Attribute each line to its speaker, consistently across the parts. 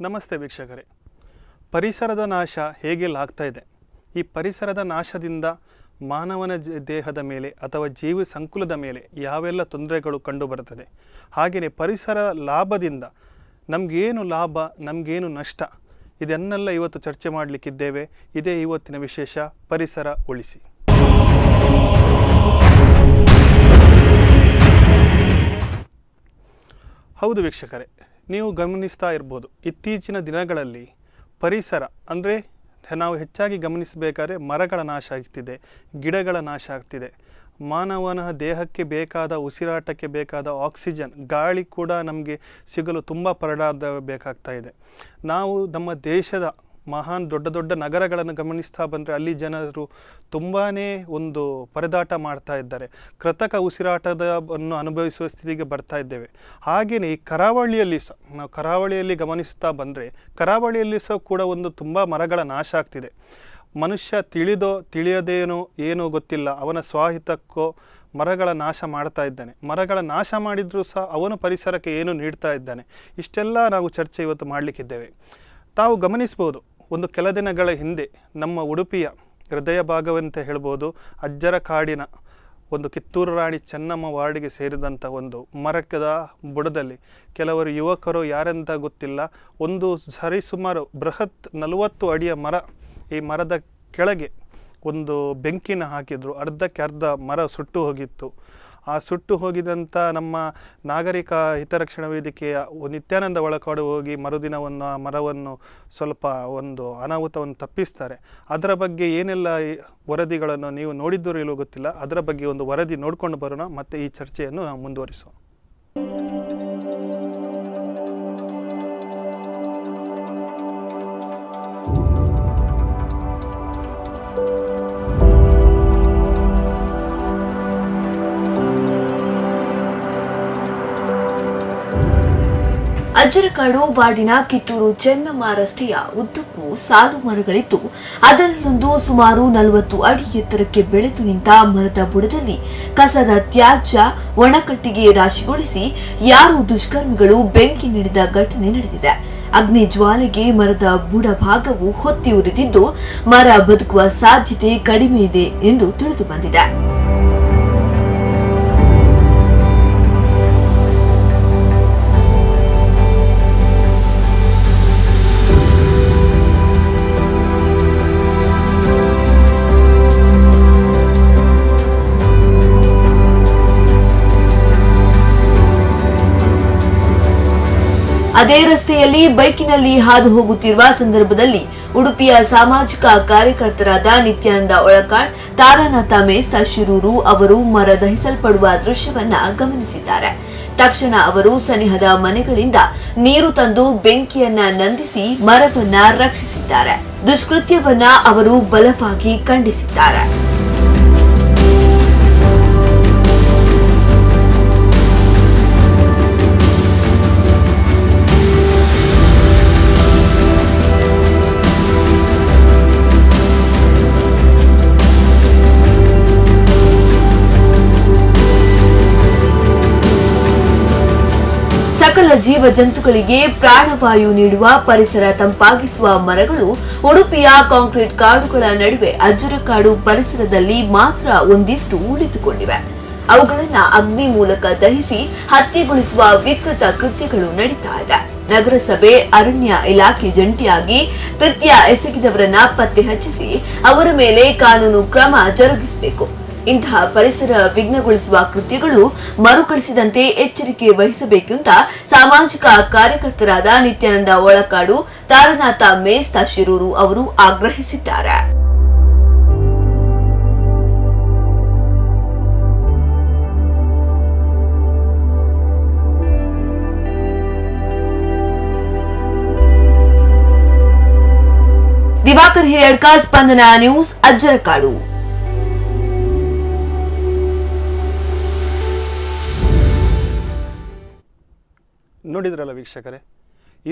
Speaker 1: ನಮಸ್ತೆ ವೀಕ್ಷಕರೇ. ಪರಿಸರದ ನಾಶ ಹೇಗೆಲ್ಲಾಗ್ತಾ ಇದೆ? ಈ ಪರಿಸರದ ನಾಶದಿಂದ ಮಾನವನ ದೇಹದ ಮೇಲೆ ಅಥವಾ ಜೀವ ಸಂಕುಲದ ಮೇಲೆ ಯಾವೆಲ್ಲ ತೊಂದರೆಗಳು ಕಂಡುಬರುತ್ತದೆ, ಹಾಗೆಯೇ ಪರಿಸರ ಲಾಭದಿಂದ ನಮಗೇನು ಲಾಭ, ನಮಗೇನು ನಷ್ಟ, ಇದನ್ನೆಲ್ಲ ಇವತ್ತು ಚರ್ಚೆ ಮಾಡಲಿಕ್ಕಿದ್ದೇವೆ. ಇದೇ ಇವತ್ತಿನ ವಿಶೇಷ, ಪರಿಸರ ಉಳಿಸಿ. ಹೌದು ವೀಕ್ಷಕರೇ, ನೀವು ಗಮನಿಸ್ತಾ ಇರ್ಬೋದು, ಇತ್ತೀಚಿನ ದಿನಗಳಲ್ಲಿ ಪರಿಸರ ಅಂದರೆ ನಾವು ಹೆಚ್ಚಾಗಿ ಗಮನಿಸಬೇಕಾದ್ರೆ ಮರಗಳ ನಾಶ ಆಗ್ತಿದೆ, ಗಿಡಗಳ ನಾಶ ಆಗ್ತಿದೆ. ಮಾನವನ ದೇಹಕ್ಕೆ ಬೇಕಾದ ಉಸಿರಾಟಕ್ಕೆ ಬೇಕಾದ ಆಕ್ಸಿಜನ್, ಗಾಳಿ ಕೂಡ ನಮಗೆ ಸಿಗಲು ತುಂಬ ಬೇಕಾಗ್ತಾ ಇದೆ. ನಾವು ನಮ್ಮ ದೇಶದ ಮಹಾನ್ ದೊಡ್ಡ ದೊಡ್ಡ ನಗರಗಳನ್ನು ಗಮನಿಸ್ತಾ ಬಂದರೆ ಅಲ್ಲಿ ಜನರು ತುಂಬಾ ಒಂದು ಪರದಾಟ ಮಾಡ್ತಾ ಇದ್ದಾರೆ. ಕೃತಕ ಉಸಿರಾಟವನ್ನು ಅನುಭವಿಸುವ ಸ್ಥಿತಿಗೆ ಬರ್ತಾ ಇದ್ದೇವೆ. ಹಾಗೆಯೇ ಈ ಕರಾವಳಿಯಲ್ಲಿ ಸಹ ನಾವು ಕರಾವಳಿಯಲ್ಲಿ ಗಮನಿಸ್ತಾ ಬಂದರೆ ಕರಾವಳಿಯಲ್ಲಿ ಸಹ ಕೂಡ ಒಂದು ತುಂಬ ಮರಗಳ ನಾಶ ಆಗ್ತಿದೆ. ಮನುಷ್ಯ ತಿಳಿಯದೇನೋ ಏನೋ ಗೊತ್ತಿಲ್ಲ, ಅವನ ಸ್ವಾಹಿತಕ್ಕೋ ಮರಗಳ ನಾಶ ಮಾಡ್ತಾ ಇದ್ದಾನೆ. ಮರಗಳ ನಾಶ ಮಾಡಿದರೂ ಸಹ ಅವನು ಪರಿಸರಕ್ಕೆ ಏನು ನೀಡ್ತಾ ಇದ್ದಾನೆ, ಇಷ್ಟೆಲ್ಲ ನಾವು ಚರ್ಚೆ ಇವತ್ತು ಮಾಡಲಿಕ್ಕಿದ್ದೇವೆ. ತಾವು ಗಮನಿಸ್ಬೋದು, ಒಂದು ಕೆಲ ದಿನಗಳ ಹಿಂದೆ ನಮ್ಮ ಉಡುಪಿಯ ಹೃದಯ ಭಾಗವಂತ ಹೇಳ್ಬೋದು, ಅಜ್ಜರ ಕಾಡಿನ ಒಂದು ಕಿತ್ತೂರು ರಾಣಿ ಚೆನ್ನಮ್ಮ ವಾರ್ಡಿಗೆ ಸೇರಿದಂಥ ಒಂದು ಮರದ ಬುಡದಲ್ಲಿ ಕೆಲವರು ಯುವಕರು ಯಾರೆಂತ ಗೊತ್ತಿಲ್ಲ, ಒಂದು ಸರಿಸುಮಾರು ಬೃಹತ್ 40 ಅಡಿಯ ಮರ, ಈ ಮರದ ಕೆಳಗೆ ಒಂದು ಬೆಂಕಿನ ಹಾಕಿದ್ರು. ಅರ್ಧಕ್ಕೆ ಅರ್ಧ ಮರ ಸುಟ್ಟು ಹೋಗಿತ್ತು. ಆ ಸುಟ್ಟು ಹೋಗಿದಂಥ ನಮ್ಮ ನಾಗರಿಕ ಹಿತರಕ್ಷಣಾ ವೇದಿಕೆಯ ನಿತ್ಯಾನಂದ ಒಳಕಾಡು ಹೋಗಿ ಮರುದಿನವನ್ನು ಆ ಮರವನ್ನು ಸ್ವಲ್ಪ ಒಂದು ಅನಾಹುತವನ್ನು ತಪ್ಪಿಸ್ತಾರೆ. ಅದರ ಬಗ್ಗೆ ಏನೆಲ್ಲ ವರದಿಗಳನ್ನು ನೀವು ನೋಡಿದ್ದರೂ ಇಲ್ಲವೋ ಗೊತ್ತಿಲ್ಲ. ಅದರ ಬಗ್ಗೆ ಒಂದು ವರದಿ ನೋಡಿಕೊಂಡು ಬರೋಣ, ಮತ್ತು ಈ ಚರ್ಚೆಯನ್ನು ನಾವು ಮುಂದುವರಿಸೋಣ.
Speaker 2: ಅಜ್ಜರಕಾಡು ವಾರ್ಡಿನ ಕಿತ್ತೂರು ಚೆನ್ನಮ್ಮ ರಸ್ತೆಯ ಉದ್ದಕ್ಕೂ ಸಾಲು ಮರಗಳಿದ್ದು, ಅದರಲ್ಲೊಂದು ಸುಮಾರು 40 ಅಡಿ ಎತ್ತರಕ್ಕೆ ಬೆಳೆದು ನಿಂತ ಮರದ ಬುಡದಲ್ಲಿ ಕಸದ ತ್ಯಾಜ್ಯ ಒಣಕಟ್ಟಿಗೆ ರಾಶಿಗೊಳಿಸಿ ಯಾರೋ ದುಷ್ಕರ್ಮಿಗಳು ಬೆಂಕಿ ನೀಡಿದ ಘಟನೆ ನಡೆದಿದೆ. ಅಗ್ನಿ ಜ್ವಾಲೆಗೆ ಮರದ ಬುಡ ಭಾಗವು ಹೊತ್ತಿ ಉರಿದಿದ್ದು, ಮರ ಬದುಕುವ ಸಾಧ್ಯತೆ ಕಡಿಮೆ ಇದೆ ಎಂದು ತಿಳಿದು ಬಂದಿದೆ. ಅದೇ ರಸ್ತೆಯಲ್ಲಿ ಬೈಕಿನಲ್ಲಿ ಹಾದು ಹೋಗುತ್ತಿರುವ ಸಂದರ್ಭದಲ್ಲಿ ಉಡುಪಿಯ ಸಾಮಾಜಿಕ ಕಾರ್ಯಕರ್ತರಾದ ನಿತ್ಯಾನಂದ ಒಳಕಾಡ್, ತಾರಾನಾಥ ಮೇಸ್ತ ಶಿರೂರು ಅವರು ಮರ ದಹಿಸಲ್ಪಡುವ ದೃಶ್ಯವನ್ನ ಗಮನಿಸಿದ್ದಾರೆ. ತಕ್ಷಣ ಅವರು ಸನಿಹದ ಮನೆಗಳಿಂದ ನೀರು ತಂದು ಬೆಂಕಿಯನ್ನ ನಂದಿಸಿ ಮರವನ್ನ ರಕ್ಷಿಸಿದ್ದಾರೆ. ದುಷ್ಕೃತ್ಯವನ್ನ ಅವರು ಬಲವಾಗಿ ಖಂಡಿಸಿದ್ದಾರೆ. ಸಕಲ ಜೀವ ಜಂತುಗಳಿಗೆ ಪ್ರಾಣವಾಯು ನೀಡುವ, ಪರಿಸರ ತಂಪಾಗಿಸುವ ಮರಗಳು ಉಡುಪಿಯ ಕಾಂಕ್ರೀಟ್ ಕಾಡುಗಳ ನಡುವೆ ಅಜ್ಜರಕಾಡು ಪರಿಸರದಲ್ಲಿ ಮಾತ್ರ ಒಂದಿಷ್ಟು ಉಳಿದುಕೊಂಡಿವೆ. ಅವುಗಳನ್ನು ಅಗ್ನಿ ಮೂಲಕ ದಹಿಸಿ ಹತ್ಯೆಗೊಳಿಸುವ ವಿಕೃತ ಕೃತ್ಯಗಳು ನಡೀತಾ ಇದೆ. ನಗರಸಭೆ, ಅರಣ್ಯ ಇಲಾಖೆ ಜಂಟಿಯಾಗಿ ಕೃತ್ಯ ಎಸಗಿದವರನ್ನ ಪತ್ತೆ ಹಚ್ಚಿಸಿ ಅವರ ಮೇಲೆ ಕಾನೂನು ಕ್ರಮ ಜರುಗಿಸಬೇಕು. ಇಂತಹ ಪರಿಸರ ವಿಘ್ನಗೊಳಿಸುವ ಕೃತ್ಯಗಳು ಮರುಕಳಿಸಿದಂತೆ ಎಚ್ಚರಿಕೆ ವಹಿಸಬೇಕು ಅಂತ ಸಾಮಾಜಿಕ ಕಾರ್ಯಕರ್ತರಾದ ನಿತ್ಯಾನಂದ ಒಳಕಾಡು, ತಾರಾನಾಥ ಮೇಸ್ತ ಶಿರೂರು ಅವರು ಆಗ್ರಹಿಸಿದ್ದಾರೆ. ದಿವಾಕರ್ ಹಿರೇಡ್ಕ, ಸ್ಪಂದನ ನ್ಯೂಸ್, ಅಜ್ಜರಕಾಡು.
Speaker 1: ನೋಡಿದ್ರಲ್ಲ ವೀಕ್ಷಕರೇ,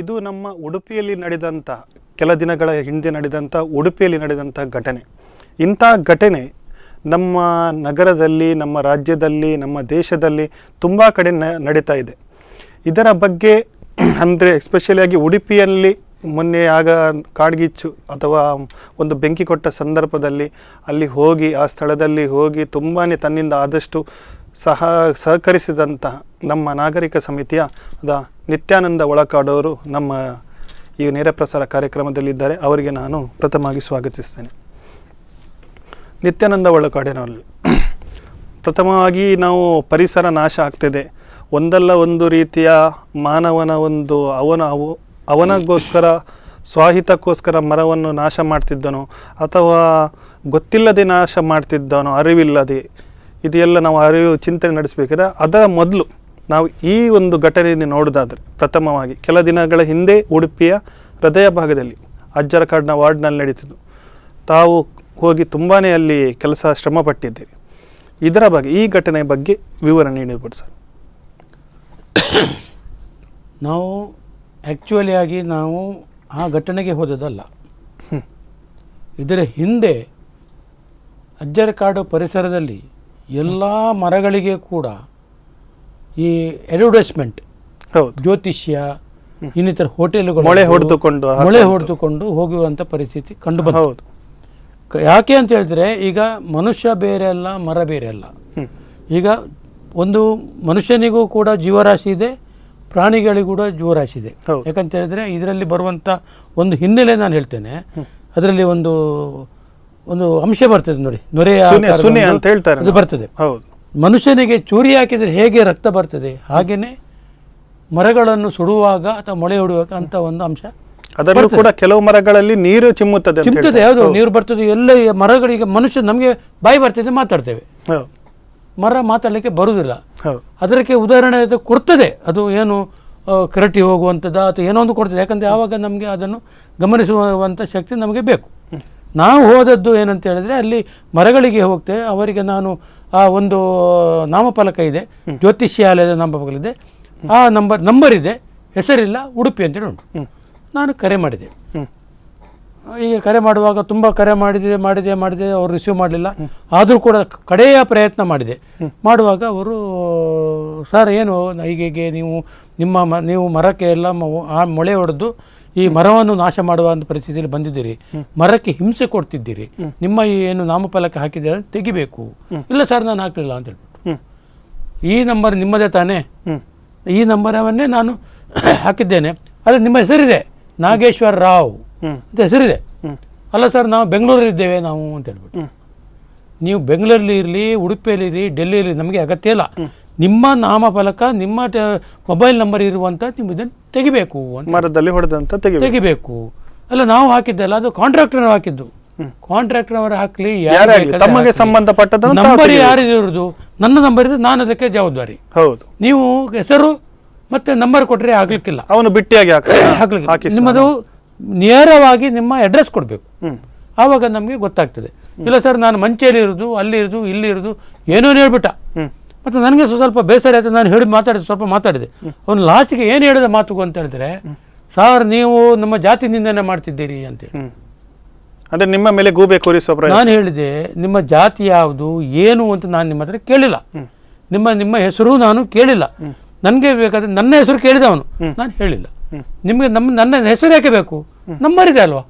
Speaker 1: ಇದು ನಮ್ಮ ಉಡುಪಿಯಲ್ಲಿ ನಡೆದಂಥ ಕೆಲ ದಿನಗಳ ಹಿಂದೆ ನಡೆದಂಥ ಉಡುಪಿಯಲ್ಲಿ ನಡೆದಂಥ ಘಟನೆ. ಇಂಥ ಘಟನೆ ನಮ್ಮ ನಗರದಲ್ಲಿ, ನಮ್ಮ ರಾಜ್ಯದಲ್ಲಿ, ನಮ್ಮ ದೇಶದಲ್ಲಿ ತುಂಬ ಕಡೆ ನಡೀತಾ ಇದೆ. ಇದರ ಬಗ್ಗೆ ಅಂದರೆ ಎಸ್ಪೆಷಲಿಯಾಗಿ ಉಡುಪಿಯಲ್ಲಿ ಮೊನ್ನೆ ಆಗ ಕಾಡ್ಗಿಚ್ಚು ಅಥವಾ ಒಂದು ಬೆಂಕಿ ಕೊಟ್ಟ ಸಂದರ್ಭದಲ್ಲಿ ಅಲ್ಲಿ ಹೋಗಿ ಆ ಸ್ಥಳದಲ್ಲಿ ಹೋಗಿ ತುಂಬಾ ತನ್ನಿಂದ ಆದಷ್ಟು ಸಹಕರಿಸಿದಂತಹ ನಮ್ಮ ನಾಗರಿಕ ಸಮಿತಿಯ ನಿತ್ಯಾನಂದ ಒಳಕಾಡೋರು ನಮ್ಮ ಈ ನೇರ ಪ್ರಸಾರ ಕಾರ್ಯಕ್ರಮದಲ್ಲಿದ್ದಾರೆ. ಅವರಿಗೆ ನಾನು ಪ್ರಥಮವಾಗಿ ಸ್ವಾಗತಿಸ್ತೇನೆ. ನಿತ್ಯಾನಂದ ಒಳಕಾಡಿನಲ್ಲಿ ಪ್ರಥಮವಾಗಿ ನಾವು ಪರಿಸರ ನಾಶ ಆಗ್ತಿದೆ, ಒಂದಲ್ಲ ಒಂದು ರೀತಿಯ ಮಾನವನ ಒಂದು ಅವನಿಗೋಸ್ಕರ ಸ್ವಾಹಿತಕ್ಕೋಸ್ಕರ ಮರವನ್ನು ನಾಶ ಮಾಡ್ತಿದ್ದನೋ ಅಥವಾ ಗೊತ್ತಿಲ್ಲದೆ ನಾಶ ಮಾಡ್ತಿದ್ದನೋ, ಅರಿವಿಲ್ಲದೆ, ಇದೆಲ್ಲ ನಾವು ಅರಿವು ಚಿಂತನೆ ನಡೆಸಬೇಕಾದ್ರೆ ಅದರ ಮೊದಲು ನಾವು ಈ ಒಂದು ಘಟನೆಯನ್ನು ನೋಡೋದಾದರೆ ಪ್ರಥಮವಾಗಿ ಕೆಲ ದಿನಗಳ ಹಿಂದೆ ಉಡುಪಿಯ ಹೃದಯ ಭಾಗದಲ್ಲಿ ಅಜ್ಜರಕಾಡಿನ ವಾರ್ಡ್ನಲ್ಲಿ ನಡೀತಿದ್ದು, ತಾವು ಹೋಗಿ ತುಂಬಾ ಅಲ್ಲಿ ಶ್ರಮ ಪಟ್ಟಿದ್ದೀರಿ. ಇದರ ಬಗ್ಗೆ, ಈ ಘಟನೆಯ ಬಗ್ಗೆ ವಿವರಣೆ ನೀಡಬಹುದು ಸರ್.
Speaker 3: ನಾವು ಆ್ಯಕ್ಚುಲಿಯಾಗಿ ನಾವು ಆ ಘಟನೆಗೆ ಹೋದದಲ್ಲ. ಇದರ ಹಿಂದೆ ಅಜ್ಜರಕಾಡು ಪರಿಸರದಲ್ಲಿ ಎಲ್ಲ ಮರಗಳಿಗೆ ಕೂಡ ಈ ಅಡ್ವರ್ಟೈಸ್ಮೆಂಟ್, ಜ್ಯೋತಿಷ್ಯ, ಇನ್ನಿತರ ಹೋಟೆಲ್ಗಳು ಮೊಳೆ ಹೊಡೆದುಕೊಂಡು ಹೋಗುವಂಥ ಪರಿಸ್ಥಿತಿ ಕಂಡು ಬಂತು. ಯಾಕೆ ಅಂತ ಹೇಳಿದ್ರೆ, ಈಗ ಮನುಷ್ಯ ಬೇರೆ ಅಲ್ಲ, ಮರ ಬೇರೆ ಅಲ್ಲ. ಈಗ ಒಂದು ಮನುಷ್ಯನಿಗೂ ಕೂಡ ಜೀವರಾಶಿ ಇದೆ, ಪ್ರಾಣಿಗಳಿಗೂ ಕೂಡ ಜೀವರಾಶಿ ಇದೆ. ಯಾಕಂತ ಹೇಳಿದ್ರೆ ಇದರಲ್ಲಿ ಬರುವಂಥ ಒಂದು ಹಿನ್ನೆಲೆ ನಾನು ಹೇಳ್ತೇನೆ. ಅದರಲ್ಲಿ ಒಂದು ಅಂಶ ಬರ್ತದೆ ನೋಡಿ, ನೊರೆಯ ಅಂತ ಹೇಳ್ತಾರೆ, ಅದು ಬರ್ತದೆ. ಮನುಷ್ಯನಿಗೆ ಚೂರಿ ಹಾಕಿದರೆ ಹೇಗೆ ರಕ್ತ ಬರ್ತದೆ, ಹಾಗೇನೆ ಮರಗಳನ್ನು ಸುಡುವಾಗ ಅಥವಾ ಮೊಳೆ ಹೊಡುವಾಗ ಅಂತ ಒಂದು ಅಂಶ.
Speaker 1: ಅದರಲ್ಲೂ ಕೂಡ ಕೆಲವು ಮರಗಳಲ್ಲಿ ನೀರು ಚಿಮ್ಮುತ್ತದೆ.
Speaker 3: ಯಾವುದು ನೀರು ಬರ್ತದೆ ಎಲ್ಲ ಮರಗಳಿಗೆ. ಮನುಷ್ಯ ನಮಗೆ ಬಾಯಿ ಬರ್ತದೆ, ಮಾತಾಡ್ತೇವೆ, ಮರ ಮಾತಾಡಲಿಕ್ಕೆ ಬರುವುದಿಲ್ಲ. ಅದಕ್ಕೆ ಉದಾಹರಣೆ ಕೊಡ್ತದೆ, ಅದು ಏನು ಕರಟಿ ಹೋಗುವಂಥದ್ದು ಅಥವಾ ಏನೋ ಒಂದು ಕೊಡ್ತದೆ. ಯಾಕಂದರೆ ಆವಾಗ ನಮಗೆ ಅದನ್ನು ಗಮನಿಸುವಂಥ ಶಕ್ತಿ ನಮಗೆ ಬೇಕು. ನಾವು ಹೋದದ್ದು ಏನಂತ ಹೇಳಿದ್ರೆ, ಅಲ್ಲಿ ಮರಗಳಿಗೆ ಹೋಗ್ತೇವೆ. ಅವರಿಗೆ ನಾನು ಆ ಒಂದು ನಾಮಫಲಕ ಇದೆ, ಜ್ಯೋತಿಷ್ಯಾಲಯದ ನಾಮಫಲಕ, ಆ ನಂಬರ್ ಇದೆ, ಹೆಸರಿಲ್ಲ, ಉಡುಪಿ ಅಂತೇಳಿ ಉಂಟು. ನಾನು ಕರೆ ಮಾಡಿದೆ. ಈಗ ಕರೆ ಮಾಡುವಾಗ ತುಂಬ ಕರೆ ಮಾಡಿದೆ, ಅವರು ರಿಸೀವ್ ಮಾಡಲಿಲ್ಲ. ಆದರೂ ಕೂಡ ಕಡೆಯ ಪ್ರಯತ್ನ ಮಾಡಿದೆ. ಮಾಡುವಾಗ ಅವರು, ಸರ್ ಏನು ಹೀಗೆ ನೀವು ಮರಕ್ಕೆ ಎಲ್ಲ ಮೊಳೆ ಹೊಡೆದು ಈ ಮರವನ್ನು ನಾಶ ಮಾಡುವಂಥ ಪರಿಸ್ಥಿತಿಯಲ್ಲಿ ಬಂದಿದ್ದೀರಿ, ಮರಕ್ಕೆ ಹಿಂಸೆ ಕೊಡ್ತಿದ್ದೀರಿ, ನಿಮ್ಮ ಏನು ನಾಮಫಲಕ ಹಾಕಿದ್ದೀರ ತೆಗಿಬೇಕು. ಇಲ್ಲ ಸರ್ ನಾನು ಹಾಕಲಿಲ್ಲ ಅಂತ ಹೇಳ್ಬಿಟ್ಟು, ಈ ನಂಬರ್ ನಿಮ್ಮದೇ ತಾನೇ, ಈ ನಂಬರವನ್ನೇ ನಾನು ಹಾಕಿದ್ದೇನೆ, ಆದರೆ ನಿಮ್ಮ ಹೆಸರಿದೆ ನಾಗೇಶ್ವರ ರಾವ್ ಅಂತ ಹೆಸರಿದೆ. ಅಲ್ಲ ಸರ್ ನಾವು ಬೆಂಗಳೂರಲ್ಲಿದ್ದೇವೆ ನಾವು ಅಂತ ಹೇಳ್ಬಿಟ್ಟು. ನೀವು ಬೆಂಗಳೂರಲ್ಲಿ ಇರಲಿ, ಉಡುಪಿಯಲ್ಲಿ ಇರಲಿ, ಡೆಲ್ಲಿಯಲ್ಲಿ ನಮಗೆ ಅಗತ್ಯ ಇಲ್ಲ. ನಿಮ್ಮ ನಾಮಫಲಕ, ನಿಮ್ಮ ಮೊಬೈಲ್ ನಂಬರ್ ಇರುವಂಥ ನೀವು ಇದನ್ನು ತೆಗಿಬೇಕು ಅಂತ,
Speaker 1: ಮರದಲ್ಲಿ ಹೊಡೆದಂತ
Speaker 3: ತೆಗಿಬೇಕು. ಅಲ್ಲ ನಾವು ಹಾಕಿದ್ದಲ್ಲ, ಅದು ಕಾಂಟ್ರಾಕ್ಟರ್ ಹಾಕಿದ್ದು. ಕಾಂಟ್ರಾಕ್ಟರ್ ಹಾಕ್ಲಿ,
Speaker 1: ತಮಗೆ ಸಂಬಂಧಪಟ್ಟ
Speaker 3: ನಂಬರ್ ಯಾರಿರೋದು, ನನ್ನ ನಂಬರ್ ಇದೆ, ನಾನು ಅದಕ್ಕೆ ಜವಾಬ್ದಾರಿ.
Speaker 1: ಹೌದು,
Speaker 3: ನೀವು ಹೆಸರು ಮತ್ತೆ ನಂಬರ್ ಕೊಟ್ಟರೆ ಆಗ್ಲಿಕ್ಕಿಲ್ಲ,
Speaker 1: ಅವನು ಬಿಟ್ಟಿಯಾಗಿ
Speaker 3: ಹಾಕ್ಲಿಕ್ಕೆ. ನಿಮ್ಮದು ನೇರವಾಗಿ ನಿಮ್ಮ ಅಡ್ರೆಸ್ ಕೊಡಬೇಕು, ಆವಾಗ ನಮಗೆ ಗೊತ್ತಾಗ್ತದೆ. ಇಲ್ಲ ಸರ್ ನಾನು ಮಂಚೆಯಲ್ಲಿ ಇರೋದು, ಅಲ್ಲಿ ಇರೋದು, ಇಲ್ಲಿ ಇರೋದು, ಏನೋ ಹೇಳ್ಬಿಟ್ಟ. ಮತ್ತು ನನಗೆ ಸ್ವಲ್ಪ ಬೇಸರ ಆಯ್ತು. ನಾನು ಸ್ವಲ್ಪ ಮಾತಾಡಿದೆ. ಅವನು ಲಾಸ್ಟಿಗೆ ಏನು ಹೇಳಿದ ಮಾತುಗು ಅಂತ ಹೇಳಿದ್ರೆ, ಸರ್ ನೀವು ನಮ್ಮ ಜಾತಿ ನಿಂದನೆ ಮಾಡ್ತಿದ್ದೀರಿ ಅಂತೇಳಿ.
Speaker 1: ಅಂದರೆ ನಿಮ್ಮ ಮೇಲೆ ಗೂಬೆ ಕೂರಿಸೋ
Speaker 3: ನಾನು ಹೇಳಿದೆ, ನಿಮ್ಮ ಜಾತಿ ಯಾವುದು ಏನು ಅಂತ ನಾನು ನಿಮ್ಮ ಹತ್ರ ಕೇಳಿಲ್ಲ, ನಿಮ್ಮ ಹೆಸರು ನಾನು ಕೇಳಿಲ್ಲ. ನನಗೆ ಬೇಕಾದ್ರೆ ನನ್ನ ಹೆಸರು ಕೇಳಿದ ಅವನು, ನಾನು ಹೇಳಿಲ್ಲ. ನಿಮಗೆ ನನ್ನ ಹೆಸರು ಯಾಕೆ ಬೇಕು? ನಂಬರ್ ಇದೆ ಅಲ್ವಾ,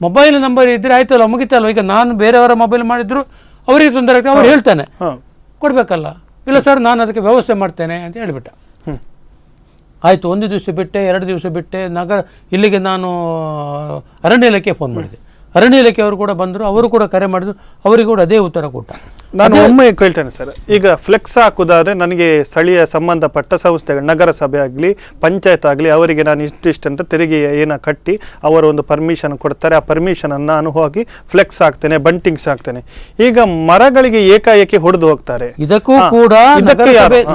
Speaker 3: ಮೊಬೈಲ್ ನಂಬರ್ ಇದ್ರೆ ಆಯ್ತಲ್ವ, ಮುಗಿತಲ್ವ. ಈಗ ನಾನು ಬೇರೆಯವರ ಮೊಬೈಲ್ ಮಾಡಿದ್ರು ಅವರಿಗೆ ತೊಂದರೆ ಆಗ್ತದೆ, ಅವ್ರು ಹೇಳ್ತಾನೆ ಕೊಡಬೇಕಲ್ಲ. ಇಲ್ಲ ಸರ್ ನಾನು ಅದಕ್ಕೆ ವ್ಯವಸ್ಥೆ ಮಾಡ್ತೇನೆ ಅಂತ ಹೇಳಿಬಿಟ್ಟ. ಆಯಿತು, 1 ದಿವಸ ಬಿಟ್ಟೆ, 2 ದಿವಸ ಬಿಟ್ಟೆ, ಇಲ್ಲಿಗೆ ನಾನು ಅರಣ್ಯ ಇಲಾಖೆ ಫೋನ್ ಮಾಡಿದೆ. ಅರಣ್ಯ ಇಲಾಖೆ ಅವರು ಕೂಡ ಬಂದರು, ಅವರು ಕೂಡ ಕರೆ ಮಾಡಿದ್ರು, ಅವರಿಗೆ ಕೂಡ ಅದೇ ಉತ್ತರ ಕೊಟ್ಟ.
Speaker 1: ನಾನು ಒಮ್ಮೆ ಕೇಳ್ತೇನೆ ಸರ್, ಈಗ ಫ್ಲೆಕ್ಸ್ ಹಾಕುದಾದ್ರೆ ನನಗೆ ಸ್ಥಳೀಯ ಸಂಬಂಧಪಟ್ಟ ಸಂಸ್ಥೆಗಳು, ನಗರಸಭೆ ಆಗಲಿ, ಪಂಚಾಯತ್ ಆಗಲಿ, ಅವರಿಗೆ ನಾನು ಇಷ್ಟಿಷ್ಟಂತ ತೆರಿಗೆ ಏನೋ ಕಟ್ಟಿ ಅವರು ಒಂದು ಪರ್ಮಿಷನ್ ಕೊಡ್ತಾರೆ. ಆ ಪರ್ಮಿಷನನ್ನು ನಾನು ಹೋಗಿ ಫ್ಲೆಕ್ಸ್ ಹಾಕ್ತೇನೆ, ಬಂಟಿಂಗ್ಸ್ ಹಾಕ್ತೇನೆ. ಈಗ ಮರಗಳಿಗೆ ಏಕಾಏಕಿ ಹೊಡೆದು ಹೋಗ್ತಾರೆ.
Speaker 3: ಇದಕ್ಕೂ ಕೂಡ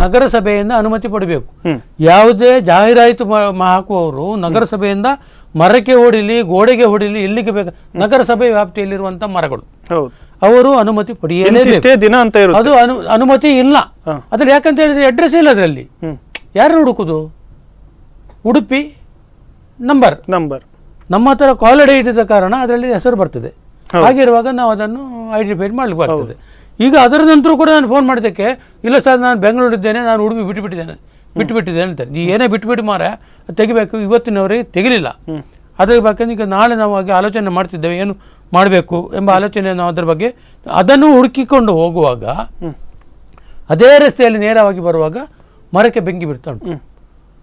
Speaker 3: ನಗರಸಭೆಯಿಂದ ಅನುಮತಿ ಪಡಬೇಕು. ಯಾವುದೇ ಜಾಹೀರಾತು ಹಾಕುವವರು ನಗರಸಭೆಯಿಂದ ಮರಕ್ಕೆ ಹೊಡಿಲಿ, ಗೋಡೆಗೆ ಹೊಡಿಲಿ, ಇಲ್ಲಿಗೆ ಬೇಕು, ನಗರಸಭೆ ವ್ಯಾಪ್ತಿಯಲ್ಲಿರುವಂಥ ಮರಗಳು ಅವರು ಅನುಮತಿ ಪಡೆಯಲೇಬೇಕು.
Speaker 1: ದಿನ ಅಂತ
Speaker 3: ಅದು ಅನುಮತಿ ಇಲ್ಲ ಅದ್ರಲ್ಲಿ. ಯಾಕಂತ ಹೇಳಿದ್ರೆ ಅಡ್ರೆಸ್ ಇಲ್ಲ ಅದರಲ್ಲಿ. ಯಾರು ಹುಡುಕುದು? ಉಡುಪಿ ನಂಬರ್ ನಮ್ಮ ಹತ್ರ ಕಾಲ್ ಐಡಿ ಇದ್ದ ಕಾರಣ ಅದರಲ್ಲಿ ಹೆಸರು ಬರ್ತದೆ. ಹಾಗಿರುವಾಗ ನಾವು ಅದನ್ನು ಐಡೆಂಟಿಫೈ ಮಾಡ್ಲಿಕ್ಕೆ ಬರ್ತದೆ. ಈಗ ಅದರ ನಂತರ ಕೂಡ ನಾನು ಫೋನ್ ಮಾಡಿದ್ದಕ್ಕೆ, ಇಲ್ಲ ಸರ್ ನಾನು ಬೆಂಗಳೂರಿದ್ದೇನೆ, ನಾನು ಉಡುಪಿ ಬಿಟ್ಟುಬಿಟ್ಟಿದ್ದೇನೆ. ಬಿಟ್ಟುಬಿಟ್ಟಿದೆ ಹೇಳ್ತಾರೆ. ನೀ ಏನೇ ಬಿಟ್ಬಿಟ್ಟು ಮಾರ ತೆಗಿಬೇಕು, ಇವತ್ತಿನವರೆಗೆ ತೆಗಿಲಿಲ್ಲ. ಅದ್ರ ಬಗ್ಗೆ ಈಗ ನಾಳೆ ನಾವು ಹಾಗೆ ಆಲೋಚನೆ ಮಾಡ್ತಿದ್ದೇವೆ, ಏನು ಮಾಡಬೇಕು ಎಂಬ ಆಲೋಚನೆ ನಾವು ಅದ್ರ ಬಗ್ಗೆ ಅದನ್ನು ಹುಡುಕಿಕೊಂಡು ಹೋಗುವಾಗ ಅದೇ ರಸ್ತೆಯಲ್ಲಿ ನೇರವಾಗಿ ಬರುವಾಗ ಮರಕ್ಕೆ ಬೆಂಕಿ ಬಿಡ್ತಾ ಉಂಟು.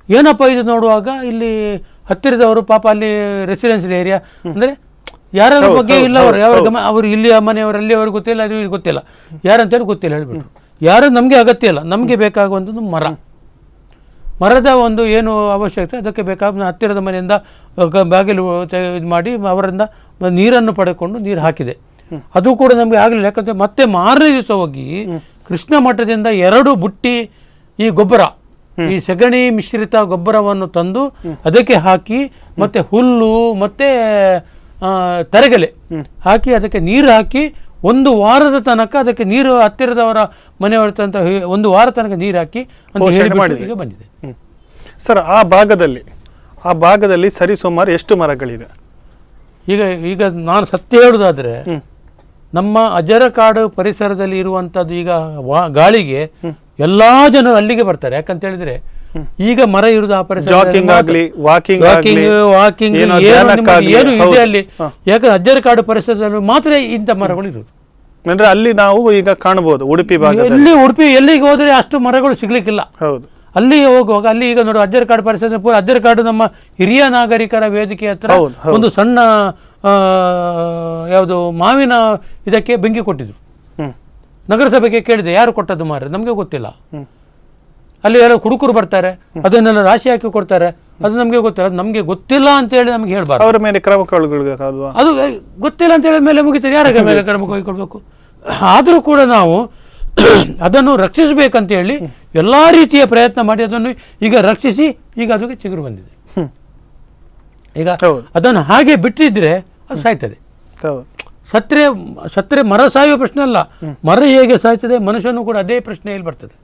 Speaker 3: ಏನಪ್ಪ ಇದು ನೋಡುವಾಗ ಇಲ್ಲಿ ಹತ್ತಿರದವರು ಪಾಪ ಅಲ್ಲಿ ರೆಸಿಡೆನ್ಷಿಯಲ್ ಏರಿಯಾ ಅಂದರೆ ಯಾರ ಬಗ್ಗೆ ಇಲ್ಲ, ಅವರು ಯಾವ ಅವರು ಇಲ್ಲಿ ಮನೆಯವರು ಅಲ್ಲಿ ಅವ್ರಿಗೆ ಗೊತ್ತಿಲ್ಲ, ಅದು ಇಲ್ಲಿ ಗೊತ್ತಿಲ್ಲ, ಯಾರಂತೇಳಿ ಗೊತ್ತಿಲ್ಲ ಹೇಳ್ಬಿಟ್ರು. ಯಾರು ನಮಗೆ ಅಗತ್ಯ ಇಲ್ಲ, ನಮಗೆ ಬೇಕಾಗುವಂಥದ್ದು ಮರದ ಒಂದು ಏನು ಅವಶ್ಯಕತೆ ಅದಕ್ಕೆ ಬೇಕಾದ ಹತ್ತಿರದ ಮನೆಯಿಂದ ಬಾಗಿಲು ಇದು ಮಾಡಿ ಅವರಿಂದ ನೀರನ್ನು ಪಡೆದುಕೊಂಡು ನೀರು ಹಾಕಿದೆ. ಅದು ಕೂಡ ನಮಗೆ ಆಗಲಿಲ್ಲ. ಯಾಕಂದರೆ ಮತ್ತೆ ಮಾರನೇ ದಿವಸ ಹೋಗಿ ಕೃಷ್ಣ ಮಠದಿಂದ 2 ಬುಟ್ಟಿ ಈ ಗೊಬ್ಬರ, ಈ ಸಗಣಿ ಮಿಶ್ರಿತ ಗೊಬ್ಬರವನ್ನು ತಂದು ಅದಕ್ಕೆ ಹಾಕಿ ಮತ್ತೆ ಹುಲ್ಲು ಮತ್ತೆ ತರಗೆಲೆ ಹಾಕಿ ಅದಕ್ಕೆ ನೀರು ಹಾಕಿ 1 ವಾರದ ತನಕ ಅದಕ್ಕೆ ನೀರು ಹತ್ತಿರದವರ ಮನೆಯವರ ತನಕ 1 ವಾರ ತನಕ ನೀರು ಹಾಕಿ ಅಂತ ಹೇಳಿ ಈಗ ಬಂದಿದೆ.
Speaker 1: ಸರ್, ಆ ಭಾಗದಲ್ಲಿ ಸರಿಸುಮಾರು ಎಷ್ಟು ಮರಗಳಿದೆ?
Speaker 3: ಈಗ ನಾನು ಸತ್ಯ ಹೇಳುವುದಾದ್ರೆ ನಮ್ಮ ಅಜರಕಾಡು ಪರಿಸರದಲ್ಲಿ ಇರುವಂಥದ್ದು ಈಗ ಗಾಳಿಗೆ ಎಲ್ಲಾ ಜನರು ಅಲ್ಲಿಗೆ ಬರ್ತಾರೆ. ಯಾಕಂತ ಹೇಳಿದ್ರೆ ಈಗ ಮರ ಇರುವುದು ಆ ಪರಿಸರ ವಾಕಿಂಗ್ ಏನು ಇದೆ ಅಲ್ಲಿ. ಯಾಕಂದ್ರೆ ಅಜ್ಜರಕಾಡು ಪರಿಸರದಲ್ಲಿ ಮಾತ್ರ ಇಂಥ ಮರಗಳು ಇರುವುದು.
Speaker 1: ಅಂದ್ರೆ ಅಲ್ಲಿ ನಾವು ಈಗ ಕಾಣಬಹುದು ಉಡುಪಿ
Speaker 3: ಎಲ್ಲಿಗೆ ಹೋದ್ರೆ ಅಷ್ಟು ಮರಗಳು ಸಿಗ್ಲಿಕ್ಕಿಲ್ಲ.
Speaker 1: ಹೌದು,
Speaker 3: ಅಲ್ಲಿ ಹೋಗುವಾಗ ಅಲ್ಲಿ ಈಗ ನೋಡಿ ಅಜ್ಜರಕಾಡು ಪರಿಸರ ಪೂರ ಅಜ್ಜರಕಾಡು ನಮ್ಮ ಹಿರಿಯ ನಾಗರಿಕರ ವೇದಿಕೆ ಹತ್ರ ಒಂದು ಸಣ್ಣ ಯಾವುದು ಮಾವಿನ ಇದಕ್ಕೆ ಬೆಂಕಿ ಕೊಟ್ಟಿದ್ರು. ನಗರಸಭೆಗೆ ಕೇಳಿದೆ, ಯಾರು ಕೊಟ್ಟದ್ದು ಮಾರ್ರೆ, ನಮಗೆ ಗೊತ್ತಿಲ್ಲ. ಅಲ್ಲಿ ಯಾರೋ ಕುಡುಕರು ಬರ್ತಾರೆ, ಅದನ್ನೆಲ್ಲ ರಾಶಿ ಹಾಕಿ ಕೊಡ್ತಾರೆ, ಅದು ನಮಗೆ ಗೊತ್ತಿಲ್ಲ. ಅದು ನಮಗೆ ಗೊತ್ತಿಲ್ಲ ಅಂತ ಹೇಳಿ ನಮ್ಗೆ ಹೇಳ್ಬಾರ್ದು.
Speaker 1: ಅವರ ಮೇಲೆ ಕ್ರಮ
Speaker 3: ಅದು ಗೊತ್ತಿಲ್ಲ ಅಂತ ಹೇಳಿದ ಮೇಲೆ ಮುಗಿತಾರೆ, ಯಾರ ಮೇಲೆ ಕ್ರಮ ಕೈಗೊಳ್ಬೇಕು. ಆದರೂ ಕೂಡ ನಾವು ಅದನ್ನು ರಕ್ಷಿಸಬೇಕಂತ ಹೇಳಿ ಎಲ್ಲ ರೀತಿಯ ಪ್ರಯತ್ನ ಮಾಡಿ ಅದನ್ನು ಈಗ ರಕ್ಷಿಸಿ ಈಗ ಅದಕ್ಕೆ ಚಿಗುರು ಬಂದಿದೆ. ಈಗ ಅದನ್ನು ಹಾಗೆ ಬಿಟ್ಟಿದ್ರೆ ಅದು ಸಾಯ್ತದೆ. ಸತ್ರೆ ಮರ ಸಾಯುವ ಪ್ರಶ್ನೆ ಅಲ್ಲ, ಮರ ಹೇಗೆ ಸಾಯ್ತದೆ ಮನುಷ್ಯನು ಕೂಡ ಅದೇ ಪ್ರಶ್ನೆಯಲ್ಲಿ ಬರ್ತದೆ.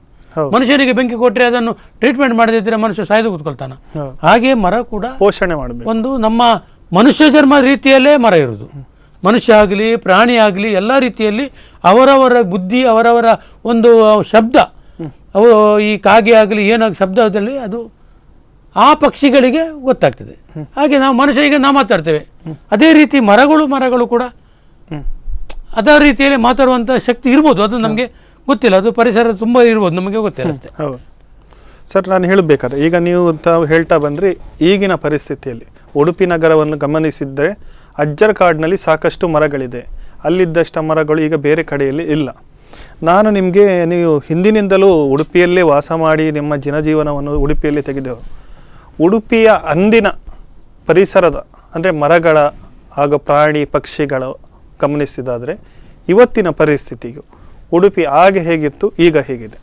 Speaker 3: ಮನುಷ್ಯನಿಗೆ ಬೆಂಕಿ ಕೊಟ್ಟರೆ ಅದನ್ನು ಟ್ರೀಟ್ಮೆಂಟ್ ಮಾಡದಿದ್ರೆ ಮನುಷ್ಯ ಸಾಯ್ದು ಕೂತ್ಕೊಳ್ತಾನ. ಹಾಗೆ ಮರ ಕೂಡ
Speaker 1: ಪೋಷಣೆ ಮಾಡಬೇಕು.
Speaker 3: ಒಂದು ನಮ್ಮ ಮನುಷ್ಯ ಜನ್ಮ ರೀತಿಯಲ್ಲೇ ಮರ ಇರುವುದು. ಮನುಷ್ಯ ಆಗಲಿ ಪ್ರಾಣಿ ಆಗಲಿ ಎಲ್ಲ ರೀತಿಯಲ್ಲಿ ಅವರವರ ಬುದ್ಧಿ, ಅವರವರ ಒಂದು ಶಬ್ದ, ಅವು ಈ ಕಾಗೆ ಆಗಲಿ ಏನಾಗ ಶಬ್ದದಲ್ಲಿ ಅದು ಆ ಪಕ್ಷಿಗಳಿಗೆ ಗೊತ್ತಾಗ್ತದೆ. ಹಾಗೆ ನಾವು ಮನುಷ್ಯರಿಗೆ ನಾವು ಮಾತಾಡ್ತೇವೆ, ಅದೇ ರೀತಿ ಮರಗಳು ಕೂಡ ಅದೇ ರೀತಿಯಲ್ಲಿ ಮಾತಾಡುವಂಥ ಶಕ್ತಿ ಇರ್ಬೋದು. ಅದು ನಮಗೆ ಗೊತ್ತಿಲ್ಲ, ಅದು ಪರಿಸರ ತುಂಬ ಇರ್ಬೋದು, ನಮಗೆ ಗೊತ್ತಿಲ್ಲ ಅಷ್ಟೇ.
Speaker 1: ಹೌದು ಸರ್, ನಾನು ಹೇಳಬೇಕಾದ್ರೆ ಈಗ ನೀವು ಹೇಳ್ತಾ ಬಂದರೆ ಈಗಿನ ಪರಿಸ್ಥಿತಿಯಲ್ಲಿ ಉಡುಪಿ ನಗರವನ್ನು ಗಮನಿಸಿದರೆ ಅಜ್ಜರಕಾಡಿನಲ್ಲಿ ಸಾಕಷ್ಟು ಮರಗಳಿದೆ. ಅಲ್ಲಿದ್ದಷ್ಟು ಮರಗಳು ಈಗ ಬೇರೆ ಕಡೆಯಲ್ಲಿ ಇಲ್ಲ. ನಾನು ನಿಮಗೆ ನೀವು ಹಿಂದಿನಿಂದಲೂ ಉಡುಪಿಯಲ್ಲೇ ವಾಸ ಮಾಡಿ ನಿಮ್ಮ ಜನಜೀವನವನ್ನು ಉಡುಪಿಯಲ್ಲಿ ತೆಗೆದೆವು. ಉಡುಪಿಯ ಅಂದಿನ ಪರಿಸರದ ಅಂದರೆ ಮರಗಳ ಹಾಗೂ ಪ್ರಾಣಿ ಪಕ್ಷಿಗಳು ಗಮನಿಸಿದಾದರೆ ಇವತ್ತಿನ ಪರಿಸ್ಥಿತಿಗೂ ಉಡುಪಿ ಆಗ ಹೇಗಿತ್ತು ಈಗ ಹೇಗಿದೆ?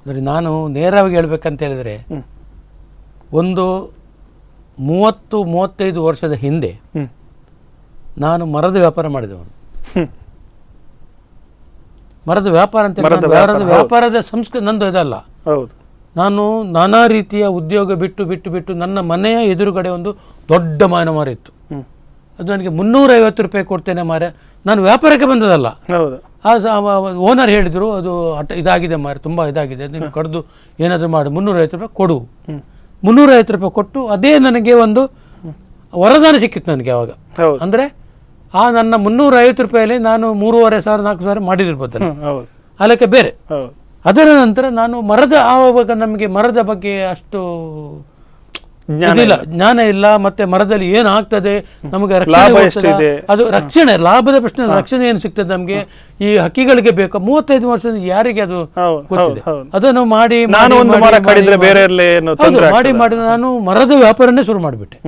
Speaker 3: ಅಂದರೆ ನಾನು ನೇರವಾಗಿ ಹೇಳ್ಬೇಕಂತ ಹೇಳಿದರೆ ಒಂದು 30-35 ವರ್ಷದ ಹಿಂದೆ ನಾನು ಮರದ ವ್ಯಾಪಾರ ಮಾಡಿದವನು. ಮರದ ವ್ಯಾಪಾರ ಅಂತ ವ್ಯಾಪಾರದ ಸಂಸ್ಕೃತಿ ನಂದು ಇದಲ್ಲ. ನಾನು ನಾನಾ ರೀತಿಯ ಉದ್ಯೋಗ ಬಿಟ್ಟು ನನ್ನ ಮನೆಯ ಎದುರುಗಡೆ ಒಂದು ದೊಡ್ಡ ಮಾವಿನ ಮರ ಇತ್ತು. ಅದು ನನಗೆ 350 ರೂಪಾಯಿ ಕೊಡ್ತೇನೆ ಮಾರೆ, ನಾನು ವ್ಯಾಪಾರಕ್ಕೆ ಬಂದದಲ್ಲ. ಓನರ್ ಹೇಳಿದರು, ಅದು ಇದಾಗಿದೆ ಮಾರೆ, ತುಂಬ ಇದಾಗಿದೆ, ನೀನು ಕಡ್ದು ಏನಾದರೂ ಮಾಡಿ 350 ರೂಪಾಯಿ ಕೊಡು. 350 ರೂಪಾಯಿ ಕೊಟ್ಟು ಅದೇ ನನಗೆ ಒಂದು ವರದಾನ ಸಿಕ್ಕಿತ್ತು ನನಗೆ ಆವಾಗ. ಅಂದರೆ ಆ ನನ್ನ 350 ರೂಪಾಯಲ್ಲಿ ನಾನು 3,500-4,000 ಮಾಡಿದಿರ್ಬೋದು ಅದಕ್ಕೆ ಬೇರೆ. ಅದರ ನಂತರ ನಾನು ಆವಾಗ ನಮಗೆ ಮರದ ಬಗ್ಗೆ ಅಷ್ಟು ಜ್ಞಾನ ಇಲ್ಲ, ಮತ್ತೆ ಮರದಲ್ಲಿ ಏನು ಆಗ್ತದೆ ನಮಗೆ ಅದು ರಕ್ಷಣೆ, ಲಾಭದ ಪ್ರಶ್ನೆ, ರಕ್ಷಣೆ ಏನು ಸಿಗ್ತದೆ ನಮಗೆ, ಈ ಹಕ್ಕಿಗಳಿಗೆ ಬೇಕು. 35 ವರ್ಷದ ಯಾರಿಗೆ ಅದು ಗೊತ್ತಿದೆ. ಅದನ್ನು ಮಾಡಿ ನಾನು ಮರದ ವ್ಯಾಪಾರನೇ ಶುರು ಮಾಡಿಬಿಟ್ಟೆ.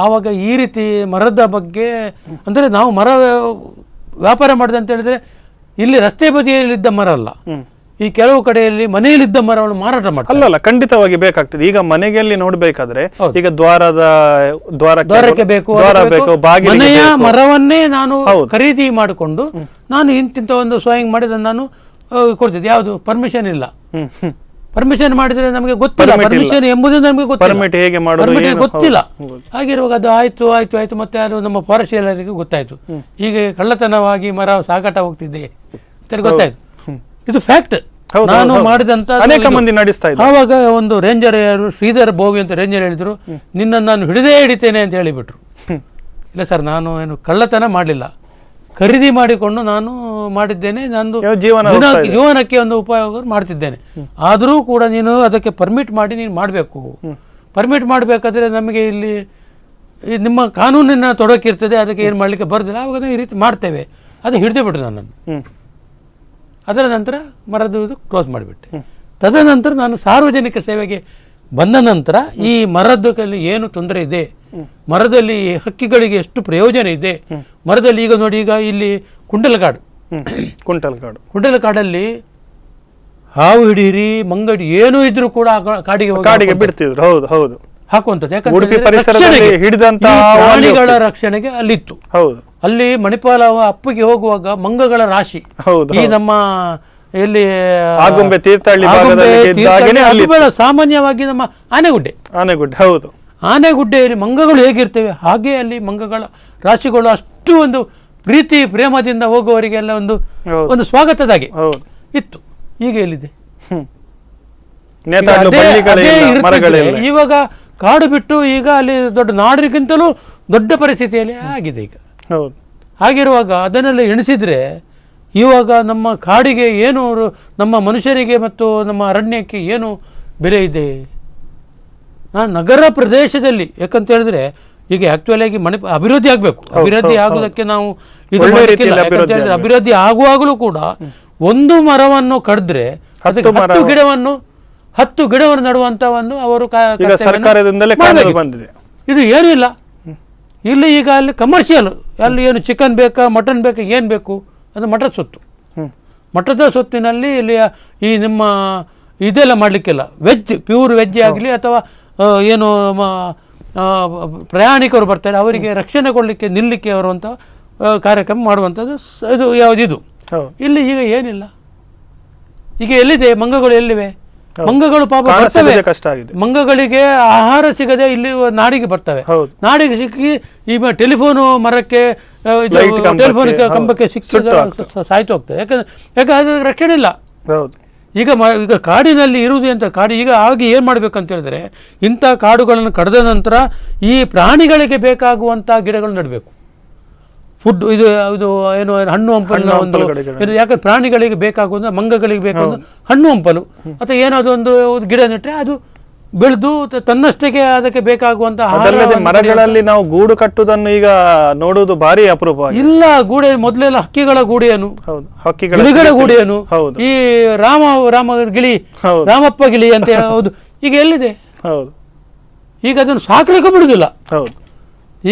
Speaker 3: ಆವಾಗ ಈ ರೀತಿ ಮರದ ಬಗ್ಗೆ ಅಂದರೆ ನಾವು ಮರ ವ್ಯಾಪಾರ ಮಾಡಿದೆ ಅಂತ ಹೇಳಿದ್ರೆ ಇಲ್ಲಿ ರಸ್ತೆ ಬದಿಯಲ್ಲಿದ್ದ ಮರ ಅಲ್ಲ, ಈ ಕೆಲವು ಕಡೆಯಲ್ಲಿ ಮನೆಯಲ್ಲಿದ್ದ ಮರವನ್ನು ಮಾರಾಟ ಮಾಡ್ತಾರೆ.
Speaker 1: ಅಲ್ಲ, ಖಂಡಿತವಾಗಿ ಬೇಕಾಗ್ತದೆ. ಈಗ ಮನೆಯಲ್ಲಿ ನೋಡ್ಬೇಕಾದ್ರೆ ಈಗ ದ್ವಾರಕ್ಕೆ ಬೇಕು,
Speaker 3: ಮನೆಯ ಮರವನ್ನೇ ನಾನು ಖರೀದಿ ಮಾಡಿಕೊಂಡು ನಾನು ಇಂತಿಂತ ಒಂದು ಸ್ವಯಂ ಮಾಡಿದ ನಾನು ಕೊಡ್ತಿದ್ದೆ. ಯಾವುದು ಪರ್ಮಿಷನ್ ಇಲ್ಲ. ಪರ್ಮಿಷನ್ ಮಾಡಿದ್ರೆ ನಮಗೆ ಗೊತ್ತಿಲ್ಲ, ಪರ್ಮಿಷನ್ ಎಂಬುದು ನಮಗೆ ಗೊತ್ತಿಲ್ಲ. ಹಾಗಿರುವಾಗ ಅದು ಆಯ್ತು ಮತ್ತೆ ಅದು ನಮ್ಮ ಫಾರೆಸ್ಟ್ ಎಲ್ಲರಿಗೂ ಗೊತ್ತಾಯ್ತು. ಹೀಗೆ ಕಳ್ಳತನವಾಗಿ ಮರ ಸಾಗಾಟ ಹೋಗ್ತಿದ್ದೆ ಅಂತ ಗೊತ್ತಾಯ್ತು. ಇದು ಫ್ಯಾಕ್ಟ್. ನಾನು ಮಾಡಿದಂತ
Speaker 1: ಅನೇಕ ಮಂದಿ ನಡೆಸ್ತಾ ಇದ್ದಾರೆ.
Speaker 3: ಆವಾಗ ಒಂದು ರೇಂಜರ್ ಯಾರು ಶ್ರೀಧರ್ ಬೋವಿ ಅಂತ ರೇಂಜರ್ ಹೇಳಿದ್ರು, ನಿನ್ನನ್ನು ನಾನು ಹಿಡಿತೇನೆ ಅಂತ ಹೇಳಿಬಿಟ್ರು. ಇಲ್ಲ ಸರ್, ನಾನು ಏನು ಕಳ್ಳತನ ಮಾಡಲಿಲ್ಲ, ಖರೀದಿ ಮಾಡಿಕೊಂಡು ನಾನು ಮಾಡಿದ್ದೇನೆ, ನಾನು ಜೀವನಕ್ಕೆ ಒಂದು ಉಪಯೋಗ ಮಾಡ್ತಿದ್ದೇನೆ. ಆದರೂ ಕೂಡ ನೀನು ಅದಕ್ಕೆ ಪರ್ಮಿಟ್ ಮಾಡಿ ನೀನು ಮಾಡಬೇಕು. ಪರ್ಮಿಟ್ ಮಾಡಬೇಕಾದ್ರೆ ನಮಗೆ ಇಲ್ಲಿ ನಿಮ್ಮ ಕಾನೂನಿನ ತೊಡಕಿರ್ತದೆ, ಅದಕ್ಕೆ ಏನು ಮಾಡಲಿಕ್ಕೆ ಬರೋದಿಲ್ಲ. ಆವಾಗ ನಾವು ಈ ರೀತಿ ಮಾಡ್ತೇವೆ. ಅದು ಹಿಡಿದೇ ಬಿಟ್ರು ನನ್ನನ್ನು. ಅದರ ನಂತರ ಮರದ್ದು ಕ್ಲೋಸ್ ಮಾಡಿಬಿಟ್ಟೆ. ತದನಂತರ ನಾನು ಸಾರ್ವಜನಿಕ ಸೇವೆಗೆ ಬಂದ ನಂತರ ಈ ಮರದಲ್ಲಿ ಏನು ತೊಂದರೆ ಇದೆ, ಮರದಲ್ಲಿ ಹಕ್ಕಿಗಳಿಗೆ ಎಷ್ಟು ಪ್ರಯೋಜನ ಇದೆ, ಮರದಲ್ಲಿ ಈಗ ನೋಡಿ, ಈಗ ಇಲ್ಲಿ ಕುಂಟಲಕಾಡಲ್ಲಿ ಹಾವು ಹಿಡೀರಿ, ಮಂಗಡಿ ಏನೂ ಇದ್ರೂ ಕೂಡ ಕಾಡಿಗೆ
Speaker 1: ಬಿಡ್ತಿದ್ರು. ಹೌದು ಹೌದು,
Speaker 3: ಹಾಕುವಂಥದ್ದು.
Speaker 1: ಯಾಕಂದ್ರೆ
Speaker 3: ಪ್ರಾಣಿಗಳ ರಕ್ಷಣೆಗೆ ಅಲ್ಲಿತ್ತು. ಅಲ್ಲಿ ಮಣಿಪಾಲ ಅಪ್ಪಿಗೆ ಹೋಗುವಾಗ ಮಂಗಗಳ ರಾಶಿ, ಈ ನಮ್ಮ ಎಲ್ಲಿ ಸಾಮಾನ್ಯವಾಗಿ ನಮ್ಮ ಆನೆಗುಡ್ಡೆ
Speaker 1: ಹೌದು,
Speaker 3: ಆನೆಗುಡ್ಡೆಯಲ್ಲಿ ಮಂಗಗಳು ಹೇಗಿರ್ತೇವೆ ಹಾಗೆ ಅಲ್ಲಿ ಮಂಗಗಳ ರಾಶಿಗಳು ಅಷ್ಟು ಒಂದು ಪ್ರೀತಿ ಪ್ರೇಮದಿಂದ ಹೋಗುವವರಿಗೆಲ್ಲ ಒಂದು ಸ್ವಾಗತದಾಗೆ ಇತ್ತು. ಈಗ ಎಲ್ಲಿದೆ? ಇವಾಗ ಕಾಡು ಬಿಟ್ಟು ಈಗ ಅಲ್ಲಿ ದೊಡ್ಡ ನಾಡಿಗಿಂತಲೂ ದೊಡ್ಡ ಪರಿಸ್ಥಿತಿಯಲ್ಲಿ ಆಗಿದೆ ಈಗ. ಹಾಗಿರುವಾಗ ಅದನ್ನೆಲ್ಲ ಎಣಿಸಿದ್ರೆ ಇವಾಗ ನಮ್ಮ ಕಾಡಿಗೆ ಏನು, ನಮ್ಮ ಮನುಷ್ಯರಿಗೆ ಮತ್ತು ನಮ್ಮ ಅರಣ್ಯಕ್ಕೆ ಏನು ಬೆಲೆ ಇದೆ? ನಾನು ನಗರ ಪ್ರದೇಶದಲ್ಲಿ, ಯಾಕಂತ ಹೇಳಿದ್ರೆ ಈಗ ಆಕ್ಚುಲಿ ಆಗಿ ಅಭಿವೃದ್ಧಿ ಆಗಬೇಕು. ಅಭಿವೃದ್ಧಿ ಆಗೋದಕ್ಕೆ ನಾವು ಅಭಿವೃದ್ಧಿ ಆಗುವಾಗಲೂ ಕೂಡ ಒಂದು ಮರವನ್ನು ಕಡಿದ್ರೆ ಅದಕ್ಕೆ 10 ಗಿಡವನ್ನು ನೆಡುವಂತವನ್ನು ಅವರು ಇದು ಏನೂ ಇಲ್ಲ. ಇಲ್ಲಿ ಈಗ ಅಲ್ಲಿ ಕಮರ್ಷಿಯಲ್, ಅಲ್ಲಿ ಏನು ಚಿಕನ್ ಬೇಕಾ, ಮಟನ್ ಬೇಕಾ, ಏನು ಬೇಕು, ಅದು ಮಠದ ಸೊತ್ತು. ಮಠದ ಸೊತ್ತಿನಲ್ಲಿ ಇಲ್ಲಿ ಈ ನಿಮ್ಮ ಇದೆಲ್ಲ ಮಾಡಲಿಕ್ಕಿಲ್ಲ. ವೆಜ್, ಪ್ಯೂರ್ ವೆಜ್ ಆಗಲಿ ಅಥವಾ ಏನು ಪ್ರಯಾಣಿಕರು ಬರ್ತಾರೆ ಅವರಿಗೆ ರಕ್ಷಣೆ ಕೊಡಲಿಕ್ಕೆ ನಿಲ್ಲಲಿಕ್ಕೆ ಬರುವಂಥ ಕಾರ್ಯಕ್ರಮ ಮಾಡುವಂಥದ್ದು ಇದು ಯಾವುದಿದು. ಇಲ್ಲಿ ಈಗ ಏನಿಲ್ಲ. ಈಗ ಎಲ್ಲಿದೆ ಮಂಗಗಳು? ಎಲ್ಲಿವೆ ಮಂಗಗಳು? ಪಾಪ ಬರ್ತವೆ, ಮಂಗಗಳಿಗೆ ಆಹಾರ ಸಿಗದೆ ಇಲ್ಲಿ ನಾಡಿಗೆ ಬರ್ತವೆ. ನಾಡಿಗೆ ಸಿಕ್ಕಿ ಈ ಟೆಲಿಫೋನು ಮರಕ್ಕೆ, ಟೆಲಿಫೋನ್ ಕಂಬಕ್ಕೆ ಸಿಕ್ಕಿ ಸಾಯ್ತು ಹೋಗ್ತದೆ. ಯಾಕಂದ್ರೆ ರಕ್ಷಣೆ ಇಲ್ಲ. ಈಗ ಕಾಡಿನಲ್ಲಿ ಇರುವುದು ಅಂತ ಈಗ ಆಗಿ ಏನು ಮಾಡಬೇಕಂತ ಹೇಳಿದ್ರೆ, ಇಂಥ ಕಾಡುಗಳನ್ನು ಕಡಿದ ನಂತರ ಈ ಪ್ರಾಣಿಗಳಿಗೆ ಬೇಕಾಗುವಂಥ ಗಿಡಗಳು ನೆಡಬೇಕು. ಫುಡ್ ಇದು ಏನು ಹಣ್ಣು ಹಂಪಲಿನ ಒಂದು, ಯಾಕಂದ್ರೆ ಪ್ರಾಣಿಗಳಿಗೆ ಬೇಕಾಗುವ, ಮಂಗಗಳಿಗೆ ಬೇಕಾದ ಹಣ್ಣು ಹಂಪಲು ಅಥವಾ ಏನಾದ್ರು ಒಂದು ಗಿಡ ನೆಟ್ಟರೆ ಅದು ಬೆಳೆದು ತನ್ನಷ್ಟಕ್ಕೆ ಅದಕ್ಕೆ ಬೇಕಾಗುವಂತಹ.
Speaker 1: ಮರಗಳಲ್ಲಿ ನಾವು ಗೂಡು ಕಟ್ಟುವುದನ್ನು ಈಗ ನೋಡುವುದು ಭಾರಿ ಅಪರೂಪ.
Speaker 3: ಇಲ್ಲ, ಗೂಡೆ ಮೊದಲೆಲ್ಲ ಹಕ್ಕಿಗಳ ಗೂಡೆಯನ್ನು, ಗಿಳಿಗಳ ಗೂಡೆಯನ್ನು, ಈ ರಾಮಪ್ಪ ಗಿಳಿ ಅಂತ ಹೌದು, ಈಗ ಎಲ್ಲಿದೆ? ಈಗ ಅದನ್ನು ಸಾಕ್ಲಿಕ್ಕೆ ಬಿಡುದಿಲ್ಲ.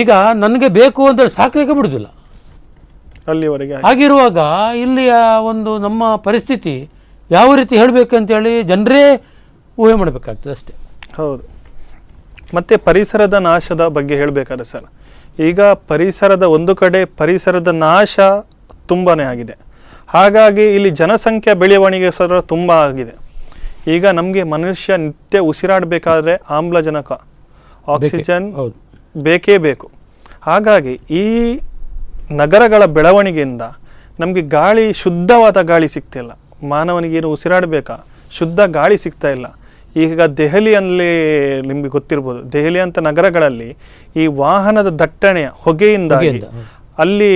Speaker 3: ಈಗ ನನಗೆ ಬೇಕು ಅಂತ ಸಾಕ್ಲಿಕ್ಕೆ ಬಿಡುದಿಲ್ಲ. ಹಾಗಿರುವಾಗ ಇಲ್ಲಿಯ ಒಂದು ನಮ್ಮ ಪರಿಸ್ಥಿತಿ ಯಾವ ರೀತಿ ಹೇಳಬೇಕಂತೇಳಿ ಜನರೇ ಊಹೆ ಮಾಡಬೇಕಾಗ್ತದೆ ಅಷ್ಟೇ.
Speaker 1: ಹೌದು. ಮತ್ತು ಪರಿಸರದ ನಾಶದ ಬಗ್ಗೆ ಹೇಳಬೇಕಾದ್ರೆ ಸರ್, ಈಗ ಪರಿಸರದ ಒಂದು ಕಡೆ ಪರಿಸರದ ನಾಶ ತುಂಬಾ ಆಗಿದೆ. ಹಾಗಾಗಿ ಇಲ್ಲಿ ಜನಸಂಖ್ಯಾ ಬೆಳವಣಿಗೆ ಸಹ ತುಂಬ ಆಗಿದೆ. ಈಗ ನಮಗೆ ಮನುಷ್ಯ ನಿತ್ಯ ಉಸಿರಾಡಬೇಕಾದ್ರೆ ಆಮ್ಲಜನಕ, ಆಕ್ಸಿಜನ್ ಬೇಕೇ ಬೇಕು. ಹಾಗಾಗಿ ಈ ನಗರಗಳ ಬೆಳವಣಿಗೆಯಿಂದ ನಮಗೆ ಗಾಳಿ, ಶುದ್ಧವಾದ ಗಾಳಿ ಸಿಗ್ತಿಲ್ಲ. ಮಾನವನಿಗೇನು ಉಸಿರಾಡಬೇಕಾ, ಶುದ್ಧ ಗಾಳಿ ಸಿಗ್ತಾ ಇಲ್ಲ. ಈಗ ದೆಹಲಿಯಲ್ಲಿ ನಿಮಗೆ ಗೊತ್ತಿರ್ಬೋದು, ದೆಹಲಿ ಅಂತ ನಗರಗಳಲ್ಲಿ ಈ ವಾಹನದ ದಟ್ಟಣೆಯ ಹೊಗೆಯಿಂದಾಗಿ ಅಲ್ಲಿ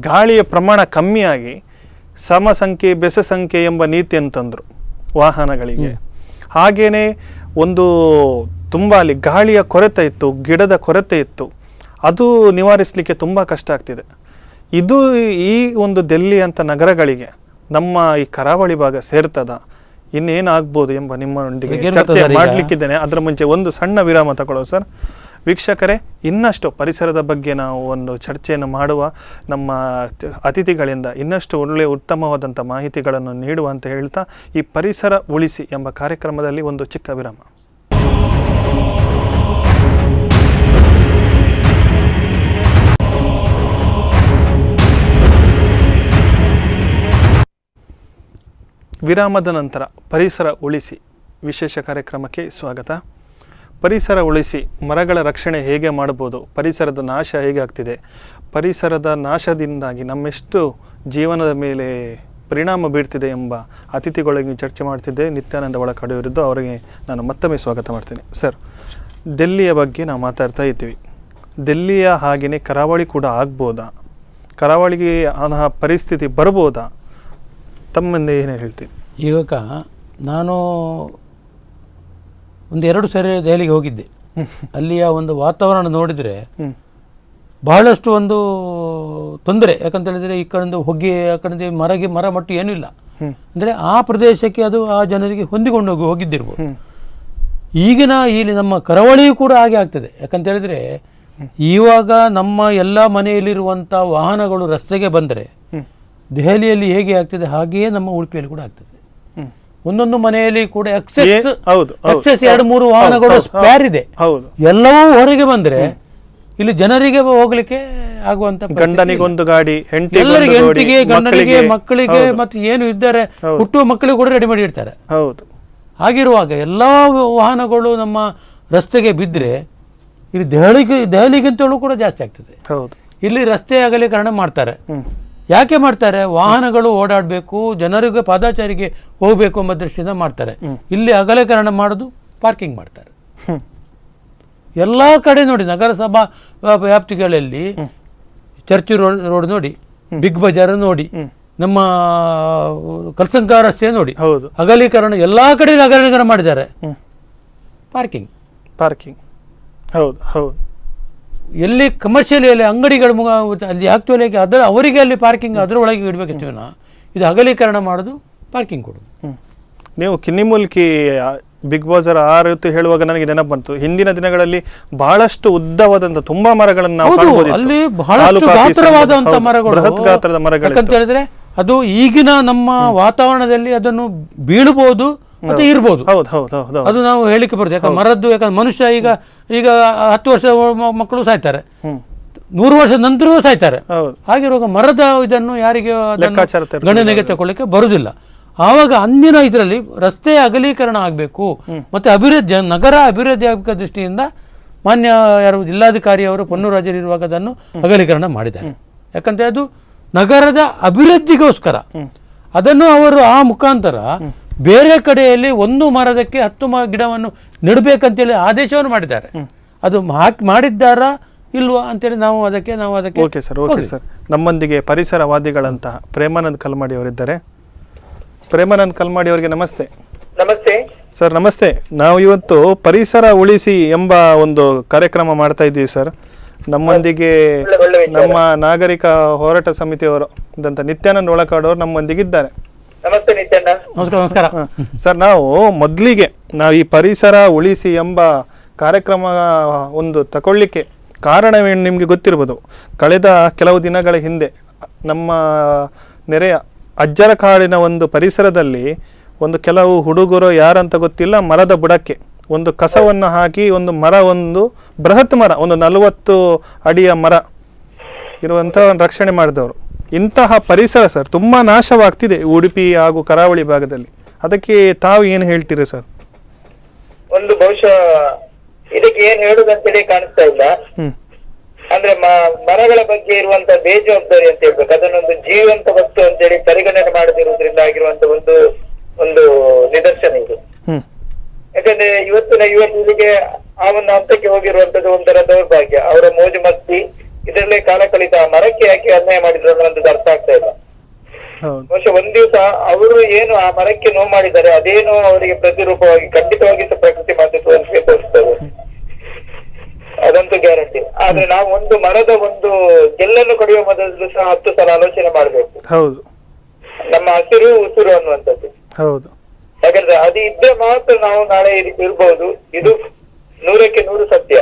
Speaker 1: ಗಾಳಿಯ ಪ್ರಮಾಣ ಕಮ್ಮಿಯಾಗಿ ಸಮಸಂಖ್ಯೆ ಬೆಸ ಸಂಖ್ಯೆ ಎಂಬ ನೀತಿ ಅಂತಂದರು ವಾಹನಗಳಿಗೆ. ಹಾಗೇನೆ ಒಂದು ತುಂಬ ಅಲ್ಲಿ ಗಾಳಿಯ ಕೊರತೆ ಇತ್ತು, ಗಿಡದ ಕೊರತೆ ಇತ್ತು. ಅದು ನಿವಾರಿಸಲಿಕ್ಕೆ ತುಂಬ ಕಷ್ಟ ಆಗ್ತಿದೆ. ಇದು ಈ ಒಂದು ದಿಲ್ಲಿ ಅಂತ ನಗರಗಳಿಗೆ ನಮ್ಮ ಈ ಕರಾವಳಿ ಭಾಗ ಸೇರ್ತದ, ಇನ್ನೇನಾಗ್ಬೋದು ಎಂಬ ನಿಮ್ಮೊಂದಿಗೆ ಚರ್ಚೆ ಮಾಡಲಿಕ್ಕಿದ್ದೇನೆ. ಅದರ ಮುಂಚೆ ಒಂದು ಸಣ್ಣ ವಿರಾಮ ತಗೊಳ್ಳೋ ಸರ್. ವೀಕ್ಷಕರೇ, ಇನ್ನಷ್ಟು ಪರಿಸರದ ಬಗ್ಗೆ ನಾವು ಒಂದು ಚರ್ಚೆಯನ್ನು ಮಾಡುವ, ನಮ್ಮ ಅತಿಥಿಗಳಿಂದ ಇನ್ನಷ್ಟು ಒಳ್ಳೆಯ ಉತ್ತಮವಾದಂಥ ಮಾಹಿತಿಗಳನ್ನು ನೀಡುವ ಅಂತ ಹೇಳ್ತಾ ಈ ಪರಿಸರ ಉಳಿಸಿ ಎಂಬ ಕಾರ್ಯಕ್ರಮದಲ್ಲಿ ಒಂದು ಚಿಕ್ಕ ವಿರಾಮ. ವಿರಾಮದ ನಂತರ ಪರಿಸರ ಉಳಿಸಿ ವಿಶೇಷ ಕಾರ್ಯಕ್ರಮಕ್ಕೆ ಸ್ವಾಗತ. ಪರಿಸರ ಉಳಿಸಿ, ಮರಗಳ ರಕ್ಷಣೆ ಹೇಗೆ ಮಾಡ್ಬೋದು, ಪರಿಸರದ ನಾಶ ಹೇಗೆ ಆಗ್ತಿದೆ, ಪರಿಸರದ ನಾಶದಿಂದಾಗಿ ನಮ್ಮೆಷ್ಟು ಜೀವನದ ಮೇಲೆ ಪರಿಣಾಮ ಬೀರ್ತಿದೆ ಎಂಬ ಅತಿಥಿಗಳಿಗೆ ಚರ್ಚೆ ಮಾಡ್ತಿದ್ದೆ ನಿತ್ಯಾನಂದ ಒಳಕಾಡು ವಿರುದ್ಧ. ಅವರಿಗೆ ನಾನು ಮತ್ತೊಮ್ಮೆ ಸ್ವಾಗತ ಮಾಡ್ತೀನಿ. ಸರ್, ಡೆಲ್ಲಿಯ ಬಗ್ಗೆ ನಾವು ಮಾತಾಡ್ತಾ ಇದ್ದೀವಿ. ಡೆಲ್ಲಿಯ ಹಾಗೆಯೇ ಕರಾವಳಿ ಕೂಡ ಆಗ್ಬೋದಾ? ಕರಾವಳಿಗೆ ಅಂತಹ ಪರಿಸ್ಥಿತಿ ಬರ್ಬೋದಾ? ತಮ್ಮಂದೆ ಏನೇ ಹೇಳ್ತೀನಿ.
Speaker 3: ಇವಾಗ ನಾನು ಒಂದು 2 ಸರಿ ದೆಹಲಿಗೆ ಹೋಗಿದ್ದೆ. ಅಲ್ಲಿಯ ಒಂದು ವಾತಾವರಣ ನೋಡಿದರೆ ಬಹಳಷ್ಟು ಒಂದು ತೊಂದರೆ. ಯಾಕಂತ ಹೇಳಿದರೆ ಈ ಕಡೆ ಹೊಗೆ, ಆ ಕಡೆ ಮರ ಮಟ್ಟು ಏನೂ ಇಲ್ಲ. ಅಂದರೆ ಆ ಪ್ರದೇಶಕ್ಕೆ ಅದು ಆ ಜನರಿಗೆ ಹೊಂದಿಕೊಂಡು ಹೋಗಿದ್ದಿರ್ಬೋದು. ಈಗಿನ ಇಲ್ಲಿ ನಮ್ಮ ಕರಾವಳಿಯೂ ಕೂಡ ಹಾಗೆ ಆಗ್ತದೆ. ಯಾಕಂತ ಹೇಳಿದರೆ ಇವಾಗ ನಮ್ಮ ಎಲ್ಲ ಮನೆಯಲ್ಲಿರುವಂಥ ವಾಹನಗಳು ರಸ್ತೆಗೆ ಬಂದರೆ ದೆಹಲಿಯಲ್ಲಿ ಹೇಗೆ ಆಗ್ತದೆ ಹಾಗೆಯೇ ನಮ್ಮ ಉಡುಪಿಯಲ್ಲಿ ಕೂಡ ಆಗ್ತದೆ. ಒಂದೊಂದು ಮನೆಯಲ್ಲಿ ಕೂಡ ಎಕ್ಸೆಸ್ 2-3 ವಾಹನಗಳು ಸ್ಪೇರ್ ಇದೆ. ಎಲ್ಲವೂ ಹೊರಗೆ ಬಂದ್ರೆ ಇಲ್ಲಿ ಜನರಿಗೆ ಹೋಗ್ಲಿಕ್ಕೆ ಆಗುವಂತ,
Speaker 1: ಗಂಡನಿಗೊಂದು ಗಾಡಿ,
Speaker 3: ಎಲ್ಲರಿಗೆ, ಹೆಂಡತಿಗೆ, ಗಂಡನಿಗೆ, ಮಕ್ಕಳಿಗೆ, ಮತ್ತೆ ಏನು ಇದ್ದಾರೆ ಹುಟ್ಟುವ ಮಕ್ಕಳಿಗೆ ಕೂಡ ರೆಡಿ ಮಾಡಿ ಇಡ್ತಾರೆ. ಹಾಗಿರುವಾಗ ಎಲ್ಲ ವಾಹನಗಳು ನಮ್ಮ ರಸ್ತೆಗೆ ಬಿದ್ದರೆ ಇಲ್ಲಿ ದೆಹಲಿಗಿಂತಲೂ ಕೂಡ ಜಾಸ್ತಿ ಆಗ್ತದೆ. ಇಲ್ಲಿ ರಸ್ತೆ ಅಗಲೀಕರಣ ಮಾಡ್ತಾರೆ. ಯಾಕೆ ಮಾಡ್ತಾರೆ? ವಾಹನಗಳು ಓಡಾಡಬೇಕು, ಜನರಿಗೆ ಪಾದಚಾರಿಗೆ ಹೋಗಬೇಕು ಎಂಬ ದೃಷ್ಟಿಯಿಂದ ಮಾಡ್ತಾರೆ. ಇಲ್ಲಿ ಅಗಲೀಕರಣ ಮಾಡೋದು, ಪಾರ್ಕಿಂಗ್ ಮಾಡ್ತಾರೆ. ಎಲ್ಲ ಕಡೆ ನೋಡಿ, ನಗರಸಭಾ ವ್ಯಾಪ್ತಿಗಳಲ್ಲಿ ಚರ್ಚ್ ರೋಡ್ ನೋಡಿ, ಬಿಗ್ ಬಜಾರ್ ನೋಡಿ, ನಮ್ಮ ಕಲ್ಸಂಕ ರಸ್ತೆ ನೋಡಿ, ಅಗಲೀಕರಣ ಎಲ್ಲ ಕಡೆ ಅಗಲೀಕರಣ ಮಾಡಿದ್ದಾರೆ. ಪಾರ್ಕಿಂಗ್
Speaker 1: ಹೌದು ಹೌದು.
Speaker 3: ಎಲ್ಲಿ ಕಮರ್ಷಿಯಲ್ ಎಲ್ಲಿ ಅಂಗಡಿಗಳು ಅಲ್ಲಿ ಆಕ್ಚುಲಿ ಅವರಿಗೆ ಅಲ್ಲಿ ಪಾರ್ಕಿಂಗ್ ಅದರ ಒಳಗೆ ಇಡಬೇಕಿತ್ತು. ಇದು ಅಗಲೀಕರಣ ಮಾಡೋದು, ಪಾರ್ಕಿಂಗ್ ಕೊಡೋದು.
Speaker 1: ನೀವು ಕಿನ್ನಿಮೂಲ್ಕಿ ಬಿಗ್ ಬಜಾರ್ ಆ ರೀತಿ ಹೇಳುವಾಗ ನನಗೆ ನೆನಪು ಬಂತು. ಹಿಂದಿನ ದಿನಗಳಲ್ಲಿ ಬಹಳಷ್ಟು ಉದ್ದವಾದಂತ ತುಂಬಾ ಮರಗಳನ್ನು ನಾವು ಕಾಣಬಹುದು.
Speaker 3: ಅಲ್ಲಿ ಬಹಳಷ್ಟು ಗಾತ್ರವಾದಂತ ಮರಗಳು,
Speaker 1: ಬೃಹತ್ ಗಾತ್ರದ ಮರಗಳು.
Speaker 3: ಯಾಕಂತ ಹೇಳಿದ್ರೆ ಅದು ಈಗಿನ ನಮ್ಮ ವಾತಾವರಣದಲ್ಲಿ ಅದನ್ನು ಬೀಳಬಹುದು ಮತ್ತೆ ಇರ್ಬೋದು. ಅದು ನಾವು ಹೇಳಿಕೆ ಬರುತ್ತೆ. ಯಾಕಂದ್ರೆ ಮರದ್ದು, ಯಾಕಂದ್ರೆ ಮನುಷ್ಯ ಈಗ 10 ವರ್ಷ ಮಕ್ಕಳು ಸಾಯ್ತಾರೆ, 100 ವರ್ಷದ ನಂತರವೂ ಸಾಯ್ತಾರೆ. ಹಾಗಿರುವಾಗ ಮರದ ಇದನ್ನು ಯಾರಿಗೆ ಗಣನೆಗೆ ತಗೊಳ್ಳಿಕ್ಕೆ ಬರುವುದಿಲ್ಲ. ಆವಾಗ ಅಂದಿನ ಇದರಲ್ಲಿ ರಸ್ತೆ ಅಗಲೀಕರಣ ಆಗಬೇಕು ಮತ್ತೆ ಅಭಿವೃದ್ಧಿ, ನಗರ ಅಭಿವೃದ್ಧಿ ಆಗಬೇಕ ದೃಷ್ಟಿಯಿಂದ ಮಾನ್ಯ ಯಾರು ಜಿಲ್ಲಾಧಿಕಾರಿ ಅವರು ಪೊನ್ನೂರಾಜರು ಇರುವಾಗ ಅದನ್ನು ಅಗಲೀಕರಣ ಮಾಡಿದ್ದಾರೆ. ಯಾಕಂದ್ರೆ ಅದು ನಗರದ ಅಭಿವೃದ್ಧಿಗೋಸ್ಕರ. ಅದನ್ನು ಅವರು ಆ ಮುಖಾಂತರ ಬೇರೆ ಕಡೆಯಲ್ಲಿ 1 ಮರದಕ್ಕೆ 10 ಗಿಡವನ್ನು ನೆಡಬೇಕಂತೇಳಿ ಆದೇಶವನ್ನು ಮಾಡಿದ್ದಾರೆ. ಅದು ಮಾಡಿದ್ದಾರಾ ಇಲ್ವಾ ಅಂತೇಳಿ ನಾವು ಅದಕ್ಕೆ
Speaker 1: ಓಕೆ ಸರ್. ನಮ್ಮೊಂದಿಗೆ ಪರಿಸರವಾದಿಗಳಂತಹ ಪ್ರೇಮಾನಂದ್ ಕಲ್ಮಾಡಿ ಅವರಿದ್ದಾರೆ. ಪ್ರೇಮಾನಂದ್ ಕಲ್ಮಾಡಿ ಅವರಿಗೆ ನಮಸ್ತೆ.
Speaker 4: ನಮಸ್ತೆ
Speaker 1: ಸರ್. ನಮಸ್ತೆ. ನಾವು ಇವತ್ತು ಪರಿಸರ ಉಳಿಸಿ ಎಂಬ ಒಂದು ಕಾರ್ಯಕ್ರಮ ಮಾಡ್ತಾ ಇದ್ದೀವಿ ಸರ್. ನಮ್ಮೊಂದಿಗೆ ನಮ್ಮ ನಾಗರಿಕ ಹೋರಾಟ ಸಮಿತಿಯವರು ನಿತ್ಯಾನಂದ ಒಳಕಾಡು ಅವರು ನಮ್ಮೊಂದಿಗಿದ್ದಾರೆ.
Speaker 4: ನಮಸ್ತೆ ನಿತ್ಯಾನಂದ.
Speaker 3: ನಮಸ್ಕಾರ
Speaker 1: ಸರ್. ನಾವು ಈ ಪರಿಸರ ಉಳಿಸಿ ಎಂಬ ಕಾರ್ಯಕ್ರಮ ಒಂದು ತಗೊಳ್ಳಿಕ್ಕೆ ಕಾರಣವೇನು ನಿಮಗೆ ಗೊತ್ತಿರ್ಬೋದು. ಕಳೆದ ಕೆಲವು ದಿನಗಳ ಹಿಂದೆ ನಮ್ಮ ನೆರೆಯ ಅಜ್ಜರ ಕಾಡಿನ ಒಂದು ಪರಿಸರದಲ್ಲಿ ಕೆಲವು ಹುಡುಗರು ಯಾರಂತ ಗೊತ್ತಿಲ್ಲ, ಮರದ ಬುಡಕ್ಕೆ ಒಂದು ಕಸವನ್ನು ಹಾಕಿ ಒಂದು ಬೃಹತ್ ಮರ, 40 ಅಡಿಯ ಮರ ಇರುವಂಥ ರಕ್ಷಣೆ ಮಾಡಿದವರು. ಇಂತಹ ಪರಿಸರ ಸರ್ ತುಂಬಾ ನಾಶವಾಗ್ತಿದೆ ಉಡುಪಿ ಹಾಗೂ ಕರಾವಳಿ ಭಾಗದಲ್ಲಿ. ಅದಕ್ಕೆ ತಾವು ಏನು ಹೇಳ್ತೀರಿ ಸರ್?
Speaker 4: ಒಂದು ಬಹುಶಃ ಇದಕ್ಕೆ ಏನ್ ಹೇಳುದಂತೇಳಿ ಕಾಣಿಸ್ತಾ ಇಲ್ಲ. ಅಂದ್ರೆ ಮರಗಳ ಬಗ್ಗೆ ಇರುವಂತ ಬೇಜವಾಬ್ದಾರಿ ಅಂತ ಹೇಳ್ಬೇಕು. ಅದನ್ನೊಂದು ಜೀವಂತ ವಸ್ತು ಅಂತೇಳಿ ಪರಿಗಣನೆ ಮಾಡದಿರುವುದರಿಂದ ಆಗಿರುವಂತ ಒಂದು ನಿದರ್ಶನ ಇದು. ಯಾಕಂದ್ರೆ ಇವತ್ತಿನ ಯುವ ಪೀಳಿಗೆ ಆ ಒಂದು ಹಂತಕ್ಕೆ ಹೋಗಿರುವಂತದ್ದು ಒಂಥರ ದೌರ್ಭಾಗ್ಯ. ಅವರ ಮೋಜು ಮಸ್ತಿ ಇದರಲ್ಲೇ ಕಾಲ ಕಳಿತ ಮರಕ್ಕೆ ಯಾಕೆ ಅನ್ಯಾಯ ಮಾಡಿದ್ರು ಅನ್ನೋದು ಅರ್ಥ ಆಗ್ತಾ ಇಲ್ಲ. ಬಹುಶಃ ಒಂದ್ ದಿವಸ ಅವರು ಏನು ಆ ಮರಕ್ಕೆ ನೋವು ಮಾಡಿದ್ದಾರೆ ಅದೇನು ಅವರಿಗೆ ಪ್ರತಿರೂಪವಾಗಿ ಖಂಡಿತವಾಗಿ ಪ್ರಕೃತಿ ಮಾತೆ ತೋರಿಸ್ತದೆ, ಅದಂತೂ ಗ್ಯಾರಂಟಿ. ಆದ್ರೆ ನಾವು ಒಂದು ಮರದ ಗೆಲ್ಲನ್ನು ಕಡಿಯುವ ಮೊದಲು ಸಹ 10 ಸಲ ಆಲೋಚನೆ ಮಾಡ್ಬೇಕು.
Speaker 1: ಹೌದು,
Speaker 4: ನಮ್ಮ ಹಸಿರು ಉಸಿರು ಅನ್ನುವಂಥದ್ದು.
Speaker 1: ಹೌದು.
Speaker 4: ಯಾಕಂದ್ರೆ ಅದು ಇದ್ರೆ ಮಾತ್ರ ನಾವು ನಾಳೆ ಇರ್ಬಹುದು. ಇದು 100ಕ್ಕೆ 100 ಸತ್ಯ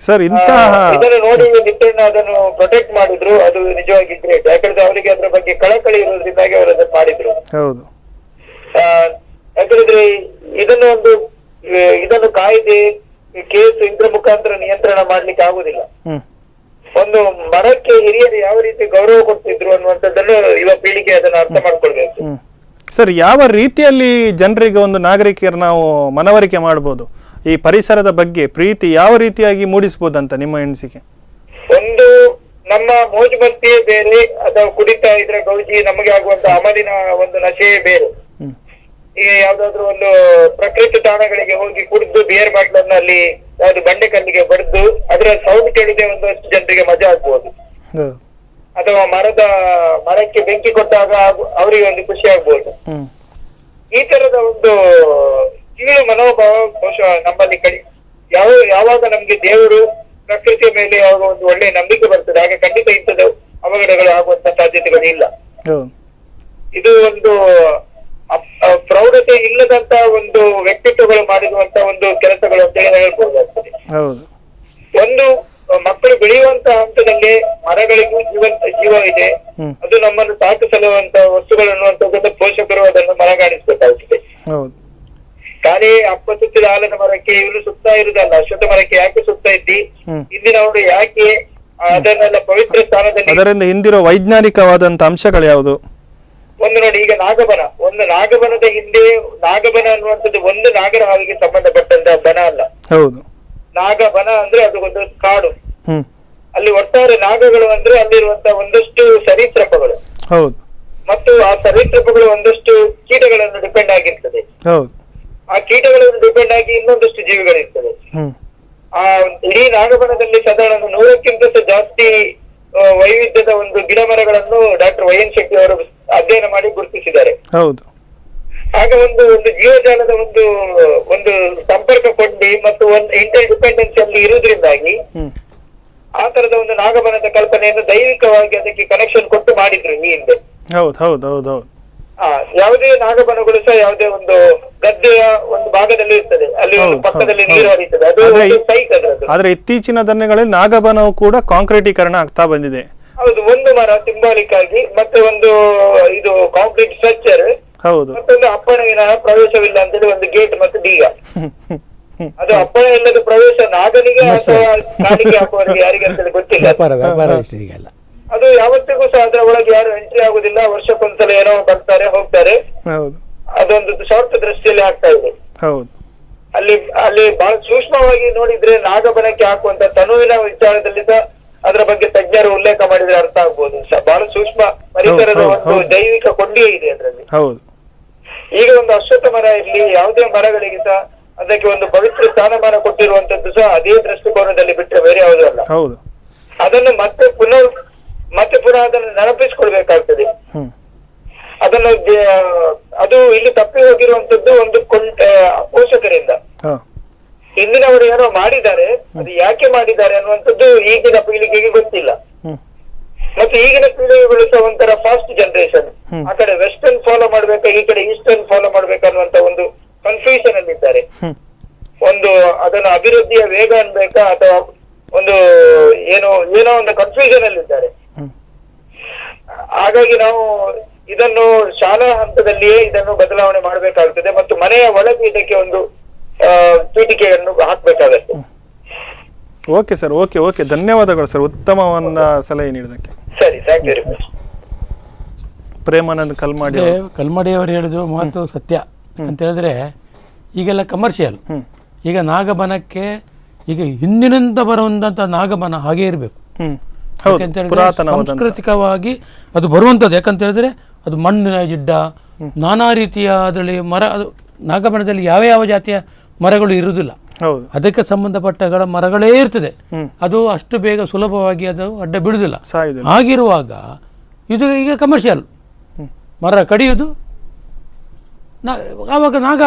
Speaker 1: ಸರ್.
Speaker 4: ಇದನ್ನು ನೋಡಿ ನಿತ್ಯಣ್ಣ ಅದನ್ನು ಪ್ರೊಟೆಕ್ಟ್ ಮಾಡಿದ್ರು, ಅದು ನಿಜವಾಗಿ ಗ್ರೇಟ್. ಯಾಕಂದ್ರೆ ಅವರಿಗೆ ಅದ್ರ ಬಗ್ಗೆ ಕಳಕಳಿ ಇರೋದ್ರಿಂದಾಗಿ ಅವರು ಅದನ್ನು ಮಾಡಿದ್ರು.
Speaker 1: ಹೌದು.
Speaker 4: ಯಾಕಂದ್ರೆ ಇದನ್ನು ಕಾಯ್ದೆ ಕೇಸ್ ಇದ್ರ ಮುಖಾಂತರ ನಿಯಂತ್ರಣ ಮಾಡ್ಲಿಕ್ಕೆ ಆಗುದಿಲ್ಲ. ಒಂದು ಮರಕ್ಕೆ ಹಿರಿಯರು ಯಾವ ರೀತಿ ಗೌರವ ಕೊಡ್ತಿದ್ರು ಅನ್ನುವಂಥದ್ದನ್ನು ಯುವ ಪೀಳಿಗೆ ಅದನ್ನು ಅರ್ಥ ಮಾಡ್ಕೊಳ್ಬೇಕು.
Speaker 1: ಸರ್, ಯಾವ ರೀತಿಯಲ್ಲಿ ಜನರಿಗೆ ನಾಗರಿಕರು ನಾವು ಮನವರಿಕೆ ಮಾಡಬಹುದು? ಈ ಪರಿಸರದ ಬಗ್ಗೆ ಪ್ರೀತಿ ಯಾವ ರೀತಿಯಾಗಿ ಮೂಡಿಸಬಹುದಂತ ನಿಮ್ಮ ಎಣಿಸಿಕೆ?
Speaker 4: ಒಂದು ನಮ್ಮ ಮೋಜು ಮಸ್ತಿಯೇ ಬೇರೆ, ಅಥವಾ ಕುಡಿತಾ ಇದ್ರೆ ಗೌಜಿ ನಮಗೆ ಆಗುವಂತ ಅಮಲಿನ ಒಂದು ನಶೆಯೇ ಬೇರೆ. ಈಗ ಯಾವ್ದಾದ್ರು ಒಂದು ಪ್ರಕೃತಿ ತಾಣಗಳಿಗೆ ಹೋಗಿ ಕುಡಿದು ಬಿಯರ್ ಬಾಟ್ಲನ್ನ ಅಲ್ಲಿ ಯಾವ್ದು ಬಂಡೆ ಕಲ್ಲಿಗೆ ಬಡ್ದು ಅದರ ಸೌಂಡ್ ಕೇಳಿದೆ ಒಂದಷ್ಟು ಜನರಿಗೆ ಮಜಾ ಆಗ್ಬೋದು. ಅಥವಾ ಮರಕ್ಕೆ ಬೆಂಕಿ ಕೊಟ್ಟಾಗ ಅವರಿಗೆ ಒಂದು ಖುಷಿ ಆಗ್ಬೋದು. ಈ ತರದ ಒಂದು ಕೀಳು ಮನೋಭಾವ ಬಹುಶಃ ನಮ್ಮಲ್ಲಿ ಯಾವಾಗ ನಮ್ಗೆ ದೇವರು ಪ್ರಕೃತಿಯ ಮೇಲೆ ಯಾವಾಗ ಒಂದು ಒಳ್ಳೆಯ ನಂಬಿಕೆ ಬರ್ತದೆ ಆಗ ಖಂಡಿತ ಇಂಥದ ಅವಘಡಗಳು ಆಗುವಂತ ಸಾಧ್ಯತೆಗಳು ಇಲ್ಲ. ಇದು ಒಂದು ಪ್ರೌಢತೆ ಇಲ್ಲದಂತ ಒಂದು ವ್ಯಕ್ತಿತ್ವಗಳು ಮಾಡಿರುವಂತ ಒಂದು ಕೆಲಸಗಳು ಅಂತ ಹೇಳ್ಬಹುದಾಗ್ತದೆ. ಒಂದು ಮಕ್ಕಳು ಬೆಳೆಯುವಂತ ಹಂತದಲ್ಲಿ ಮರಗಳಿಗೂ ಜೀವ ಇದೆ, ಅದು ನಮ್ಮನ್ನು ಸಾಕು ಸಲುವಂತ ವಸ್ತುಗಳು ಅನ್ನುವಂಥದ್ದು ಪೋಷಕರು ಅದನ್ನು ಮರಗಾಣಿಸ್ಬೇಕಾಗ್ತದೆ. ಖಾಲಿ ಅಪ್ಪ ಸುತ್ತಿದ ಆಲದ ಮರಕ್ಕೆ ಇವನು ಸುತ್ತಾ ಇರುದಲ್ಲ, ಅಶ್ವತ್ಥ ಮರಕ್ಕೆ ಯಾಕೆ ಸುತ್ತಾ ಇದ್ದಿ, ಇಂದಿನವರು ಯಾಕೆ ಅದನ್ನೆಲ್ಲ ಪವಿತ್ರ ಸ್ಥಾನದಲ್ಲಿ
Speaker 1: ಅದರಿಂದ ಹಿಂದಿರೋ ವೈಜ್ಞಾನಿಕವಾದಂತ ಅಂಶಗಳು ಯಾವುದು?
Speaker 4: ಒಂದು ನೋಡಿ, ಈಗ ನಾಗಬನದ ಹಿಂದೆ ನಾಗಬನ ಅನ್ನುವಂಥದ್ದು ಒಂದು ನಾಗರ ಹಾವಿಗೆ ಸಂಬಂಧಪಟ್ಟಂತ ಬನ ಅಲ್ಲ.
Speaker 1: ಹೌದು,
Speaker 4: ನಾಗಬನ ಅಂದ್ರೆ ಅದು ಒಂದು ಕಾಡು. ಅಲ್ಲಿ ಒಟ್ಟಾರೆ ನಾಗಗಳು ಅಂದ್ರೆ ಅಲ್ಲಿರುವಂತ ಒಂದಷ್ಟು ಸರೀಸೃಪಗಳು.
Speaker 1: ಹೌದು,
Speaker 4: ಮತ್ತು ಆ ಸರೀಸೃಪಗಳು ಒಂದಷ್ಟು ಕೀಟಗಳನ್ನು ಡಿಪೆಂಡ್ ಆಗಿರ್ತದೆ.
Speaker 1: ಹೌದು,
Speaker 4: ಆ ಕೀಟಗಳನ್ನು ಡಿಪೆಂಡ್ ಆಗಿ ಇನ್ನೊಂದಷ್ಟು ಜೀವಿಗಳಿರ್ತದೆ. ಆ ಇಡೀ ನಾಗಬನದಲ್ಲಿ ಸಾಧಾರಣ 100ಕ್ಕಿಂತ ಜಾಸ್ತಿ ವೈವಿಧ್ಯದ ಒಂದು ಗಿಡ ಮರಗಳನ್ನು ಡಾಕ್ಟರ್ ವೈ ಎನ್ ಶೆಟ್ಟಿ ಅವರು ಅಧ್ಯಯನ ಮಾಡಿ ಗುರುತಿಸಿದ್ದಾರೆ.
Speaker 1: ಹೌದು,
Speaker 4: ಆಗ ಒಂದು ಜೀವಜಾಲದ ಒಂದು ಸಂಪರ್ಕ ಕೊಂಡಿ ಮತ್ತು ಒಂದು ಇಂಟರ್ ಡಿಪೆಂಡೆನ್ಸ್ ಅಲ್ಲಿ ಇರುವುದರಿಂದಾಗಿ ಆ ತರದ ಒಂದು ನಾಗಬನದ ಕಲ್ಪನೆಯನ್ನು ದೈವಿಕವಾಗಿ ಅದಕ್ಕೆ ಕನೆಕ್ಷನ್ ಕೊಟ್ಟು ಮಾಡಿದ್ರು ಈ ಹಿಂದೆ.
Speaker 1: ಹೌದು ಹೌದು ಹೌದು ಹೌದು.
Speaker 4: ಯಾವುದೇ ನಾಗಬನಗಳು ಸಹ ಯಾವುದೇ ಒಂದು ಗದ್ದೆಯ ಒಂದು ಭಾಗದಲ್ಲಿ ಇರ್ತದೆ, ಅಲ್ಲಿ ಒಂದು ಪಕ್ಕದಲ್ಲಿ ನೀರು ಹರಿಯುತ್ತದೆ, ಅದು ಸೈಟ್ ಅದರದ್ದು.
Speaker 1: ಆದ್ರೆ ಇತ್ತೀಚಿನ ದಿನಗಳಲ್ಲಿ ನಾಗಬನವು ಕೂಡ ಕಾಂಕ್ರೀಟೀಕರಣ ಆಗ್ತಾ ಬಂದಿದೆ.
Speaker 4: ಹೌದು, ಒಂದು ಮರ ಸಿಂಬಾಲಿಕ್ ಆಗಿ, ಮತ್ತೆ ಒಂದು ಇದು ಕಾಂಕ್ರೀಟ್ ಸ್ಟ್ರಕ್ಚರ್,
Speaker 1: ಹೌದು,
Speaker 4: ಮತ್ತೊಂದು ಅಪ್ಪಣೆಯ ಪ್ರವೇಶವಿಲ್ಲ ಅಂತೇಳಿ ಒಂದು ಗೇಟ್ ಮತ್ತು ಬೀಗ. ಅದು ಅಪ್ಪಣೆ ಇಲ್ಲದ ಪ್ರವೇಶ ನಾಗನಿಗೆ ಅಥವಾ ಕಾಡಿಗೆ ಹಾಕುವವರಿಗೆ ಯಾರಿಗೆ ಅಂತೇಳಿ ಗೊತ್ತಿಲ್ಲ. ಅದು ಯಾವತ್ತಿಗೂ ಸಹ ಅದರ ಒಳಗೆ ಯಾರು ಎಂಟ್ರಿ ಆಗುದಿಲ್ಲ. ವರ್ಷಕ್ಕೊಂದ್ಸಲ ಏನೋ ಬರ್ತಾರೆ ಹೋಗ್ತಾರೆ. ಅದೊಂದು ಸ್ವಾರ್ಥ ದೃಷ್ಟಿಯಲ್ಲಿ ಆಗ್ತಾ ಇದೆ. ಅಲ್ಲಿ ಬಹಳ ಸೂಕ್ಷ್ಮವಾಗಿ ನೋಡಿದ್ರೆ ನಾಗಬನಕ್ಕೆ ಹಾಕುವಂತ ತನುವಿನ ವಿಚಾರದಲ್ಲಿ ಸಹ ಅದರ ಬಗ್ಗೆ ತಜ್ಞರು ಉಲ್ಲೇಖ ಮಾಡಿದ್ರೆ ಅರ್ಥ ಆಗ್ಬೋದು. ಬಹಳ ಸೂಕ್ಷ್ಮ ಪರಿಸರದ ಒಂದು ಜೈವಿಕ ಕೊಂಡಿಯೇ ಇದೆ ಅದರಲ್ಲಿ. ಈಗ ಒಂದು ಅಶ್ವತ್ಥ ಮರ ಇರ್ಲಿ, ಯಾವುದೇ ಮರಗಳಿಗೆ ಸಹ ಅದಕ್ಕೆ ಒಂದು ಪವಿತ್ರ ಸ್ಥಾನಮಾನ ಕೊಟ್ಟಿರುವಂತದ್ದು ಸಹ ಅದೇ ದೃಷ್ಟಿಕೋನದಲ್ಲಿ ಬಿಟ್ಟರೆ ಬೇರೆ ಯಾವುದೂ ಅಲ್ಲ. ಅದನ್ನು ಮತ್ತೆ ಪುನಃ ಅದನ್ನು ನೆನಪಿಸಿಕೊಳ್ಬೇಕಾಗ್ತದೆ. ಅದನ್ನು ಅದು ಇಲ್ಲಿ ತಪ್ಪಿ ಹೋಗಿರುವಂತದ್ದು ಒಂದು ಪೋಷಕರಿಂದ. ಹಿಂದಿನವರು ಏನೋ ಮಾಡಿದ್ದಾರೆ, ಅದು ಯಾಕೆ ಮಾಡಿದ್ದಾರೆ ಅನ್ನುವಂಥದ್ದು ಈಗಿನ ಪೀಳಿಗೆಗೆ ಗೊತ್ತಿಲ್ಲ. ಮತ್ತೆ ಈಗಿನ ಪೀಳಿಗೆಗಳು ಸಹ ಒಂಥರ ಫಾಸ್ಟ್ ಜನರೇಷನ್, ಆ ಕಡೆ ವೆಸ್ಟರ್ನ್ ಫಾಲೋ ಮಾಡ್ಬೇಕಾ ಈ ಕಡೆ ಈಸ್ಟರ್ನ್ ಫಾಲೋ ಮಾಡ್ಬೇಕನ್ನುವಂತ ಒಂದು ಕನ್ಫ್ಯೂಷನ್ ಅಲ್ಲಿದ್ದಾರೆ. ಒಂದು ಅದನ್ನು ಅಭಿವೃದ್ಧಿಯ ವೇಗ ಅನ್ಬೇಕಾ ಅಥವಾ ಒಂದು ಏನೋ ಒಂದು ಕನ್ಫ್ಯೂಷನ್ ಅಲ್ಲಿದ್ದಾರೆ. ಹಾಗಾಗಿ ನಾವು ಇದನ್ನು ಶಾಲಾ ಹಂತದಲ್ಲಿಯೇ ಇದನ್ನು ಬದಲಾವಣೆ ಮಾಡಬೇಕಾಗ್ತದೆ ಮತ್ತು ಮನೆಯ ಒಳಗೆ ಇದಕ್ಕೆ ಒಂದು ಪೀಠಿಕೆಯನ್ನು ಹಾಕ್ಬೇಕಾಗತ್ತೆ.
Speaker 1: ಓಕೆ ಸರ್, ಓಕೆ, ಧನ್ಯವಾದಗಳು ಸರ್, ಉತ್ತಮವಾದ ಸಲಹೆ ನೀಡಿದ್ದಕ್ಕೆ.
Speaker 4: ಸರಿ, ಥ್ಯಾಂಕ್ ಯು.
Speaker 1: ಪ್ರೇಮಾನಂದ್
Speaker 3: ಕಲ್ಮಾಡಿ ಅವರು ಹೇಳಿದ್ರು ಮಾತು ಸತ್ಯ ಅಂತ ಹೇಳಿದ್ರೆ, ಈಗೆಲ್ಲ ಕಮರ್ಷಿಯಲ್. ಈಗ ನಾಗಬನಕ್ಕೆ ಈಗ ಹಿಂದಿನಿಂದ ಬರುವಂತ ನಾಗಬನ ಹಾಗೆ ಇರಬೇಕು. ಸಾಂಸ್ಕೃತಿಕವಾಗಿ ಅದು ಬರುವಂಥದ್ದು. ಯಾಕಂತ ಹೇಳಿದ್ರೆ ಅದು ಮಣ್ಣಿನ ಗಿಡ್ಡ, ನಾನಾ ರೀತಿಯ ಅದರಲ್ಲಿ ಮರ. ಅದು ನಾಗಬನದಲ್ಲಿ ಯಾವ ಜಾತಿಯ ಮರಗಳು ಇರುವುದಿಲ್ಲ, ಅದಕ್ಕೆ ಸಂಬಂಧಪಟ್ಟಗಳ ಮರಗಳೇ ಇರ್ತದೆ. ಅದು ಅಷ್ಟು ಬೇಗ ಸುಲಭವಾಗಿ ಅದು ಅಡ್ಡ ಬಿಡುವುದಿಲ್ಲ. ಹಾಗಿರುವಾಗ ಇದು ಈಗ ಕಮರ್ಷಿಯಲ್ ಮರ ಕಡಿಯುವುದು. ಆವಾಗ ನಾಗ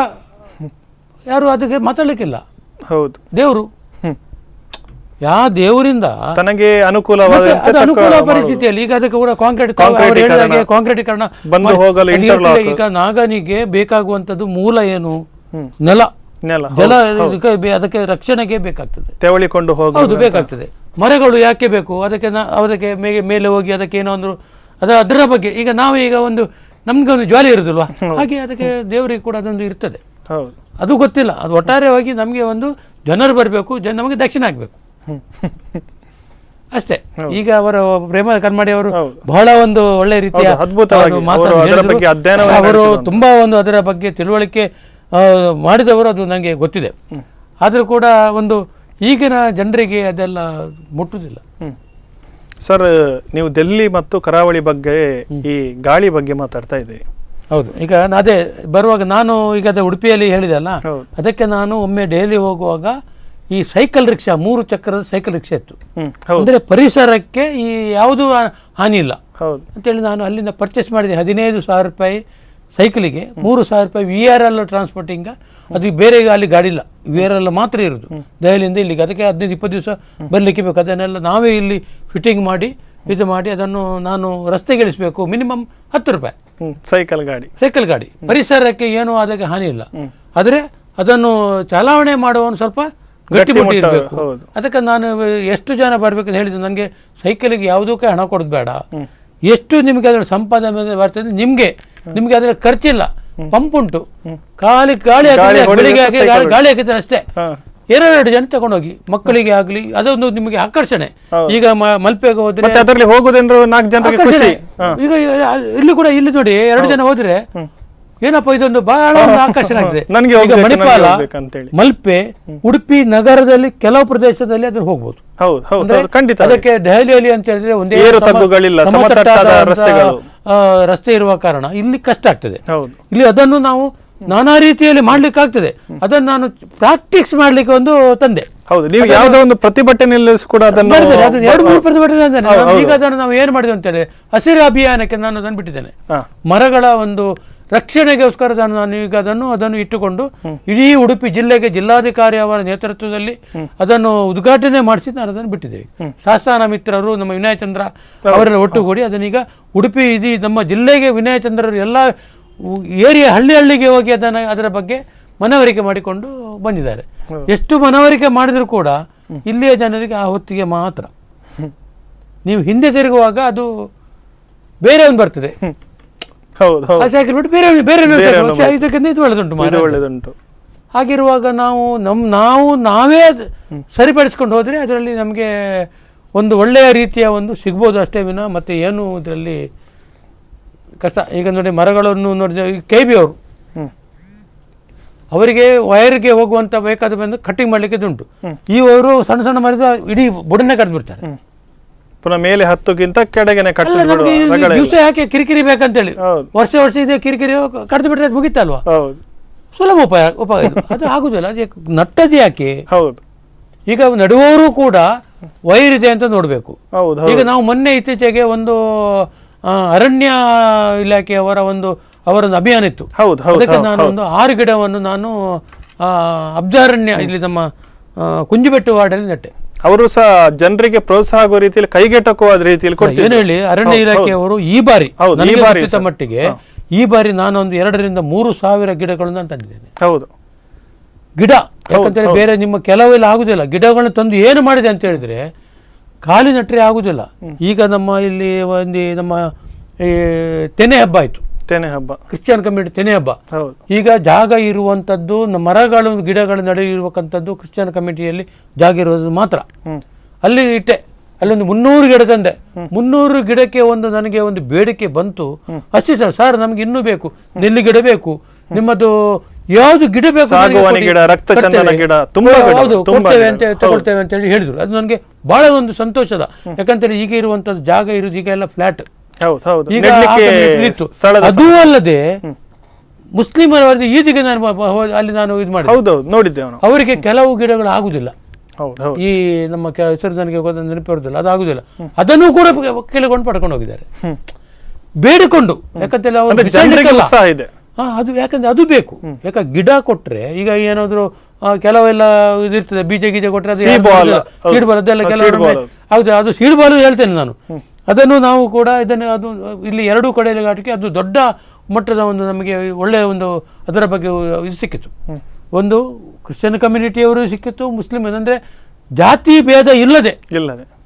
Speaker 3: ಯಾರು ಅದಕ್ಕೆ ಮಾತಾಡ್ಲಿಕ್ಕಿಲ್ಲ. ದೇವರು ದೇವರಿಂದ
Speaker 1: ತನಗೆ ಅನುಕೂಲ
Speaker 3: ಪರಿಸ್ಥಿತಿಯಲ್ಲಿ ಈಗ ಅದಕ್ಕೆ ಕೂಡ ಕಾಂಕ್ರೀಟೀಕರಣ ಬಂದು ಹೋಗಲು. ಈಗ ನಾಗನಿಗೆ ಬೇಕಾಗುವಂತದ್ದು ಮೂಲ ಏನು? ನೆಲ, ಜಲ. ಅದಕ್ಕೆ ರಕ್ಷಣೆಗೆ ಬೇಕಾಗ್ತದೆ,
Speaker 1: ತೆವಳಿಕೊಂಡು
Speaker 3: ಹೌದು ಬೇಕಾಗ್ತದೆ. ಮರಗಳು ಯಾಕೆ ಬೇಕು? ಅದಕ್ಕೆ ಮೇಲೆ ಹೋಗಿ ಅದಕ್ಕೆ ಏನೋ ಒಂದು ಅದರ ಬಗ್ಗೆ ಈಗ ನಾವು ನಮ್ಗೆ ಒಂದು ಜ್ವಾಲೆ ಇರುದಿಲ್ವಾ, ಹಾಗೆ ಅದಕ್ಕೆ ದೇವರಿಗೆ ಕೂಡ ಅದೊಂದು ಇರ್ತದೆ. ಅದು ಗೊತ್ತಿಲ್ಲ. ಅದು ಒಟ್ಟಾರೆಯಾಗಿ ನಮಗೆ ಒಂದು ಜನರು ಬರಬೇಕು, ನಮಗೆ ದಕ್ಷಿಣ ಆಗ್ಬೇಕು ಅಷ್ಟೇ. ಈಗ ಅವರು ಪ್ರೇಮ ಕರ್ಮಾಡಿ ಅವರು ಬಹಳ ಒಂದು ಒಳ್ಳೆ ರೀತಿಯ ಅವರು ತುಂಬಾ ಅದರ ಬಗ್ಗೆ ತಿಳುವಳಿಕೆ ಮಾಡಿದವರು, ಅದು ನನಗೆ ಗೊತ್ತಿದೆ. ಆದರೂ ಕೂಡ ಈಗಿನ ಜನರಿಗೆ ಅದೆಲ್ಲ ಮುಟ್ಟುವುದಿಲ್ಲ.
Speaker 1: ಸರ್, ನೀವು ದಿಲ್ಲಿ ಮತ್ತು ಕರಾವಳಿ ಬಗ್ಗೆ ಈ ಗಾಳಿ ಬಗ್ಗೆ ಮಾತಾಡ್ತಾ ಇದ್ದೀವಿ.
Speaker 3: ಹೌದು. ಈಗ ಅದೇ ಬರುವಾಗ ನಾನು ಈಗ ಅದೇ ಉಡುಪಿಯಲ್ಲಿ ಹೇಳಿದೆ ಅಲ್ಲ, ಅದಕ್ಕೆ ನಾನು ಒಮ್ಮೆ ಡೈಲಿ ಹೋಗುವಾಗ ಈ ಸೈಕಲ್ ರಿಕ್ಷಾ 3 ಚಕ್ರದ ಸೈಕಲ್ ರಿಕ್ಷಾ ಇತ್ತು. ಅಂದರೆ ಪರಿಸರಕ್ಕೆ ಈ ಯಾವುದೂ ಹಾನಿ ಇಲ್ಲ ಅಂತೇಳಿ ನಾನು ಅಲ್ಲಿಂದ ಪರ್ಚೇಸ್ ಮಾಡಿದೆ. 15,000 ರೂಪಾಯಿ ಸೈಕಲಿಗೆ, 3,000 ರೂಪಾಯಿ VRL ಟ್ರಾನ್ಸ್ಪೋರ್ಟಿಂಗ್. ಅದು ಬೇರೆ ಅಲ್ಲಿ ಗಾಡಿ ಇಲ್ಲ, VRL ಮಾತ್ರ ಇರೋದು ದೆಹಲಿಯಿಂದ ಇಲ್ಲಿಗೆ. ಅದಕ್ಕೆ 15-20 ದಿವಸ ಬರಲಿಕ್ಕೆ ಬೇಕು. ಅದನ್ನೆಲ್ಲ ನಾವೇ ಇಲ್ಲಿ ಫಿಟ್ಟಿಂಗ್ ಮಾಡಿ ಇದು ಮಾಡಿ ಅದನ್ನು ನಾನು ರಸ್ತೆಗೆ ಇಳಿಸಬೇಕು. ಮಿನಿಮಮ್ 10 ರೂಪಾಯಿ ಸೈಕಲ್ ಗಾಡಿ. ಪರಿಸರಕ್ಕೆ ಏನೂ ಅದಕ್ಕೆ ಹಾನಿ ಇಲ್ಲ. ಆದರೆ ಅದನ್ನು ಚಾಲಾವಣೆ ಮಾಡುವವನು ಸ್ವಲ್ಪ ಗಟ್ಟಿಮುಟ್ಟಿ ಇರಬೇಕು. ಅದಕ್ಕೆ ನಾನು ಎಷ್ಟು ಜನ ಬರಬೇಕಂತ ಹೇಳಿದ್ದು, ನನಗೆ ಸೈಕಲಿಗೆ ಯಾವುದಕ್ಕೆ ಹಣ ಕೊಡೋದು ಬೇಡ, ಎಷ್ಟು ನಿಮಗೆ ಅದರ ಸಂಪಾದನೆ ಬರ್ತದೆ, ನಿಮಗೆ ಅದರ ಖರ್ಚಿಲ್ಲ, ಪಂಪ್ ಉಂಟು, ಗಾಳಿ ಹಾಕಿದ್ರೆ ಅಷ್ಟೇ. 2 ಜನ ತಗೊಂಡೋಗಿ ಮಕ್ಕಳಿಗೆ ಆಗಲಿ ಅದೊಂದು ನಿಮಗೆ ಆಕರ್ಷಣೆ. ಈಗ ಮಲ್ಪೆಗೆ ಹೋದ್ರೆ ಈಗ ಇಲ್ಲಿ ಕೂಡ ಇಲ್ಲಿ ನೋಡಿ 2 ಜನ ಹೋದ್ರೆ ಏನಪ್ಪ ಇದೊಂದು ಬಹಳ ಆಕರ್ಷಣೆ ಆಗಿದೆ. ಈಗ ಮಣಿಪಾಲ, ಮಲ್ಪೆ, ಉಡುಪಿ ನಗರದಲ್ಲಿ ಕೆಲವು ಪ್ರದೇಶದಲ್ಲಿ ಅದ್ರ ಹೋಗ್ಬೋದು. ಅದಕ್ಕೆ ದೆಹಲಿಯಲ್ಲಿ ಅಂತ ಹೇಳಿದ್ರೆ ಒಂದೇ ರಸ್ತೆ ಇರುವ ಕಾರಣ ಇಲ್ಲಿ ಕಷ್ಟ ಆಗ್ತದೆ. ಇಲ್ಲಿ ಅದನ್ನು ನಾವು ನಾನಾ ರೀತಿಯಲ್ಲಿ ಮಾಡ್ಲಿಕ್ಕೆ ಆಗ್ತದೆ. ಅದನ್ನು ನಾನು ಪ್ರಾಕ್ಟೀಸ್ ಮಾಡ್ಲಿಕ್ಕೆ ಒಂದು ತಂದೆ.
Speaker 1: ಪ್ರತಿಭಟನೆಯಲ್ಲಿ ಕೂಡ
Speaker 3: 2-3 ಪ್ರತಿಭಟನೆ. ಈಗ ಅದನ್ನು ನಾವು ಏನು ಮಾಡಿದ್ವಿ ಅಂತೇಳಿ ಹಸಿರು ಅಭಿಯಾನಕ್ಕೆ ನಾನು ಅದನ್ನು ಬಿಟ್ಟಿದ್ದೇನೆ. ಮರಗಳ ಒಂದು ರಕ್ಷಣೆಗೋಸ್ಕರ ನಾನು ಈಗ ಅದನ್ನು ಇಟ್ಟುಕೊಂಡು ಇಡೀ ಉಡುಪಿ ಜಿಲ್ಲೆಗೆ ಜಿಲ್ಲಾಧಿಕಾರಿ ಅವರ ನೇತೃತ್ವದಲ್ಲಿ ಅದನ್ನು ಉದ್ಘಾಟನೆ ಮಾಡಿಸಿ ನಾನು ಅದನ್ನು ಬಿಟ್ಟಿದ್ದೇವೆ. ಶಾಸನ ಮಿತ್ರರು, ನಮ್ಮ ವಿನಯಚಂದ್ರ ಅವರೆಲ್ಲ ಒಟ್ಟುಗೂಡಿ ಅದನ್ನೀಗ ಉಡುಪಿ ಇಡೀ ನಮ್ಮ ಜಿಲ್ಲೆಗೆ ವಿನಯಚಂದ್ರರು ಎಲ್ಲ ಏರಿಯಾ ಹಳ್ಳಿಗೆ ಹೋಗಿ ಅದರ ಬಗ್ಗೆ ಮನವರಿಕೆ ಮಾಡಿಕೊಂಡು ಬಂದಿದ್ದಾರೆ. ಎಷ್ಟು ಮನವರಿಕೆ ಮಾಡಿದರೂ ಕೂಡ ಇಲ್ಲಿಯ ಜನರಿಗೆ ಆ ಹೊತ್ತಿಗೆ ಮಾತ್ರ. ನೀವು ಹಿಂದೆ ತಿರುಗುವಾಗ ಅದು ಬೇರೆ ಒಂದು ಬರ್ತದೆ, ಸೈಕಲ್ ಬಿಟ್ಟು ಬೇರೆ ಇದಕ್ಕಿಂತ ಒಳ್ಳೆದುಂಟು. ಹಾಗಿರುವಾಗ ನಾವೇ ಸರಿಪಡಿಸ್ಕೊಂಡು ಹೋದರೆ ಅದರಲ್ಲಿ ನಮಗೆ ಒಂದು ಒಳ್ಳೆಯ ರೀತಿಯ ಒಂದು ಸಿಗ್ಬೋದು ಅಷ್ಟೇ ವಿನ ಮತ್ತೆ ಏನು ಇದರಲ್ಲಿ ಕಷ್ಟ. ಈಗ ನೋಡಿ ಮರಗಳನ್ನು ನೋಡಿ KB ಅವರು ಅವರಿಗೆ ವೈರ್ಗೆ ಹೋಗುವಂತ ಬೇಕಾದ ಬಂದು ಕಟ್ಟಿಂಗ್ ಮಾಡ್ಲಿಕ್ಕೆ ಉಂಟು. ಇವರು ಸಣ್ಣ ಸಣ್ಣ ಮರದ ಇಡೀ ಬುಡನ್ನೇ ಕಡ್ದು ಬಿಡ್ತಾರೆ.
Speaker 1: ಪುನಃ ಮೇಲೆ 10ಕ್ಕಿಂತ ಕೆಳಗೆನೆ
Speaker 3: ದಿವಸ ಯಾಕೆ ಕಿರಿಕಿರಿ ಬೇಕಂತೇಳಿ ವರ್ಷ ಇದೆ ಕಿರಿಕಿರಿ ಕಡ್ದು ಬಿಟ್ರೆ ಮುಗಿತಲ್ವಾ, ಸುಲಭ ಉಪಾಯ. ಅದು ಆಗುದಿಲ್ಲ, ಅದು ನಟ್ಟದು ಯಾಕೆ? ಈಗ ನಡುವವರು ಕೂಡ ವೈರ್ ಇದೆ ಅಂತ ನೋಡ್ಬೇಕು. ಈಗ ನಾವು ಮೊನ್ನೆ ಇತ್ತೀಚೆಗೆ ಒಂದು ಅರಣ್ಯ ಇಲಾಖೆಯವರ ಅವರೊಂದು ಅಭಿಯಾನ ಇತ್ತು. ಅದಕ್ಕೆ ನಾನು ಒಂದು 6 ಗಿಡವನ್ನು ನಾನು ಅಬ್ಜಾರಣ್ಯ ಇಲ್ಲಿ ನಮ್ಮ ಕುಂಜಿಬೆಟ್ಟು ವಾರ್ಡಲ್ಲಿ ನೆಟ್ಟೆ.
Speaker 1: ಅವರು ಸಹ ಜನರಿಗೆ ಪ್ರೋತ್ಸಾಹ ಆಗುವ ರೀತಿಯಲ್ಲಿ ಕೈಗೆಟಕುವ ರೀತಿಯಲ್ಲಿ
Speaker 3: ಏನು ಹೇಳಿ ಅರಣ್ಯ ಇಲಾಖೆಯವರು ಈ ಬಾರಿ ಮಟ್ಟಿಗೆ ನಾನು ಒಂದು 2,000-3,000 ಗಿಡಗಳನ್ನು ತಂದಿದ್ದೇನೆ. ಗಿಡ ಯಾಕಂತೇಳಿ ಬೇರೆ ನಿಮ್ಮ ಕೆಲವೆಲ್ಲ ಆಗುದಿಲ್ಲ. ಗಿಡಗಳನ್ನು ತಂದು ಏನು ಮಾಡಿದೆ ಅಂತ ಹೇಳಿದ್ರೆ ಖಾಲಿ ನಟ್ರೆ ಆಗುದಿಲ್ಲ. ಈಗ ನಮ್ಮ ಇಲ್ಲಿ ನಮ್ಮ ತೆನೆ ಹಬ್ಬ ಆಯ್ತು, ಕ್ರಿಶ್ಚಿಯನ್ ಕಮ್ಯುನಿಟಿ ತೆನೆ ಹಬ್ಬ. ಈಗ ಜಾಗ ಇರುವಂತದ್ದು ಮರಗಳು ಗಿಡಗಳ ನಡುವೆ ಇರುವಂತದ್ದು ಕ್ರಿಶ್ಚಿಯನ್ ಕಮ್ಯುನಿಟಿಯಲ್ಲಿ ಜಾಗ ಇರೋದು ಮಾತ್ರ. ಅಲ್ಲಿ ಇಟ್ಟೆ, ಅಲ್ಲೊಂದು 300 ಗಿಡ ತಂದೆ. 300 ಗಿಡಕ್ಕೆ ನನಗೆ ಒಂದು ಬೇಡಿಕೆ ಬಂತು. ಅಷ್ಟೇ ಸರ್, ನಮ್ಗೆ ಇನ್ನೂ ಬೇಕು, ನೆಲ್ಲಿ ಗಿಡ ಬೇಕು, ನಿಮ್ಮದು ಯಾವ್ದು ಗಿಡ ಬೇಕು ತಗೊಳ್ತೇವೆ ಅಂತ ಹೇಳಿ ಹೇಳಿದ್ರು. ಅದು ನನಗೆ ಬಹಳ ಒಂದು ಸಂತೋಷದ. ಯಾಕಂತೇಳಿ ಈಗ ಇರುವಂತದ್ದು ಜಾಗ ಇರುವುದು ಈಗ ಎಲ್ಲ ಫ್ಲಾಟ್. ಅದೂ ಅಲ್ಲದೆ ಮುಸ್ಲಿಮರ ಈದಿಗೆ ಅಲ್ಲಿ ನಾನು ಇದು ಮಾಡಿ ಅವರಿಗೆ ಕೆಲವು ಗಿಡಗಳು ಆಗುದಿಲ್ಲ. ಈ ನಮ್ಮ ಹೆಸರು ನನಗೆ ನೆನಪಿರುವುದಿಲ್ಲ, ಅದು ಆಗುದಿಲ್ಲ. ಅದನ್ನು ಕೂಡ ಕೇಳಿಕೊಂಡು ಪಡ್ಕೊಂಡು ಹೋಗಿದ್ದಾರೆ ಬೇಡಿಕೊಂಡು. ಯಾಕಂತೇಳಿ ಅವರು ಅದು ಯಾಕಂದ್ರೆ ಅದು ಬೇಕು. ಯಾಕಂದ್ರೆ ಗಿಡ ಕೊಟ್ರೆ ಈಗ ಏನಾದ್ರು ಕೆಲವೆಲ್ಲ ಇದಿರ್ತದೆ, ಬೀಜ ಕೊಟ್ರೆ ಅದು ಸೀಡ್ ಬಾಲ್ ಅದೆಲ್ಲ ಕೆಲವು ಹೌದು, ಅದು ಸೀಡ್ ಬಾಲ್ ಹೇಳ್ತೇನೆ ನಾನು. ಅದನ್ನು ನಾವು ಕೂಡ ಅದು ಇಲ್ಲಿ 2 ಕಡೆಯಲ್ಲಿ ಘಾಟಿಗೆ ಅದು ದೊಡ್ಡ ಮಟ್ಟದ ಒಂದು ನಮಗೆ ಒಳ್ಳೆಯ ಒಂದು ಅದರ ಬಗ್ಗೆ ಇದು ಸಿಕ್ಕಿತು. ಒಂದು ಕ್ರಿಶ್ಚಿಯನ್ ಕಮ್ಯುನಿಟಿಯವರು ಸಿಕ್ಕಿತ್ತು, ಮುಸ್ಲಿಂ ಅಂದರೆ ಜಾತಿ ಭೇದ ಇಲ್ಲದೆ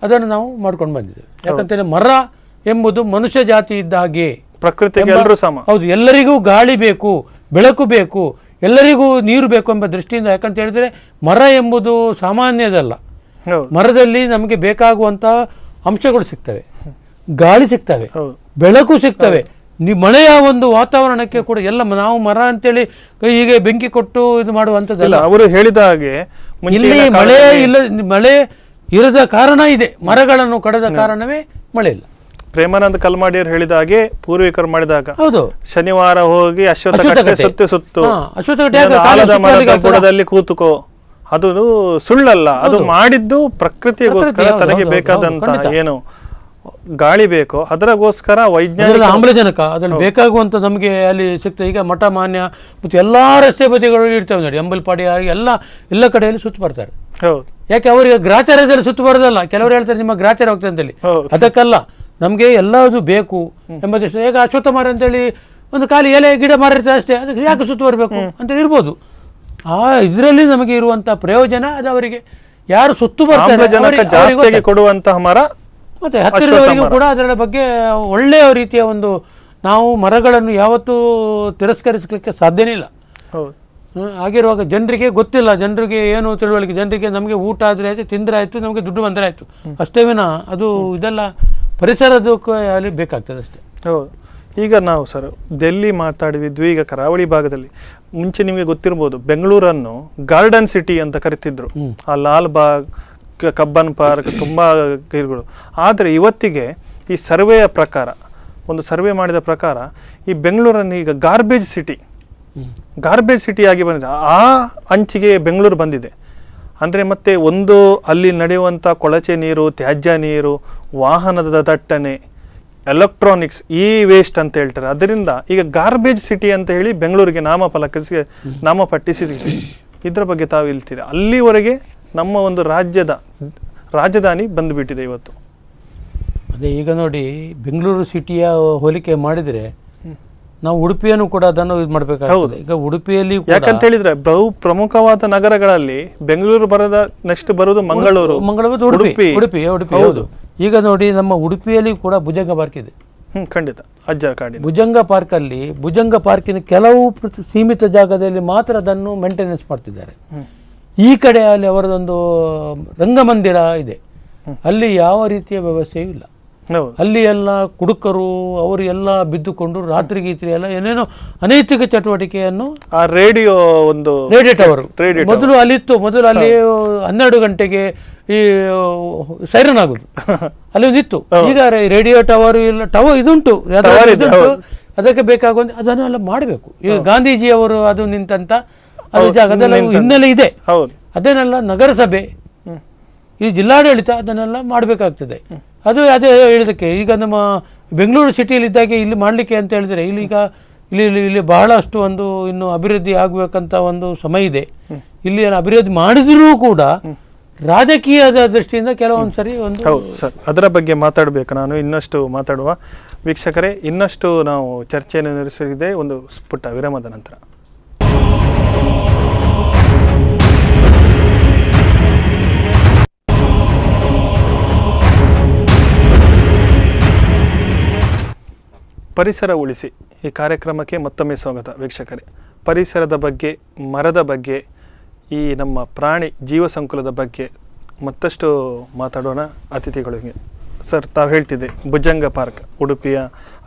Speaker 3: ಅದನ್ನು ನಾವು ಮಾಡ್ಕೊಂಡು ಬಂದಿದ್ದೇವೆ. ಯಾಕಂತೇಳಿ ಮರ ಎಂಬುದು ಮನುಷ್ಯ ಜಾತಿ ಇದ್ದ ಹಾಗೆ,
Speaker 1: ಪ್ರಕೃತಿಗೆ ಎಲ್ಲರೂ ಸಮ.
Speaker 3: ಹೌದು, ಎಲ್ಲರಿಗೂ ಗಾಳಿ ಬೇಕು, ಬೆಳಕು ಬೇಕು, ಎಲ್ಲರಿಗೂ ನೀರು ಬೇಕು ಎಂಬ ದೃಷ್ಟಿಯಿಂದ. ಯಾಕಂತ ಹೇಳಿದ್ರೆ ಮರ ಎಂಬುದು ಸಾಮಾನ್ಯದಲ್ಲ. ಮರದಲ್ಲಿ ನಮಗೆ ಬೇಕಾಗುವಂತ ಅಂಶಗಳು ಸಿಗ್ತವೆ, ಗಾಳಿ ಸಿಗ್ತವೆ, ಬೆಳಕು ಸಿಗ್ತವೆ, ಮಳೆಯ ಒಂದು ವಾತಾವರಣಕ್ಕೆ ಕೂಡ ಎಲ್ಲ. ನಾವು ಮರ ಅಂತೇಳಿ ಹೀಗೆ ಬೆಂಕಿ ಕೊಟ್ಟು ಇದು ಮಾಡುವಂಥದ್ದಲ್ಲ.
Speaker 1: ಅವರು ಹೇಳಿದ ಹಾಗೆ
Speaker 3: ಇಲ್ಲಿ ಮಳೆ ಇರದ ಕಾರಣ ಇದೆ, ಮರಗಳನ್ನು ಕಡಿದ ಕಾರಣವೇ ಮಳೆ ಇಲ್ಲ.
Speaker 1: ಪ್ರೇಮಾನಂದ ಕಲ್ಮಾಡಿಯವರು ಹೇಳಿದ ಹಾಗೆ ಪೂರ್ವಿಕರು ಮಾಡಿದಾಗ
Speaker 3: ಹೌದು,
Speaker 1: ಶನಿವಾರ ಹೋಗಿ ಅಶ್ವತ್ಥ ಕಟ್ಟೆ ಸುತ್ತು
Speaker 3: ಅಶ್ವತ್ಥ
Speaker 1: ಆಲದ ಮರದ ಬುಡದಲ್ಲಿ ಕೂತುಕೋ, ಅದು ಸುಳ್ಳಲ್ಲ. ಅದು ಮಾಡಿದ್ದು ಪ್ರಕೃತಿಗೋಸ್ಕರ ತನಗೆ ಬೇಕಾದಂತ ಏನು ಗಾಳಿ ಬೇಕೋ ಅದರಗೋಸ್ಕರ ವೈಜ್ಞಾನಿಕ
Speaker 3: ಆಮ್ಲಜನಕ ಅದ್ರಲ್ಲಿ ಬೇಕಾಗುವಂತ ನಮಗೆ ಅಲ್ಲಿ ಸಿಗ್ತದೆ. ಈಗ ಮಠ ಮಾನ್ಯ ಮತ್ತು ಎಲ್ಲಾ ರಸ್ತೆ ಬದಿಗಳು ಇರ್ತವೆ ನೋಡಿ, ಅಂಬಲ್ಪಾಡಿ ಎಲ್ಲ ಕಡೆಯಲ್ಲಿ ಸುತ್ತು ಬರ್ತಾರೆ.
Speaker 1: ಹೌದು,
Speaker 3: ಯಾಕೆ ಅವರಿಗೆ ಗ್ರಾಚಾರದಲ್ಲಿ ಸುತ್ತು ಬರೋದಲ್ಲ. ಕೆಲವರು ಹೇಳ್ತಾರೆ ನಿಮ್ಮ ಗ್ರಾಚಾರ ಹೋಗ್ತದೆ ಅಂತೇಳಿ, ಅದಕ್ಕಲ್ಲ, ನಮಗೆ ಎಲ್ಲದು ಬೇಕು ಎಂಬ ದೃಷ್ಟಿ. ಈಗ ಅಶ್ವತ್ಥ ಮರ ಅಂತೇಳಿ ಒಂದು ಖಾಲಿ ಎಲೆ ಗಿಡ ಮರ ಇರ್ತದೆ ಅಷ್ಟೇ, ಅದಕ್ಕೆ ಯಾಕೆ ಸುತ್ತು ಬರಬೇಕು ಅಂತ ಇರ್ಬೋದು. ಆ ಇದರಲ್ಲಿ ನಮಗೆ ಇರುವಂತ ಪ್ರಯೋಜನ ಅದು ಅವರಿಗೆ ಯಾರು ಸುತ್ತು ಬರ್ತಾರೆ
Speaker 1: ಜಾಸ್ತಿಯಾಗಿ ಕೊಡುವಂತಹ ಮರ.
Speaker 3: ಮತ್ತೆ ಹತ್ತಿರದವರಿಗೂ ಕೂಡ ಅದರ ಬಗ್ಗೆ ಒಳ್ಳೆಯ ರೀತಿಯ ಒಂದು, ನಾವು ಮರಗಳನ್ನು ಯಾವತ್ತೂ ತಿರಸ್ಕರಿಸಲಿಕ್ಕೆ ಸಾಧ್ಯನೇ ಇಲ್ಲ. ಆಗಿರುವಾಗ ಜನರಿಗೆ ಗೊತ್ತಿಲ್ಲ, ಜನರಿಗೆ ಏನು ತಿಳುವಳಿಕೆ, ಜನರಿಗೆ ನಮಗೆ ಊಟ ಆದರೆ ಆಯ್ತು, ತಿಂದರೆ ಆಯ್ತು, ನಮಗೆ ದುಡ್ಡು ಬಂದರೆ ಆಯ್ತು ಅಷ್ಟೇ ವಿನ ಅದು ಇದೆಲ್ಲ ಪರಿಸರದಕ್ಕೂ ಅಲ್ಲಿ ಬೇಕಾಗ್ತದೆ ಅಷ್ಟೇ.
Speaker 1: ಹೌದು. ಈಗ ನಾವು ಸರ್ ಡೆಲ್ಲಿ ಮಾತಾಡಿದ್ವಿ, ಈಗ ಕರಾವಳಿ ಭಾಗದಲ್ಲಿ ಮುಂಚೆ ನಿಮಗೆ ಗೊತ್ತಿರ್ಬೋದು ಬೆಂಗಳೂರನ್ನು ಗಾರ್ಡನ್ ಸಿಟಿ ಅಂತ ಕರಿತಿದ್ರು. ಆ ಲಾಲ್ ಬಾಗ್, ಕಬ್ಬನ್ ಪಾರ್ಕ್ ತುಂಬಾ ಗಿರಿಗಳು. ಆದರೆ ಇವತ್ತಿಗೆ ಈ ಸರ್ವೆಯ ಪ್ರಕಾರ, ಒಂದು ಸರ್ವೆ ಮಾಡಿದ ಪ್ರಕಾರ ಈ ಬೆಂಗಳೂರನ್ನು ಈಗ ಗಾರ್ಬೇಜ್ ಸಿಟಿ ಆಗಿ ಬಂದಿದೆ. ಆ ಅಂಚಿಗೆ ಬೆಂಗಳೂರು ಬಂದಿದೆ ಅಂದರೆ ಮತ್ತೆ ಒಂದು ಅಲ್ಲಿ ನಡೆಯುವಂಥ ಕೊಳಚೆ ನೀರು, ತ್ಯಾಜ್ಯ ನೀರು, ವಾಹನದ ದಟ್ಟಣೆ, ಎಲೆಕ್ಟ್ರಾನಿಕ್ಸ್, ಈ ವೇಸ್ಟ್ ಅಂತ ಹೇಳ್ತಾರೆ. ಅದರಿಂದ ಈಗ ಗಾರ್ಬೇಜ್ ಸಿಟಿ ಅಂತ ಹೇಳಿ ಬೆಂಗಳೂರಿಗೆ ನಾಮಪಟ್ಟಿಸಿದೆ. ಇದ್ರ ಬಗ್ಗೆ ತಾವು ಹೇಳ್ತೀರಿ. ಅಲ್ಲಿವರೆಗೆ ನಮ್ಮ ಒಂದು ರಾಜಧಾನಿ ಬಂದುಬಿಟ್ಟಿದೆ ಇವತ್ತು.
Speaker 3: ಅದೇ ಈಗ ನೋಡಿ, ಬೆಂಗಳೂರು ಸಿಟಿಯ ಹೋಲಿಕೆ ಮಾಡಿದರೆ ನಾವು ಉಡುಪಿಯನ್ನು ಕೂಡ ಅದನ್ನು ಇದು ಮಾಡಬೇಕಾಗುತ್ತೆ. ಈಗ ಉಡುಪಿಯಲ್ಲಿ
Speaker 1: ಯಾಕಂತ ಹೇಳಿದ್ರೆ ಬಹು ಪ್ರಮುಖವಾದ ನಗರಗಳಲ್ಲಿ ಬೆಂಗಳೂರು ಬರದ ನೆಕ್ಸ್ಟ್ ಬರುವುದು ಮಂಗಳೂರು,
Speaker 3: ಉಡುಪಿ. ಹೌದು. ಈಗ ನೋಡಿ, ನಮ್ಮ ಉಡುಪಿಯಲ್ಲಿ ಕೂಡ ಭುಜಂಗ ಪಾರ್ಕ್ ಇದೆ.
Speaker 1: ಖಂಡಿತ, ಅಜ್ಜರ ಕಾಡಿ
Speaker 3: ಭುಜಂಗ ಪಾರ್ಕಿನ ಕೆಲವು ಸೀಮಿತ ಜಾಗದಲ್ಲಿ ಮಾತ್ರ ಅದನ್ನು ಮೇಂಟೆನೆನ್ಸ್ ಮಾಡ್ತಿದ್ದಾರೆ. ಈ ಕಡೆ ಅಲ್ಲಿ ಅವರದೊಂದು ರಂಗಮಂದಿರ ಇದೆ, ಅಲ್ಲಿ ಯಾವ ರೀತಿಯ ವ್ಯವಸ್ಥೆಯೂ ಇಲ್ಲ. ಅಲ್ಲಿ ಎಲ್ಲ ಕುಡುಕರು ಅವರು ಎಲ್ಲ ಬಿದ್ದುಕೊಂಡು ರಾತ್ರಿ ಗೀತ್ರಿ ಎಲ್ಲ ಏನೇನೋ ಅನೈತಿಕ ಚಟುವಟಿಕೆಯನ್ನು,
Speaker 1: ರೇಡಿಯೋ
Speaker 3: ಟವರ್ ಮೊದಲು ಅಲ್ಲಿತ್ತು. ಮೊದಲು ಅಲ್ಲಿ 12 ಗಂಟೆಗೆ ಈ ಸೈರನ್ ಆಗುದು ಅಲ್ಲಿ ಒಂದಿತ್ತು. ಈಗ ರೇಡಿಯೋ ಟವರ್ ಇಲ್ಲ, ಇದುಂಟು, ಅದಕ್ಕೆ ಬೇಕಾಗುವಂತ ಅದನ್ನೆಲ್ಲ ಮಾಡಬೇಕು. ಈಗ ಗಾಂಧೀಜಿಯವರು ಅದು ನಿಂತಂತ ಅದು ಜಾಗದಲ್ಲಿ ಹಿನ್ನೆಲೆ ಇದೆ. ಅದನ್ನೆಲ್ಲ ನಗರಸಭೆ, ಈ ಜಿಲ್ಲಾಡಳಿತ ಅದನ್ನೆಲ್ಲ ಮಾಡಬೇಕಾಗ್ತದೆ. ಅದೇ ಹೇಳಿದಕ್ಕೆ ಈಗ ನಮ್ಮ ಬೆಂಗಳೂರು ಸಿಟಿಯಲ್ಲಿ ಇದ್ದಾಗೆ ಇಲ್ಲಿ ಮಾಡಲಿಕ್ಕೆ ಅಂತ ಹೇಳಿದರೆ ಇಲ್ಲಿ ಬಹಳಷ್ಟು ಒಂದು ಇನ್ನು ಅಭಿವೃದ್ಧಿ ಆಗಬೇಕಂತ ಒಂದು ಸಮಯ ಇದೆ. ಇಲ್ಲಿ ಅಭಿವೃದ್ಧಿ ಮಾಡಿದರೂ ಕೂಡ ರಾಜಕೀಯದ ದೃಷ್ಟಿಯಿಂದ ಕೆಲವೊಂದು ಸರಿ ಒಂದು.
Speaker 1: ಹೌದು ಸರ್, ಅದರ ಬಗ್ಗೆ ಮಾತಾಡಬೇಕು. ನಾನು ಇನ್ನಷ್ಟು ಮಾತಾಡುವ. ವೀಕ್ಷಕರೇ, ಇನ್ನಷ್ಟು ನಾವು ಚರ್ಚೆಯನ್ನು ನಡೆಸಿದೆ ಒಂದು ಪುಟ್ಟ ವಿರಾಮದ ನಂತರ. ಪರಿಸರ ಉಳಿಸಿ ಈ ಕಾರ್ಯಕ್ರಮಕ್ಕೆ ಮತ್ತೊಮ್ಮೆ ಸ್ವಾಗತ. ವೀಕ್ಷಕರೇ, ಪರಿಸರದ ಬಗ್ಗೆ, ಮರದ ಬಗ್ಗೆ, ಈ ನಮ್ಮ ಪ್ರಾಣಿ ಜೀವ ಸಂಕುಲದ ಬಗ್ಗೆ ಮತ್ತಷ್ಟು ಮಾತಾಡೋಣ ಅತಿಥಿಗಳಿಗೆ. ಸರ್, ತಾವು ಹೇಳ್ತಿದ್ದೆ ಭುಜಂಗ ಪಾರ್ಕ್, ಉಡುಪಿಯ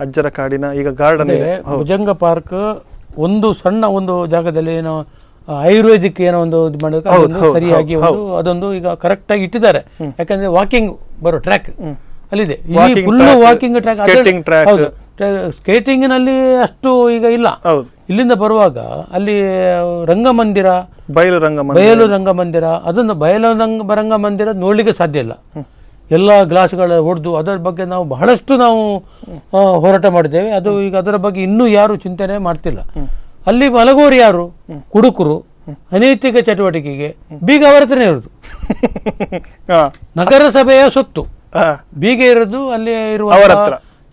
Speaker 1: ಅಜ್ಜರ ಕಾಡಿನ ಈಗ ಗಾರ್ಡನ್ ಇದೆ.
Speaker 3: ಭುಜಂಗ ಪಾರ್ಕ್ ಒಂದು ಸಣ್ಣ ಒಂದು ಜಾಗದಲ್ಲಿ ಏನೋ ಆಯುರ್ವೇದಿಕ್ ಏನೋ ಒಂದು ಇದು ಮಾಡೋದು ಸರಿಯಾಗಿ ಅದೊಂದು ಈಗ ಕರೆಕ್ಟ್ ಆಗಿ ಇಟ್ಟಿದ್ದಾರೆ. ಯಾಕಂದ್ರೆ ವಾಕಿಂಗ್ ಬರೋ ಟ್ರ್ಯಾಕ್ ಅಲ್ಲಿದೆ, ಫುಲ್ ವಾಕಿಂಗ್ ಟ್ರ್ಯಾಕ್. ಸ್ಕೇಟಿಂಗ್ನಲ್ಲಿ ಅಷ್ಟು ಈಗ ಇಲ್ಲ. ಇಲ್ಲಿಂದ ಬರುವಾಗ ಅಲ್ಲಿ ರಂಗಮಂದಿರ, ಬಯಲು ರಂಗಮಂದಿರ, ಅದನ್ನು ಬಯಲು ರಂಗಮಂದಿರ ನೋಡ್ಲಿಕ್ಕೆ ಸಾಧ್ಯ ಇಲ್ಲ. ಎಲ್ಲ ಗ್ಲಾಸ್ಗಳ ಹೊಡೆದು ಅದರ ಬಗ್ಗೆ ನಾವು ಬಹಳಷ್ಟು ಹೋರಾಟ ಮಾಡಿದ್ದೇವೆ. ಅದು ಈಗ ಅದರ ಬಗ್ಗೆ ಇನ್ನೂ ಯಾರು ಚಿಂತನೆ ಮಾಡ್ತಿಲ್ಲ. ಅಲ್ಲಿ ಮಲಗೋರು ಯಾರು? ಕುಡುಕರು, ಅನೈತಿಕ ಚಟುವಟಿಕೆಗೆ ಬೀಗ ಅವರ ಹತ್ರನೇ ಇರೋದು. ನಗರಸಭೆಯ ಸೊತ್ತು ಬೀಗ ಇರೋದು ಅಲ್ಲಿ ಇರುವ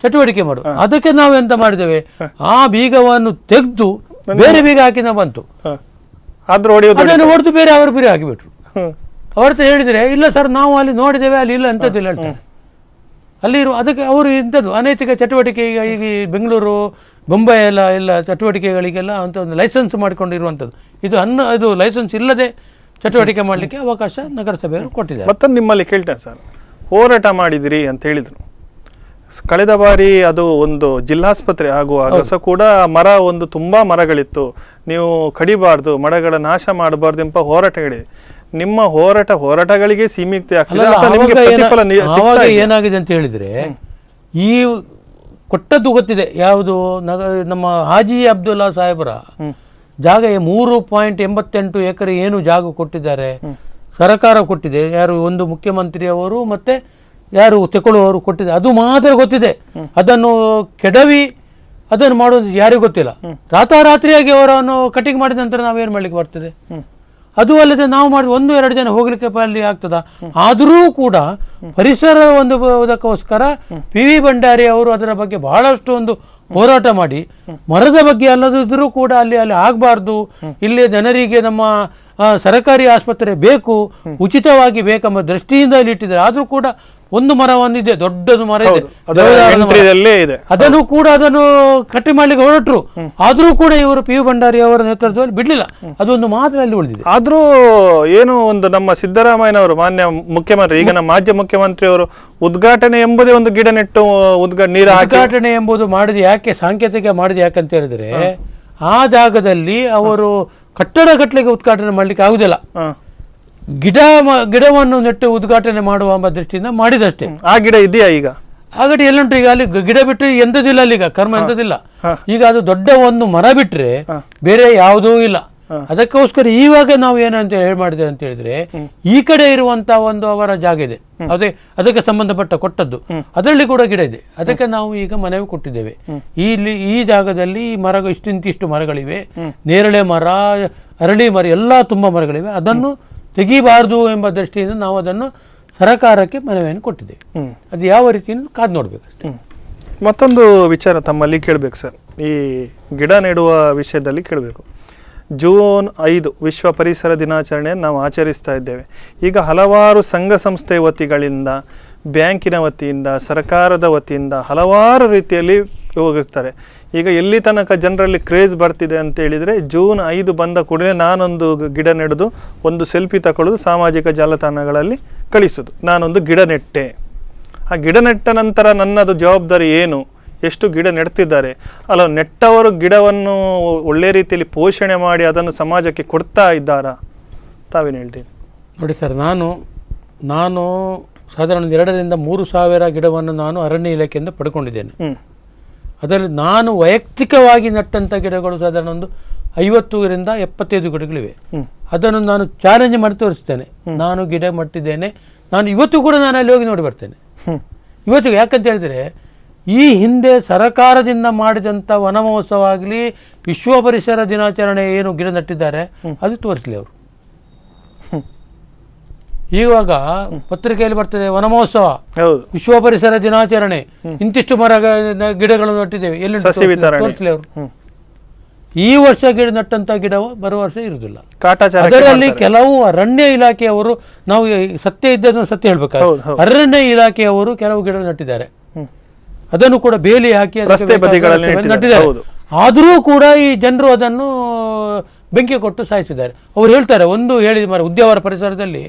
Speaker 3: ಚಟುವಟಿಕೆ ಮಾಡು. ಅದಕ್ಕೆ ನಾವು ಎಂತ ಮಾಡಿದ್ದೇವೆ, ಆ ಬೀಗವನ್ನು ತೆಗೆದು ಬೇರೆ ಬೀಗ ಹಾಕಿ ನಾವು ಬಂತು, ಅದನ್ನು ಹೊಡೆದು ಬೇರೆ ಅವರು ಬೀಗ ಹಾಕಿಬಿಟ್ರು. ಅವ್ರ ಹತ್ರ ಹೇಳಿದ್ರೆ, ಇಲ್ಲ ಸರ್ ನಾವು ಅಲ್ಲಿ ನೋಡಿದ್ದೇವೆ, ಅಲ್ಲಿ ಇಲ್ಲ ಅಂತದಿಲ್ಲ ಹೇಳ್ತಾರೆ. ಅಲ್ಲಿ ಅದಕ್ಕೆ ಅವರು ಇಂಥದ್ದು ಅನೈತಿಕ ಚಟುವಟಿಕೆ. ಈಗ ಬೆಂಗಳೂರು, ಬೊಂಬೈ ಎಲ್ಲ ಚಟುವಟಿಕೆಗಳಿಗೆಲ್ಲ ಅಂತ ಒಂದು ಲೈಸೆನ್ಸ್ ಮಾಡಿಕೊಂಡಿರುವಂಥದ್ದು. ಇದು ಲೈಸೆನ್ಸ್ ಇಲ್ಲದೆ ಚಟುವಟಿಕೆ ಮಾಡಲಿಕ್ಕೆ ಅವಕಾಶ ನಗರಸಭೆಯವರು ಕೊಟ್ಟಿದ್ದಾರೆ.
Speaker 1: ಮತ್ತೊಂದು ನಿಮ್ಮಲ್ಲಿ ಕೇಳ್ತೇನೆ ಸರ್, ಹೋರಾಟ ಮಾಡಿದಿರಿ ಅಂತ ಹೇಳಿದ್ರು. ಕಳೆದ ಬಾರಿ ಅದು ಒಂದು ಜಿಲ್ಲಾಸ್ಪತ್ರೆ ಆಗುವಾಗ ಸಹ ಕೂಡ ಮರ ತುಂಬಾ ಮರಗಳಿತ್ತು, ನೀವು ಕಡಿಬಾರ್ದು, ಮರಗಳ ನಾಶ ಮಾಡಬಾರ್ದು ಎಂಬ ಹೋರಾಟ ಹೇಳಿದೆ. ನಿಮ್ಮ ಹೋರಾಟಗಳಿಗೆ ಸೀಮಿತ ಆಗ್ತದೆ ಅಥವಾ ನಿಮಗೆ ಪ್ರತಿಫಲ
Speaker 3: ಆವಾಗ ಏನಾಗಿದೆ ಅಂತ ಹೇಳಿದ್ರೆ ಈ ಕೊಟ್ಟದ್ದು ಗೊತ್ತಿದೆ ಯಾವುದು ನಮ್ಮ ಹಾಜಿ ಅಬ್ದುಲ್ಲಾ ಸಾಹೇಬರ ಜಾಗ 3.88 ಎಕರೆ ಏನು ಜಾಗ ಕೊಟ್ಟಿದ್ದಾರೆ, ಸರ್ಕಾರ ಕೊಟ್ಟಿದೆ, ಯಾರು ಒಂದು ಮುಖ್ಯಮಂತ್ರಿಯವರು ಮತ್ತೆ ಯಾರು ತಗೊಳ್ಳುವವರು ಕೊಟ್ಟಿದೆ, ಅದು ಮಾತ್ರ ಗೊತ್ತಿದೆ. ಅದನ್ನು ಕೆಡವಿ ಅದನ್ನು ಮಾಡೋದು ಯಾರಿಗೂ ಗೊತ್ತಿಲ್ಲ. ರಾತ್ರಿಯಾಗಿ ಅವರನ್ನು ಕಟಿಂಗ್ ಮಾಡಿದ ನಂತರ ನಾವೇನು ಮಾಡ್ಲಿಕ್ಕೆ ಬರ್ತದೆ? ಅದು ಅಲ್ಲದೆ ನಾವು ಮಾಡಿ 1-2 ಜನ ಹೋಗ್ಲಿಕ್ಕೆ ಅಲ್ಲಿ ಆಗ್ತದ? ಆದರೂ ಕೂಡ ಪರಿಸರ ಅದಕ್ಕೋಸ್ಕರ PV ಭಂಡಾರಿ ಅವರು ಅದರ ಬಗ್ಗೆ ಬಹಳಷ್ಟು ಒಂದು ಹೋರಾಟ ಮಾಡಿ ಮರದ ಬಗ್ಗೆ ಅಲ್ಲದಿದ್ರೂ ಕೂಡ ಅಲ್ಲಿ ಆಗಬಾರ್ದು, ಇಲ್ಲಿ ಜನರಿಗೆ ನಮ್ಮ ಸರ್ಕಾರಿ ಆಸ್ಪತ್ರೆ ಬೇಕು, ಉಚಿತವಾಗಿ ಬೇಕೆಂಬ ದೃಷ್ಟಿಯಿಂದ ಇಲ್ಲಿ ಇಟ್ಟಿದ್ದಾರೆ. ಆದರೂ ಕೂಡ ಒಂದು ಮರವನ್ನಿದೆ, ದೊಡ್ಡದು ಮರ ಇದೆ, ಅದನ್ನು ಕೂಡ ಅದನ್ನು ಕಟ್ಟಿ ಮಾಡ್ಲಿಕ್ಕೆ ಹೊರಟರು. ಆದ್ರೂ ಕೂಡ ಇವರು PV ಭಂಡಾರಿ ಅವರ ನೇತೃತ್ವದಲ್ಲಿ ಬಿಡ್ಲಿಲ್ಲ, ಅದೊಂದು ಮಾತ್ರ ಅಲ್ಲಿ ಉಳಿದಿದೆ.
Speaker 1: ಆದ್ರೂ ಏನು ಒಂದು ನಮ್ಮ ಸಿದ್ದರಾಮಯ್ಯನವರು ಮಾನ್ಯ ಮುಖ್ಯಮಂತ್ರಿ, ಈಗ ನಮ್ಮ ಮಾಜಿ ಮುಖ್ಯಮಂತ್ರಿ ಅವರು ಉದ್ಘಾಟನೆ ಎಂಬುದೇ ಒಂದು ಗಿಡ ನೆಟ್ಟು
Speaker 3: ಉದ್ಘಾಟನೆ ಎಂಬುದು ಮಾಡಿದ ಯಾಕೆ, ಸಾಂಕೇತಿಕ ಮಾಡಿದ ಯಾಕಂತ ಹೇಳಿದ್ರೆ ಆ ಜಾಗದಲ್ಲಿ ಅವರು ಕಟ್ಟಡ ಕಟ್ಟಲಿಕ್ಕೆ ಉದ್ಘಾಟನೆ ಮಾಡ್ಲಿಕ್ಕೆ ಆಗುದಿಲ್ಲ, ಗಿಡವನ್ನು ನೆಟ್ಟು ಉದ್ಘಾಟನೆ ಮಾಡುವ ಎಂಬ ದೃಷ್ಟಿಯಿಂದ ಮಾಡಿದಷ್ಟೇ.
Speaker 1: ಆ ಗಿಡ ಇದೆಯಾ ಈಗ?
Speaker 3: ಆ ಗಿಡ ಎಲ್ಲುಂಟು ಈಗ? ಅಲ್ಲಿ ಗಿಡ ಬಿಟ್ಟು ಎಂತದಿಲ್ಲ, ಅಲ್ಲಿ ಈಗ ಕರ್ಮ ಎಂತದಿಲ್ಲ. ಈಗ ಅದು ದೊಡ್ಡ ಒಂದು ಮರ ಬಿಟ್ರೆ ಬೇರೆ ಯಾವುದೂ ಇಲ್ಲ. ಅದಕ್ಕೋಸ್ಕರ ಇವಾಗ ನಾವು ಏನಂತ ಮಾಡಿದ್ದೇವೆ ಅಂತ ಹೇಳಿದ್ರೆ, ಈ ಕಡೆ ಇರುವಂತ ಒಂದು ಅವರ ಜಾಗ ಇದೆ, ಅದಕ್ಕೆ ಸಂಬಂಧಪಟ್ಟ ಕೊಟ್ಟದ್ದು, ಅದರಲ್ಲಿ ಕೂಡ ಗಿಡ ಇದೆ. ಅದಕ್ಕೆ ನಾವು ಈಗ ಮನವಿ ಕೊಟ್ಟಿದ್ದೇವೆ, ಇಲ್ಲಿ ಈ ಜಾಗದಲ್ಲಿ ಮರ ಇಷ್ಟಿಂತಿಷ್ಟು ಮರಗಳಿವೆ, ನೇರಳೆ ಮರ, ಅರಳಿ ಮರ, ಎಲ್ಲ ತುಂಬಾ ಮರಗಳಿವೆ, ಅದನ್ನು ತೆಗಿಬಾರ್ದು ಎಂಬ ದೃಷ್ಟಿಯಿಂದ ನಾವು ಅದನ್ನು ಸರಕಾರಕ್ಕೆ ಮನವಿಯನ್ನು ಕೊಟ್ಟಿದ್ದೇವೆ. ಅದು ಯಾವ ರೀತಿಯನ್ನು ಕಾದು ನೋಡ್ಬೇಕು.
Speaker 1: ಮತ್ತೊಂದು ವಿಚಾರ ತಮ್ಮಲ್ಲಿ ಕೇಳಬೇಕು ಸರ್, ಈ ಗಿಡ ನೆಡುವ ವಿಷಯದಲ್ಲಿ ಕೇಳಬೇಕು. ಜೂನ್ 5 ವಿಶ್ವ ಪರಿಸರ ದಿನಾಚರಣೆಯನ್ನು ನಾವು ಆಚರಿಸ್ತಾ ಇದ್ದೇವೆ. ಈಗ ಹಲವಾರು ಸಂಘ ಸಂಸ್ಥೆ ವತಿಗಳಿಂದ, ಬ್ಯಾಂಕಿನ ವತಿಯಿಂದ, ಸರ್ಕಾರದ ವತಿಯಿಂದ ಹಲವಾರು ರೀತಿಯಲ್ಲಿ ಹೋಗಿರ್ತಾರೆ. ಈಗ ಎಲ್ಲಿ ತನಕ ಜನರಲ್ಲಿ ಕ್ರೇಜ್ ಬರ್ತಿದೆ ಅಂತ ಹೇಳಿದರೆ, ಜೂನ್ 5 ಬಂದ ಕೂಡಲೇ ನಾನೊಂದು ಗಿಡ ನೆಡೋದು, ಒಂದು ಸೆಲ್ಫಿ ತಗೊಳ್ಳೋದು, ಸಾಮಾಜಿಕ ಜಾಲತಾಣಗಳಲ್ಲಿ ಕಳಿಸೋದು, ನಾನೊಂದು ಗಿಡ ನೆಟ್ಟೆ. ಆ ಗಿಡ ನೆಟ್ಟ ನಂತರ ನನ್ನದು ಜವಾಬ್ದಾರಿ ಏನು, ಎಷ್ಟು ಗಿಡ ನೆಡ್ತಿದ್ದಾರೆ, ಅಲ್ಲ ನೆಟ್ಟವರು ಗಿಡವನ್ನು ಒಳ್ಳೆ ರೀತಿಯಲ್ಲಿ ಪೋಷಣೆ ಮಾಡಿ ಅದನ್ನು ಸಮಾಜಕ್ಕೆ ಕೊಡ್ತಾ ಇದ್ದಾರಾ? ತಾವೇನು ಹೇಳ್ತೀನಿ?
Speaker 3: ನೋಡಿ ಸರ್, ನಾನು ಸಾಧಾರಣ 2,000-3,000 ಗಿಡವನ್ನು ನಾನು ಅರಣ್ಯ ಇಲಾಖೆಯಿಂದ ಪಡ್ಕೊಂಡಿದ್ದೇನೆ. ಅದರಲ್ಲಿ ನಾನು ವೈಯಕ್ತಿಕವಾಗಿ ನಟ್ಟಂಥ ಗಿಡಗಳು ಸಾಧಾರಣ ಒಂದು 50-75 ಗಿಡಗಳಿವೆ. ಅದನ್ನು ನಾನು ಚಾಲೆಂಜ್ ಮಾಡಿ ತೋರಿಸ್ತೇನೆ, ನಾನು ಗಿಡ ಮಟ್ಟಿದ್ದೇನೆ, ನಾನು ಇವತ್ತು ಕೂಡ ನಾನು ಅಲ್ಲಿ ಹೋಗಿ ನೋಡಿ ಬರ್ತೇನೆ. ಇವತ್ತಿಗೆ ಯಾಕಂತ ಹೇಳಿದರೆ, ಈ ಹಿಂದೆ ಸರಕಾರದಿಂದ ಮಾಡಿದಂಥ ವನ ಮಹೋತ್ಸವ ಆಗಲಿ, ವಿಶ್ವ ಪರಿಸರ ದಿನಾಚರಣೆ ಏನು ಗಿಡ ನಟ್ಟಿದ್ದಾರೆ ಅದು ತೋರಿಸಲಿ ಅವರು. ಇವಾಗ ಪತ್ರಿಕೆಯಲ್ಲಿ ಬರ್ತದೆ ವನ ಮಹೋತ್ಸವ, ವಿಶ್ವ ಪರಿಸರ ದಿನಾಚರಣೆ, ಇಂತಿಷ್ಟು ಗಿಡಗಳನ್ನು ನಟ್ಟಿದ್ದೇವೆ, ಎಲ್ಲಿ ತೋರಿಸಲಿ ಅವರು. ಈ ವರ್ಷ ಗಿಡ ನಟ್ಟಂತ ಗಿಡವು ಬರುವ ವರ್ಷ ಇರುವುದಿಲ್ಲ. ಅದರಲ್ಲಿ ಕೆಲವು ಅರಣ್ಯ ಇಲಾಖೆಯವರು, ನಾವು ಸತ್ಯ ಇದ್ದದನ್ನು ಸತ್ಯ ಹೇಳ್ಬೇಕಾದ್ರೆ, ಅರಣ್ಯ ಇಲಾಖೆಯವರು ಕೆಲವು ಗಿಡ ನಟ್ಟಿದ್ದಾರೆ, ಅದನ್ನು ಕೂಡ ಬೇಲಿ ಹಾಕಿ ನಟ್ಟಿದ್ದಾರೆ. ಆದರೂ ಕೂಡ ಈ ಜನರು ಅದನ್ನು ಬೆಂಕಿ ಕೊಟ್ಟು ಸಾಯಿಸಿದ್ದಾರೆ. ಅವ್ರು ಹೇಳ್ತಾರೆ, ಒಂದು ಹೇಳಿದ ಮರ ಉದ್ಯಾವರ ಪರಿಸರದಲ್ಲಿ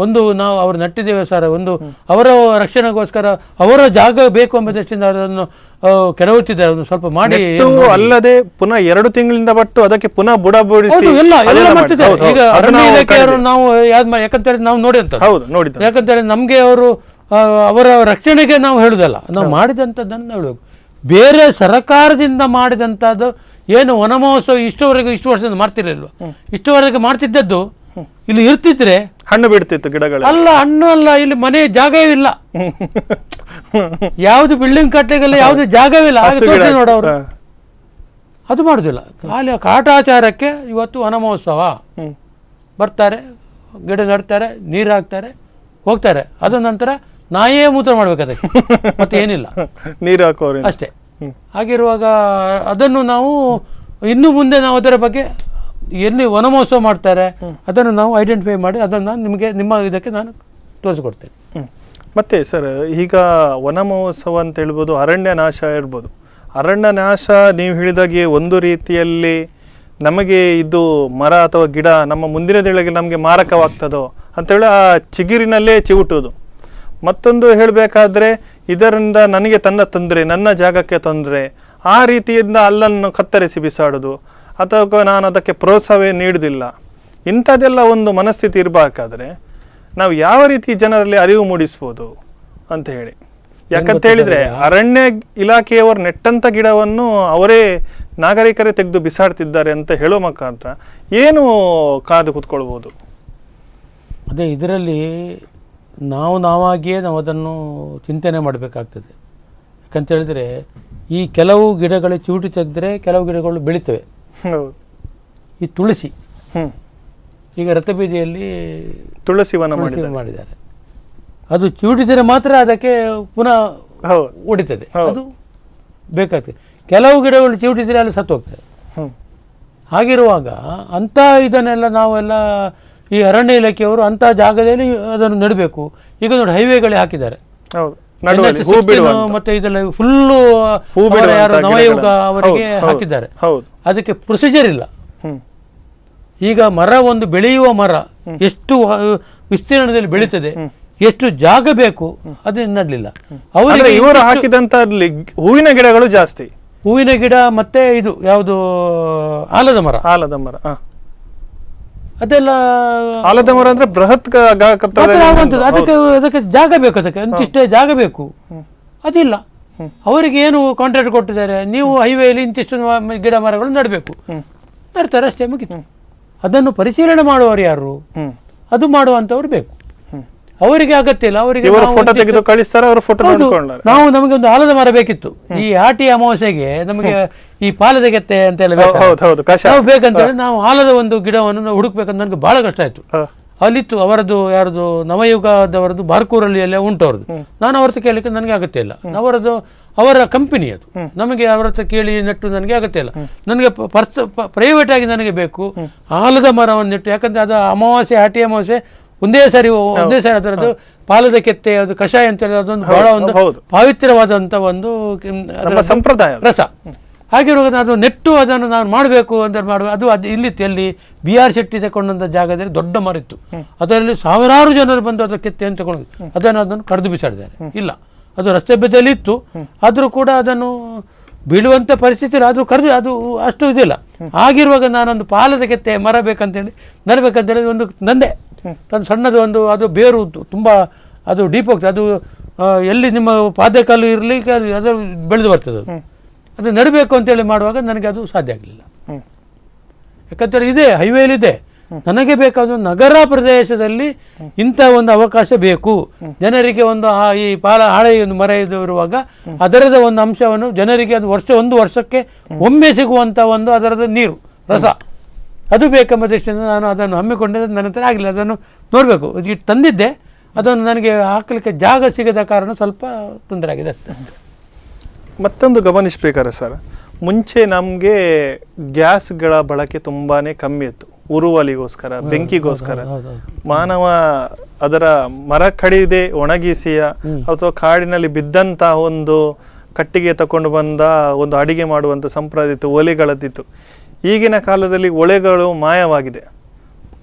Speaker 3: ಒಂದು ನಾವು ಅವ್ರು ನಟ್ಟಿದ್ದೇವೆ ಸರ್, ಒಂದು ಅವರ ರಕ್ಷಣೆಗೋಸ್ಕರ ಅವರ ಜಾಗ ಬೇಕು ಎಂಬ ದೃಷ್ಟಿಯಿಂದ ಅದನ್ನು ಕೆಡವುತ್ತಿದ್ದಾರೆ, ಒಂದು ಸ್ವಲ್ಪ ಮಾಡಿ.
Speaker 1: ಅಲ್ಲದೆ ಪುನಃ 2 ತಿಂಗಳಿಂದ ಬಟ್ಟು ಅದಕ್ಕೆ ಪುನಃ ಬುಡ ಬೂಡಿಸಿ
Speaker 3: ಎಲ್ಲ ಮಾಡ್ತಿದ್ದಾರೆ. ಈಗ ಅರಣ್ಯ ಇಲಾಖೆಯವರು ನಾವು ಯಾಕಂತ ನಾವು ನೋಡಿರ್ತಾರೆ, ಯಾಕಂತ ನಮ್ಗೆ ಅವರು ಅವರ ರಕ್ಷಣೆಗೆ ನಾವು ಹೇಳುದಲ್ಲ, ನಾವು ಮಾಡಿದಂಥದ್ದನ್ನು ಹೇಳಬೇಕು. ಬೇರೆ ಸರ್ಕಾರದಿಂದ ಮಾಡಿದಂಥದ್ದು ಏನು ವನ ಮಹೋತ್ಸವ ಇಷ್ಟು ವರ್ಷದಿಂದ ಮಾಡ್ತಿರ್ಲಿಲ್ವ? ಇಷ್ಟುವರೆಗೆ ಮಾಡ್ತಿದ್ದದ್ದು ಇಲ್ಲಿ ಇರ್ತಿದ್ರೆ
Speaker 1: ಹಣ್ಣು ಬಿಡ್ತಿತ್ತು ಗಿಡಗಳು.
Speaker 3: ಅಲ್ಲ, ಹಣ್ಣು ಅಲ್ಲ, ಇಲ್ಲಿ ಮನೆ ಜಾಗವೇ ಇಲ್ಲ, ಯಾವ್ದು ಬಿಲ್ಡಿಂಗ್ ಕಟ್ಟಲಿಕ್ಕೆಲ್ಲ ಯಾವ್ದು ಜಾಗವಿಲ್ಲ. ನೋಡವ್ರು ಅದು ಮಾಡುದಿಲ್ಲ, ಖಾಲಿ ಕಾಟಾಚಾರಕ್ಕೆ. ಇವತ್ತು ವನ ಮಹೋತ್ಸವ ಬರ್ತಾರೆ, ಗಿಡ ನಡ್ತಾರೆ, ನೀರು ಹಾಕ್ತಾರೆ, ಹೋಗ್ತಾರೆ. ಅದ ನಂತರ ನಾಯೇ ಮೂತ್ರ ಮಾಡ್ಬೇಕು ಅದಕ್ಕೆ, ಮತ್ತೆ ಏನಿಲ್ಲ,
Speaker 1: ನೀರು ಹಾಕೋರು
Speaker 3: ಅಷ್ಟೇ. ಹಾಗಿರುವಾಗ ಅದನ್ನು ನಾವು ಇನ್ನು ಮುಂದೆ ನಾವು ಅದರ ಬಗ್ಗೆ ಎಲ್ಲಿ ವನ ಮಹೋತ್ಸವ ಮಾಡ್ತಾರೆ ಅದನ್ನು ನಾವು ಐಡೆಂಟಿಫೈ ಮಾಡಿ ಅದನ್ನು ನಿಮಗೆ ನಿಮ್ಮ ಇದಕ್ಕೆ ನಾನು ತೋರಿಸಿಕೊಡ್ತೇನೆ.
Speaker 1: ಮತ್ತೆ ಸರ್, ಈಗ ವನ ಮಹೋತ್ಸವ ಅಂತ ಹೇಳ್ಬೋದು, ಅರಣ್ಯ ನಾಶ ಇರ್ಬೋದು. ಅರಣ್ಯ ನಾಶ ನೀವು ಹೇಳಿದಾಗೆ ಒಂದು ರೀತಿಯಲ್ಲಿ ನಮಗೆ ಇದು ಮರ ಅಥವಾ ಗಿಡ ನಮ್ಮ ಮುಂದಿನ ದಿನಗಳಿಗೆ ನಮಗೆ ಮಾರಕವಾಗ್ತದೋ ಅಂತೇಳಿ ಆ ಚಿಗುರಿನಲ್ಲೇ ಚಿವುಟೋದು. ಮತ್ತೊಂದು ಹೇಳಬೇಕಾದ್ರೆ, ಇದರಿಂದ ನನಗೆ ತೊಂದರೆ, ನನ್ನ ಜಾಗಕ್ಕೆ ತೊಂದರೆ, ಆ ರೀತಿಯಿಂದ ಅಲ್ಲನ್ನು ಕತ್ತರಿಸಿ ಬಿಸಾಡೋದು, ಅಥವಾ ನಾನು ಅದಕ್ಕೆ ಪ್ರೋತ್ಸಾಹವೇ ನೀಡುವುದಿಲ್ಲ. ಇಂಥದ್ದೆಲ್ಲ ಒಂದು ಮನಸ್ಥಿತಿ ಇರಬೇಕಾದ್ರೆ ನಾವು ಯಾವ ರೀತಿ ಜನರಲ್ಲಿ ಅರಿವು ಮೂಡಿಸ್ಬೋದು ಅಂತ ಹೇಳಿ. ಯಾಕಂತ ಹೇಳಿದ್ರೆ ಅರಣ್ಯ ಇಲಾಖೆಯವರು ನೆಟ್ಟಂಥ ಗಿಡವನ್ನು ಅವರೇ ನಾಗರಿಕರೇ ತೆಗೆದು ಬಿಸಾಡ್ತಿದ್ದಾರೆ ಅಂತ ಹೇಳೋ ಮುಖಾಂತರ ಏನು ಕಾದು ಕೂತ್ಕೊಳ್ಬೋದು?
Speaker 3: ಅದೇ ಇದರಲ್ಲಿ ನಾವಾಗಿಯೇ ನಾವು ಅದನ್ನು ಚಿಂತನೆ ಮಾಡಬೇಕಾಗ್ತದೆ. ಯಾಕಂತ ಹೇಳಿದ್ರೆ ಈ ಕೆಲವು ಗಿಡಗಳು ಚೂಟಿ ತೆಗೆದ್ರೆ ಕೆಲವು ಗಿಡಗಳು ಬೆಳಿತವೆ. ಈ ತುಳಸಿ ಈಗ ರಥಬೀದಿಯಲ್ಲಿ
Speaker 1: ತುಳಸಿ ವನ
Speaker 3: ಮಾಡಿದ್ದಾರೆ. ಅದು ಚೂಟಿದರೆ ಮಾತ್ರ ಅದಕ್ಕೆ ಪುನಃ ಹೊಡಿತದೆ, ಅದು ಬೇಕಾಗ್ತದೆ. ಕೆಲವು ಗಿಡಗಳು ಚೂಟಿದ್ರೆ ಅಲ್ಲಿ ಸತ್ತು ಹೋಗ್ತದೆ. ಹಾಗಿರುವಾಗ ಅಂಥ ಇದನ್ನೆಲ್ಲ ನಾವೆಲ್ಲ ಈ ಅರಣ್ಯ ಇಲಾಖೆಯವರು ಅಂಥ ಜಾಗದಲ್ಲಿ ಅದನ್ನು ನೆಡಬೇಕು. ಈಗ ನೋಡಿ ಹೈವೇಗಳೇ ಹಾಕಿದ್ದಾರೆ, ಮತ್ತೆ ಇದೆಲ್ಲ ಫುಲ್ಲು ಯಾರು ನವಯುಗ ಅವರಿಗೆ ಹಾಕಿದ್ದಾರೆ. ಅದಕ್ಕೆ ಪ್ರೊಸೀಜರ್ ಇಲ್ಲ. ಈಗ ಮರ ಒಂದು ಬೆಳೆಯುವ ಮರ ಎಷ್ಟು ವಿಸ್ತೀರ್ಣದಲ್ಲಿ ಬೆಳೀತದೆ, ಎಷ್ಟು ಜಾಗ ಬೇಕು ಅದನ್ನ ನಡಲಿಲ್ಲ.
Speaker 1: ಅವರಿಗೆ ಇವರು ಹಾಕಿದಂತ ಹೂವಿನ ಗಿಡಗಳು ಜಾಸ್ತಿ,
Speaker 3: ಹೂವಿನ ಗಿಡ ಮತ್ತೆ ಇದು ಯಾವುದು ಆಲದ ಮರ. ಅದೆಲ್ಲ
Speaker 1: ಆಲದ ಮರ ಅಂದ್ರೆ ಬೃಹತ್
Speaker 3: ಅದಕ್ಕೆ ಜಾಗ ಬೇಕು, ಅದಕ್ಕೆ ಅಂತಿಷ್ಟೇ ಜಾಗ ಬೇಕು. ಅದಿಲ್ಲ. ಅವರಿಗೆ ಏನು ಕಾಂಟ್ರಾಕ್ಟ್ ಕೊಟ್ಟಿದ್ದಾರೆ, ನೀವು ಹೈವೇಲಿ ಇಂತಿಷ್ಟು ಗಿಡ ಮರಗಳು ನೆಡಬೇಕು, ನೆಡ್ತಾರೆ ಅಷ್ಟೇ, ಮುಗಿತು. ಅದನ್ನು ಪರಿಶೀಲನೆ ಮಾಡುವವರು ಯಾರು? ಅದು ಮಾಡುವಂತವ್ರು ಬೇಕು. ಅವರಿಗೆ ಅಗತ್ಯ ಇಲ್ಲ. ಅವರಿಗೆ ನಾವು ನಮಗೆ ಒಂದು ಆಲದ ಮರ ಬೇಕಿತ್ತು ಈ ಆಟಿ ಅಮಾವಾಸ್ಯೆಗೆ, ನಮಗೆ ಈ ಪಾಲದ ಗೆತ್ತೆ ಅಂತೆಲ್ಲ ನಾವು ಬೇಕಂತ ಹೇಳಿ ನಾವು ಆಲದ ಒಂದು ಗಿಡವನ್ನು ಹುಡುಕ್ಬೇಕಂತ ನನಗೆ ಬಹಳ ಕಷ್ಟ ಆಯ್ತು. ಅಲ್ಲಿತ್ತು ಅವರದ್ದು ಯಾರದು ನವಯುಗದವರದ್ದು ಬಾರ್ಕೂರಲ್ಲಿ ಎಲ್ಲ ಉಂಟು ಅವ್ರದ್ದು. ನಾನು ಅವ್ರ ಹತ್ರ ಕೇಳಲಿಕ್ಕೆ ನನಗೆ ಅಗತ್ಯ ಇಲ್ಲ, ಅವರ ಕಂಪನಿ ಅದು. ನಮಗೆ ಅವರ ಹತ್ರ ಕೇಳಿ ನೆಟ್ಟು ನನಗೆ ಅಗತ್ಯ ಇಲ್ಲ. ನನಗೆ ಪ್ರೈವೇಟ್ ಆಗಿ ನನಗೆ ಬೇಕು ಆಲದ ಮರವನ್ನು ನೆಟ್ಟು. ಯಾಕಂದ್ರೆ ಅದು ಅಮಾವಾಸ್ಯೆ ಆಟಿ ಅಮಾವಾಸ್ಯೆ ಒಂದೇ ಸಾರಿ ಅದರದ್ದು ಪಾಲದ ಕೆತ್ತೆ ಅದು ಕಷಾಯ ಅಂತ ಹೇಳಿ ಅದೊಂದು ಬಹಳ ಒಂದು ಪವಿತ್ರವಾದಂಥ ಒಂದು
Speaker 1: ಸಂಪ್ರದಾಯ
Speaker 3: ರಸ. ಹಾಗಿರುವಾಗ ಅದು ನೆಟ್ಟು ಅದನ್ನು ನಾನು ಮಾಡಬೇಕು ಅಂತ ಮಾಡುವ ಅದು ಇಲ್ಲಿತ್ತು. ಎಲ್ಲಿ BR ಶೆಟ್ಟಿ ತಗೊಂಡಂಥ ಜಾಗದಲ್ಲಿ ದೊಡ್ಡ ಮರ ಇತ್ತು, ಅದರಲ್ಲಿ ಸಾವಿರಾರು ಜನರು ಬಂದು ಅದರ ಕೆತ್ತೆಯನ್ನು ತಗೊಂಡು ಅದನ್ನು ಕಡಿದು ಬಿಸಾಡಿದ್ದಾರೆ. ಇಲ್ಲ, ಅದು ರಸ್ತೆ ಬದಿಯಲ್ಲಿ ಇತ್ತು, ಆದರೂ ಕೂಡ ಅದನ್ನು ಬೀಳುವಂಥ ಪರಿಸ್ಥಿತಿ ಇಲ್ಲ, ಆದರೂ ಕರೆದು ಅದು ಅಷ್ಟು ಇದಿಲ್ಲ. ಆಗಿರುವಾಗ ನಾನೊಂದು ಪಾಲದ ಕೆತ್ತೆ ಮರ ಬೇಕಂತೇಳಿ ನಡಬೇಕಂತೇಳಿ ಒಂದು ನಂದೆ ಸಣ್ಣದು ಒಂದು, ಅದು ಬೇರು ತುಂಬ ಅದು ಡೀಪ್ ಹೋಗ್ತದೆ. ಅದು ಎಲ್ಲಿ ನಿಮ್ಮ ಪಾದಕಾಲು ಇರಲಿಕ್ಕೆ ಅದು ಬೆಳೆದು ಬರ್ತದೆ. ಅದು ನಡಬೇಕು ಅಂತೇಳಿ ಮಾಡುವಾಗ ನನಗೆ ಅದು ಸಾಧ್ಯ ಆಗಲಿಲ್ಲ. ಯಾಕಂತೇಳಿ ಇದೆ ಹೈವೇಲಿದೆ, ನನಗೆ ಬೇಕಾದ ನಗರ ಪ್ರದೇಶದಲ್ಲಿ ಇಂಥ ಒಂದು ಅವಕಾಶ ಬೇಕು. ಜನರಿಗೆ ಒಂದು ಈ ಹಾಳೆ ಒಂದು ಮರ ಇರುವಾಗ ಅದರದ ಒಂದು ಅಂಶವನ್ನು ಜನರಿಗೆ ಅದು ಒಂದು ವರ್ಷಕ್ಕೆ ಒಮ್ಮೆ ಸಿಗುವಂಥ ಒಂದು ಅದರದ ನೀರು ರಸ ಅದು ಬೇಕೆಂಬ ದೃಷ್ಟಿಯಿಂದ ನಾನು ಅದನ್ನು ಹಮ್ಮಿಕೊಂಡಿದ್ದೆ. ನನ್ನ ಹತ್ರ ಆಗಲಿಲ್ಲ, ಅದನ್ನು ನೋಡಬೇಕು. ಇದು ತಂದಿದ್ದೆ, ಅದನ್ನು ನನಗೆ ಹಾಕಲಿಕ್ಕೆ ಜಾಗ ಸಿಗದ ಕಾರಣ ಸ್ವಲ್ಪ ತೊಂದರೆ ಆಗಿದೆ ಅಷ್ಟೇ.
Speaker 1: ಮತ್ತೊಂದು ಗಮನಿಸಬೇಕಾದ್ರೆ ಸರ್, ಮುಂಚೆ ನಮಗೆ ಗ್ಯಾಸ್ಗಳ ಬಳಕೆ ತುಂಬಾ ಕಮ್ಮಿ ಇತ್ತು. ಉರುವಲಿಗೋಸ್ಕರ, ಬೆಂಕಿಗೋಸ್ಕರ ಮಾನವ ಅದರ ಮರ ಕಡಿದೆ ಒಣಗಿಸಿಯ ಅಥವಾ ಕಾಡಿನಲ್ಲಿ ಬಿದ್ದಂಥ ಒಂದು ಕಟ್ಟಿಗೆ ತಗೊಂಡು ಬಂದ ಒಂದು ಅಡಿಗೆ ಮಾಡುವಂಥ ಸಂಪ್ರದಾಯ ಇತ್ತು, ಒಲೆಗಳದ್ದಿತ್ತು. ಈಗಿನ ಕಾಲದಲ್ಲಿ ಒಲೆಗಳು ಮಾಯವಾಗಿದೆ,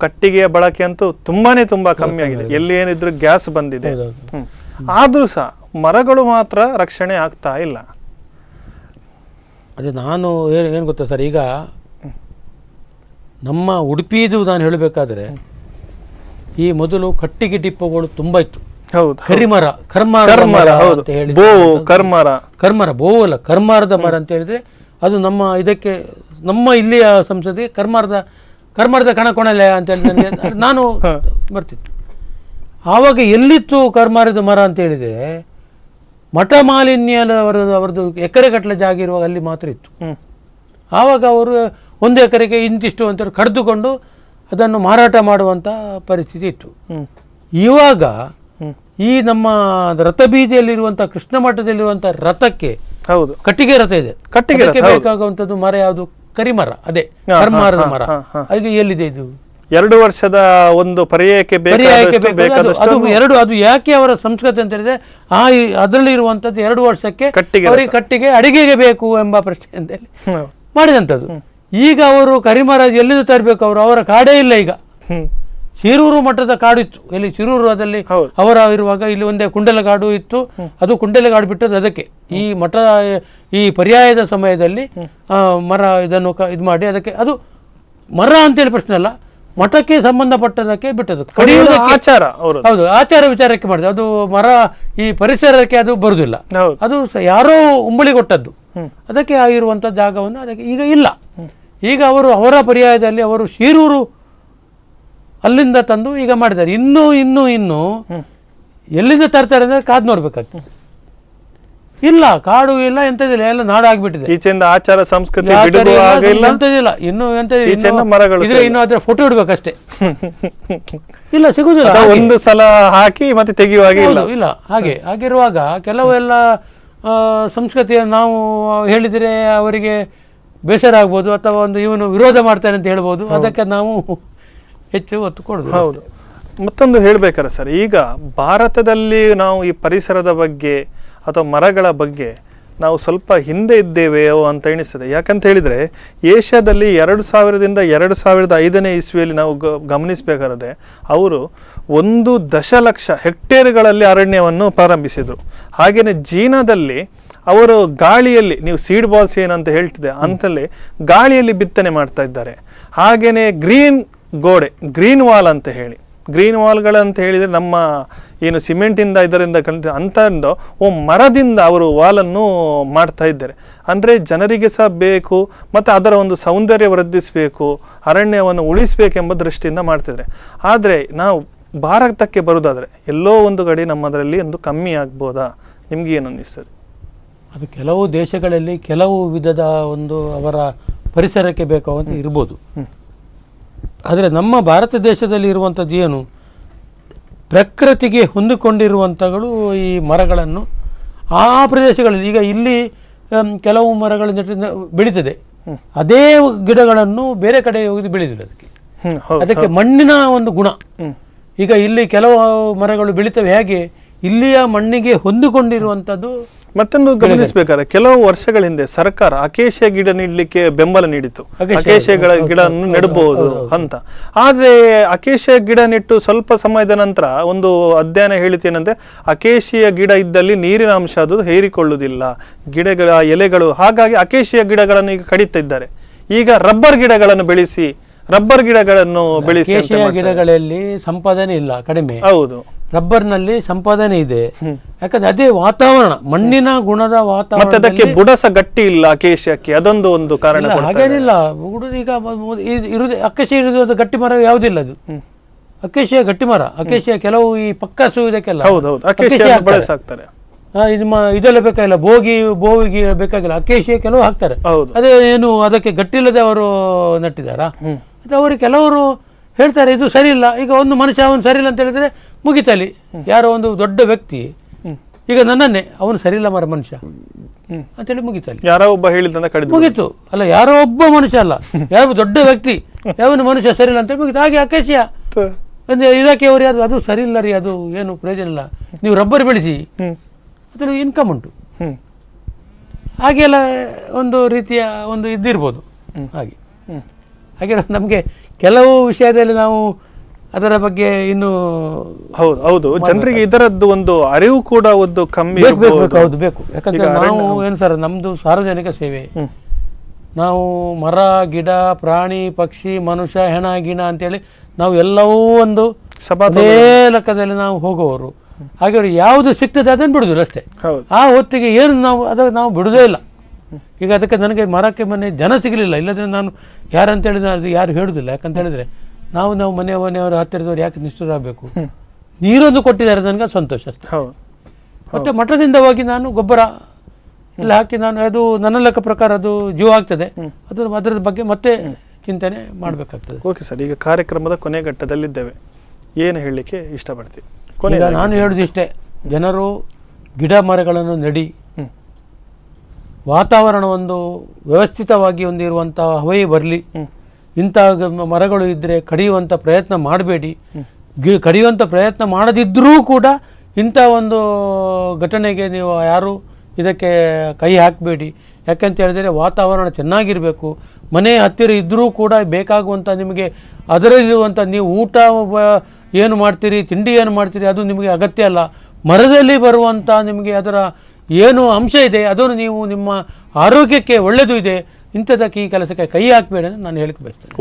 Speaker 1: ಕಟ್ಟಿಗೆಯ ಬಳಕೆ ಅಂತೂ ತುಂಬ ಕಮ್ಮಿ ಆಗಿದೆ. ಎಲ್ಲಿ ಏನಿದ್ರು ಗ್ಯಾಸ್ ಬಂದಿದೆ. ಆದರೂ ಸಹ ಮರಗಳು ಮಾತ್ರ ರಕ್ಷಣೆ ಆಗ್ತಾ ಇಲ್ಲ.
Speaker 3: ಅದೇ ನಾನು ಏನು ಗೊತ್ತಾ ಸರ್, ಈಗ ನಮ್ಮ ಉಡುಪಿದು ನಾನು ಹೇಳಬೇಕಾದ್ರೆ ಈ ಮೊದಲು ಕಟ್ಟಿಗೆ ಡಿಪ್ಪೋಗಳು ತುಂಬ ಇತ್ತು. ಕರಿಮರ, ಕರ್ಮರ ಅಂತ ಹೇಳಿ, ಕರ್ಮರ ಬೋವಲ್ಲ ಕರ್ಮಾರದ ಮರ ಅಂತ ಹೇಳಿದ್ರೆ ಅದು ನಮ್ಮ ಇದಕ್ಕೆ ನಮ್ಮ ಇಲ್ಲಿಯ ಸಂಸದೆಗೆ ಕರ್ಮರದ ಕಣಕೊಣಲೆ ಅಂತ ಹೇಳಿ ನನಗೆ ನಾನು ಬರ್ತಿತ್ತು. ಆವಾಗ ಎಲ್ಲಿತ್ತು ಕರ್ಮಾರದ ಮರ ಅಂತ ಹೇಳಿದರೆ ಮಠ ಮಾಲಿನ್ಯ ಅವರದ್ದು ಎಕರೆಗಟ್ಟಲೆ ಜಾಗ ಇರುವಾಗ ಅಲ್ಲಿ ಮಾತ್ರ ಇತ್ತು. ಆವಾಗ ಅವರು 1 ಎಕರೆಗೆ ಇಂತಿಷ್ಟು ಅಂತ ಕಡಿದುಕೊಂಡು ಅದನ್ನು ಮಾರಾಟ ಮಾಡುವಂಥ ಪರಿಸ್ಥಿತಿ ಇತ್ತು. ಇವಾಗ ಈ ನಮ್ಮ ರಥಬೀದಿಯಲ್ಲಿರುವಂಥ ಕೃಷ್ಣ ಮಠದಲ್ಲಿರುವಂಥ ರಥಕ್ಕೆ ಕಟ್ಟಿಗೆ ರಥ ಇದೆ. ಕಟ್ಟಿಗೆ ಬೇಕಾಗುವಂಥದ್ದು ಮರ ಯಾವುದು? ಕರಿಮರ, ಅದೇ ಕರ್ಮಾರದ ಮರ. ಅದಕ್ಕೆ ಎಲ್ಲಿದೆ ಇದು?
Speaker 1: 2 ವರ್ಷದ ಒಂದು ಪರ್ಯಾಯಕ್ಕೆ
Speaker 3: ಅದು ಯಾಕೆ ಅವರ ಸಂಸ್ಕೃತಿ ಅಂತ ಹೇಳಿದ್ರೆ ಅದರಲ್ಲಿ ಇರುವಂತದ್ದು 2 ವರ್ಷಕ್ಕೆ ಅವರಿಗೆ ಕಟ್ಟಿಗೆ ಅಡಿಗೆಗೆ ಬೇಕು ಎಂಬ ಪ್ರಶ್ನೆ ಅಂತ ಹೇಳಿ ಮಾಡಿದಂಥದ್ದು. ಈಗ ಅವರು ಕರಿಮರ ಎಲ್ಲಿಂದ ತರಬೇಕು? ಅವರ ಕಾಡೇ ಇಲ್ಲ. ಈಗ ಶಿರೂರು ಮಠದ ಕಾಡು ಇತ್ತು, ಎಲ್ಲಿ ಶಿರೂರು ಅದಲ್ಲಿ ಅವರ ಇರುವಾಗ ಇಲ್ಲಿ ಒಂದೇ ಕುಂಡಲಗಾಡು ಇತ್ತು. ಅದು ಕುಂಡಲಗಾಡು ಬಿಟ್ಟದ್ದು ಅದಕ್ಕೆ ಈ ಮಠ ಈ ಪರ್ಯಾಯದ ಸಮಯದಲ್ಲಿ ಮರ ಇದನ್ನು ಇದು ಮಾಡಿ ಅದಕ್ಕೆ ಅದು ಮರ ಅಂತೇಳಿ ಪ್ರಶ್ನೆ ಅಲ್ಲ, ಮಠಕ್ಕೆ ಸಂಬಂಧಪಟ್ಟದಕ್ಕೆ ಬಿಟ್ಟದ್ದು.
Speaker 1: ಆಚಾರ
Speaker 3: ಹೌದು, ಆಚಾರ ವಿಚಾರಕ್ಕೆ ಮಾಡಿದೆ. ಅದು ಮರ ಈ ಪರಿಸರಕ್ಕೆ ಅದು ಬರುವುದಿಲ್ಲ. ಅದು ಯಾರೋ ಉಂಬಳಿ ಕೊಟ್ಟದ್ದು. ಅದಕ್ಕೆ ಆಗಿರುವಂಥ ಜಾಗವನ್ನು ಅದಕ್ಕೆ ಈಗ ಇಲ್ಲ. ಈಗ ಅವರು ಅವರ ಪರ್ಯಾಯದಲ್ಲಿ ಅವರು ಶಿರೂರು ಅಲ್ಲಿಂದ ತಂದು ಈಗ ಮಾಡಿದ್ದಾರೆ. ಇನ್ನೂ ಎಲ್ಲಿಂದ ತರ್ತಾರೆ ಅಂದರೆ ಕಾದು ನೋಡ್ಬೇಕಾಗ್ತದೆ. ಇಲ್ಲ, ಕಾಡು ಇಲ್ಲ, ಎಂಥದಿಲ್ಲ, ಎಲ್ಲ ನಾಡಾಗ್ಬಿಟ್ಟಿದೆ.
Speaker 1: ಈಚೆಯಿಂದ ಆಚಾರ ಸಂಸ್ಕೃತಿ
Speaker 3: ಎಂಥದಿಲ್ಲ. ಇನ್ನು ಇನ್ನು ಅದ್ರ ಫೋಟೋ ಇಡ್ಬೇಕಷ್ಟೇ. ಇಲ್ಲ, ಸಿಗುದಿಲ್ಲ.
Speaker 1: ಒಂದು ಸಲ ಹಾಕಿ ಮತ್ತೆ ತೆಗೆಯುವಾಗ
Speaker 3: ಇಲ್ಲ. ಹಾಗಿರುವಾಗ ಕೆಲವು ಎಲ್ಲ ಸಂಸ್ಕೃತಿಯನ್ನು ನಾವು ಹೇಳಿದರೆ ಅವರಿಗೆ ಬೇಸರ ಆಗ್ಬೋದು, ಅಥವಾ ಒಂದು ಇವನು ವಿರೋಧ ಮಾಡ್ತಾನೆ ಅಂತ ಹೇಳ್ಬೋದು. ಅದಕ್ಕೆ ನಾವು ಹೆಚ್ಚು ಒತ್ತು ಕೊಡೋದು.
Speaker 1: ಹೌದು. ಮತ್ತೊಂದು ಹೇಳ್ಬೇಕಾರೆ ಸರ್, ಈಗ ಭಾರತದಲ್ಲಿ ನಾವು ಈ ಪರಿಸರದ ಬಗ್ಗೆ ಅಥವಾ ಮರಗಳ ಬಗ್ಗೆ ನಾವು ಸ್ವಲ್ಪ ಹಿಂದೆ ಇದ್ದೇವೆಯೋ ಅಂತ ಎಣಿಸ್ತದೆ. ಯಾಕಂತ ಹೇಳಿದರೆ ಏಷ್ಯಾದಲ್ಲಿ 2000ರಿಂದ 2005ನೇ ಇಸ್ವಿಯಲ್ಲಿ ನಾವು ಗಮನಿಸಬೇಕಾದ್ರೆ ಅವರು 1 ದಶಲಕ್ಷ ಹೆಕ್ಟೇರ್ಗಳಲ್ಲಿ ಅರಣ್ಯವನ್ನು ಪ್ರಾರಂಭಿಸಿದರು. ಹಾಗೆಯೇ ಚೀನಾದಲ್ಲಿ ಅವರು ಗಾಳಿಯಲ್ಲಿ, ನೀವು ಸೀಡ್ ಬಾಲ್ಸ್ ಏನಂತ ಹೇಳ್ತಿದೆ ಅಂತಲ್ಲಿ ಗಾಳಿಯಲ್ಲಿ ಬಿತ್ತನೆ ಮಾಡ್ತಾ ಇದ್ದಾರೆ. ಹಾಗೆಯೇ ಗ್ರೀನ್ ಗೋಡೆ, ಗ್ರೀನ್ ವಾಲ್ ಅಂತ ಹೇಳಿ, ಗ್ರೀನ್ ವಾಲ್ಗಳಂತ ಹೇಳಿದರೆ ನಮ್ಮ ಏನು ಸಿಮೆಂಟಿಂದ ಇದರಿಂದ ಅಂತಂದು ಮರದಿಂದ ಅವರು ವಾಲನ್ನು ಮಾಡ್ತಾ ಇದ್ದಾರೆ. ಅಂದರೆ ಜನರಿಗೆ ಸಹ ಬೇಕು ಮತ್ತು ಅದರ ಒಂದು ಸೌಂದರ್ಯ ವೃದ್ಧಿಸಬೇಕು, ಅರಣ್ಯವನ್ನು ಉಳಿಸಬೇಕೆಂಬ ದೃಷ್ಟಿಯಿಂದ ಮಾಡ್ತಿದ್ದಾರೆ. ಆದರೆ ನಾವು ಭಾರತಕ್ಕೆ ಬರೋದಾದರೆ ಎಲ್ಲೋ ಒಂದು ಕಡೆ ನಮ್ಮದರಲ್ಲಿ ಒಂದು ಕಮ್ಮಿ ಆಗ್ಬೋದಾ? ನಿಮ್ಗೇನು ಅನ್ನಿಸ್ತದೆ?
Speaker 3: ಅದು ಕೆಲವು ದೇಶಗಳಲ್ಲಿ ಕೆಲವು ವಿಧದ ಒಂದು ಅವರ ಪರಿಸರಕ್ಕೆ ಬೇಕಾದಂತ ಇರ್ಬೋದು. ಆದರೆ ನಮ್ಮ ಭಾರತ ದೇಶದಲ್ಲಿ ಇರುವಂಥದ್ದು ಏನು, ಪ್ರಕೃತಿಗೆ ಹೊಂದಿಕೊಂಡಿರುವಂಥಗಳು ಈ ಮರಗಳನ್ನು ಆ ಪ್ರದೇಶಗಳಲ್ಲಿ. ಈಗ ಇಲ್ಲಿ ಕೆಲವು ಮರಗಳು ಬೆಳೀತದೆ, ಅದೇ ಗಿಡಗಳನ್ನು ಬೇರೆ ಕಡೆ ಹೋಗಿ ಬೆಳೆದಿಲ್ಲ. ಅದಕ್ಕೆ ಮಣ್ಣಿನ ಒಂದು ಗುಣ. ಈಗ ಇಲ್ಲಿ ಕೆಲವು ಮರಗಳು ಬೆಳೀತವೆ, ಹೇಗೆ ಇಲ್ಲಿಯ ಮಣ್ಣಿಗೆ ಹೊಂದಿಕೊಂಡಿರುವಂಥದ್ದು.
Speaker 1: ಮತ್ತೊಂದು ಗಮನಿಸಬೇಕಾದ್ರೆ ಕೆಲವು ವರ್ಷಗಳ ಹಿಂದೆ ಸರ್ಕಾರ ಅಕೇಶಿಯ ಗಿಡ ನೀಡಲಿಕ್ಕೆ ಬೆಂಬಲ ನೀಡಿತು. ಅಕೇಶಿಯ ಗಿಡವನ್ನು ನೆಡಬಹುದು ಅಂತ. ಆದ್ರೆ ಅಕೇಶಿಯ ಗಿಡ ನೆಟ್ಟು ಸ್ವಲ್ಪ ಸಮಯದ ನಂತರ ಒಂದು ಅಧ್ಯಯನ ಹೇಳಿತೇನಂದ್ರೆ ಅಕೇಶಿಯ ಗಿಡ ಇದ್ದಲ್ಲಿ ನೀರಿನ ಅಂಶ ಅದು ಹೇರಿಕೊಳ್ಳುವುದಿಲ್ಲ, ಗಿಡಗಳ ಎಲೆಗಳು. ಹಾಗಾಗಿ ಅಕೇಶಿಯ ಗಿಡಗಳನ್ನು ಈಗ ಕಡಿತಾ ಇದ್ದಾರೆ. ಈಗ ರಬ್ಬರ್ ಗಿಡಗಳನ್ನು ಬೆಳೆಸಿ
Speaker 3: ಗಿಡಗಳಲ್ಲಿ ಸಂಪಾದನೆ ಇಲ್ಲ, ಕಡಿಮೆ.
Speaker 1: ಹೌದು,
Speaker 3: ರಬ್ಬರ್ನಲ್ಲಿ ಸಂಪಾದನೆ ಇದೆ. ಯಾಕಂದ್ರೆ ಅದೇ ವಾತಾವರಣ, ಮಣ್ಣಿನ ಗುಣದ ವಾತಾವರಣ.
Speaker 1: ಅದಕ್ಕೆ ಬುಡಸ ಗಟ್ಟಿ ಇಲ್ಲ ಅಕೇಶಿಯಕ್ಕೆ, ಅದೊಂದು ಒಂದು ಕಾರಣ.
Speaker 3: ಹಾಗೇನಿಲ್ಲ, ಈಗ ಇರುವುದು ಅಕೇಶಿಯ ಇರುವುದು ಗಟ್ಟಿ ಮರ ಯಾವುದಿಲ್ಲ. ಅದು ಅಕೇಶಿಯ ಗಟ್ಟಿ ಮರ. ಅಕೇಶಿಯ ಕೆಲವು ಈ ಪಕ್ಕಾಸು ಇದಕ್ಕೆಲ್ಲ ಇದೆಲ್ಲ ಬೇಕಾಗಿಲ್ಲ, ಬೋವಿಗೆ ಬೇಕಾಗಿಲ್ಲ, ಅಕೇಶಿಯ ಕೆಲವು ಹಾಕ್ತಾರೆ. ಅದೇ ಏನು ಅದಕ್ಕೆ ಗಟ್ಟಿಲ್ಲದೆ ಅವರು ನಟ್ಟಿದಾರಾ? ಅವರು ಕೆಲವರು ಹೇಳ್ತಾರೆ ಇದು ಸರಿ ಇಲ್ಲ. ಈಗ ಒಂದು ಮನುಷ್ಯ ಅವನು ಸರಿ ಇಲ್ಲ ಅಂತ ಹೇಳಿದ್ರೆ ಮುಗಿತಲಿ. ಯಾರೋ ಒಂದು ದೊಡ್ಡ ವ್ಯಕ್ತಿ, ಈಗ ನನ್ನನ್ನೇ ಅವನು ಸರಿ ಇಲ್ಲ ಮನುಷ್ಯ ಅಂತೇಳಿ ಮುಗಿತಲಿ,
Speaker 1: ಯಾರೋ ಒಬ್ಬ ಹೇಳಿದ
Speaker 3: ಮುಗೀತು. ಅಲ್ಲ, ಯಾರೋ ಒಬ್ಬ ಮನುಷ್ಯ ಅಲ್ಲ, ಯಾವ ದೊಡ್ಡ ವ್ಯಕ್ತಿ, ಯಾವನು ಮನುಷ್ಯ ಸರಿ ಇಲ್ಲ ಅಂತ ಮುಗಿತು. ಹಾಗೆ ಅಕೇಶಿಯ ಅಂದ್ರೆ ಇದಕ್ಕೆ ಅವರು ಯಾರು ಅದು ಸರಿ ಇಲ್ಲ ರೀ, ಅದು ಏನು ಪ್ರಯೋಜನ ಇಲ್ಲ, ನೀವು ರಬ್ಬರ್ ಬೆಳೆಸಿ, ಅದ್ರಲ್ಲಿ ಇನ್ಕಮ್ ಉಂಟು. ಹಾಗೆಲ್ಲ ಒಂದು ರೀತಿಯ ಒಂದು ಇದ್ದಿರ್ಬೋದು. ಹಾಗೆ ನಮಗೆ ಕೆಲವು ವಿಷಯದಲ್ಲಿ ನಾವು ಅದರ ಬಗ್ಗೆ ಇನ್ನು
Speaker 1: ಹೌದು ಜನರಿಗೆ ಇದರದ್ದು ಒಂದು ಅರಿವು ಕೂಡ ಒಂದು ಕಮ್ಮಿ
Speaker 3: ಬೇಕು. ಯಾಕಂದ್ರೆ ನಾವು ಏನು ಸರ್, ನಮ್ದು ಸಾರ್ವಜನಿಕ ಸೇವೆ. ನಾವು ಮರ, ಗಿಡ, ಪ್ರಾಣಿ, ಪಕ್ಷಿ, ಮನುಷ್ಯ, ಹೆಣ, ಗಿಣ ಅಂತೇಳಿ ನಾವು ಎಲ್ಲವೂ ಒಂದು ಲೆಕ್ಕದಲ್ಲಿ ನಾವು ಹೋಗುವವರು. ಹಾಗೆ ಅವ್ರು ಯಾವುದು ಸಿಗ್ತದೆ ಅದನ್ನು ಬಿಡುದಿಲ್ಲ ಅಷ್ಟೇ. ಆ ಹೊತ್ತಿಗೆ ಏನು ನಾವು ಬಿಡುವುದೇ ಇಲ್ಲ. ಈಗ ಅದಕ್ಕೆ ನನಗೆ ಮರಕ್ಕೆ ಮೊನ್ನೆ ಜನ ಸಿಗಲಿಲ್ಲ, ಇಲ್ಲದ್ರೆ ನಾನು ಯಾರಂತ ಹೇಳಿದ್ರೆ ಅದು ಯಾರು ಹೇಳುದಿಲ್ಲ. ಯಾಕಂತ ಹೇಳಿದ್ರೆ ನಾವು ಮನೆಯವರು ಹತ್ತಿರದವ್ರು ಯಾಕೆ ನಿಷ್ಠುರಾಗಬೇಕು, ನೀರೊಂದು ಕೊಟ್ಟಿದ್ದಾರೆ ನನಗೆ ಸಂತೋಷ ಅಷ್ಟೇ. ಮತ್ತೆ ಮಠದಿಂದ ಹೋಗಿ ನಾನು ಗೊಬ್ಬರ ಎಲ್ಲ ಹಾಕಿ ನಾನು ಅದು ನನ್ನ ಲೆಕ್ಕ ಪ್ರಕಾರ ಅದು ಜೀವ ಆಗ್ತದೆ. ಅದರ ಬಗ್ಗೆ ಮತ್ತೆ ಚಿಂತನೆ ಮಾಡಬೇಕಾಗ್ತದೆ.
Speaker 1: ಓಕೆ ಸರ್, ಈಗ ಕಾರ್ಯಕ್ರಮದ ಕೊನೆ ಘಟ್ಟದಲ್ಲಿದ್ದೇವೆ, ಏನು ಹೇಳಲಿಕ್ಕೆ ಇಷ್ಟಪಡ್ತೀವಿ?
Speaker 3: ಈಗ ನಾನು ಹೇಳೋದಿಷ್ಟೇ, ಜನರು ಗಿಡ ಮರಗಳನ್ನು ನೆಡಿ, ವಾತಾವರಣ ಒಂದು ವ್ಯವಸ್ಥಿತವಾಗಿ ಹೊಂದಿರುವಂಥ ಹವೆಯೇ ಬರಲಿ. ಇಂಥ ಮರಗಳು ಇದ್ದರೆ ಕಡಿಯುವಂಥ ಪ್ರಯತ್ನ ಮಾಡಬೇಡಿ. ಕಡಿಯುವಂಥ ಪ್ರಯತ್ನ ಮಾಡದಿದ್ದರೂ ಕೂಡ ಇಂಥ ಒಂದು ಘಟನೆಗೆ ನೀವು ಯಾರು ಇದಕ್ಕೆ ಕೈ ಹಾಕಬೇಡಿ. ಯಾಕಂತ ಹೇಳಿದರೆ ವಾತಾವರಣ ಚೆನ್ನಾಗಿರಬೇಕು. ಮನೆ ಹತ್ತಿರ ಇದ್ದರೂ ಕೂಡ ಬೇಕಾಗುವಂಥ ನಿಮಗೆ ಅದರಲ್ಲಿರುವಂಥ ನೀವು ಊಟ ಏನು ಮಾಡ್ತೀರಿ, ತಿಂಡಿ ಏನು ಮಾಡ್ತೀರಿ, ಅದು ನಿಮಗೆ ಅಗತ್ಯ ಅಲ್ಲ. ಮರದಲ್ಲಿ ಬರುವಂಥ ನಿಮಗೆ ಅದರ ಏನು ಅಂಶ ಇದೆ ಅದನ್ನು ನೀವು ನಿಮ್ಮ ಆರೋಗ್ಯಕ್ಕೆ ಒಳ್ಳೆಯದು ಇದೆ, ಇಂಥದಕ್ಕೆ ಈ ಕೆಲಸಕ್ಕೆ ಕೈ ಹಾಕಬೇಡ ಅಂತ ನಾನು ಹೇಳಿಕೆ ಬಯಸ್ತೇನೆ.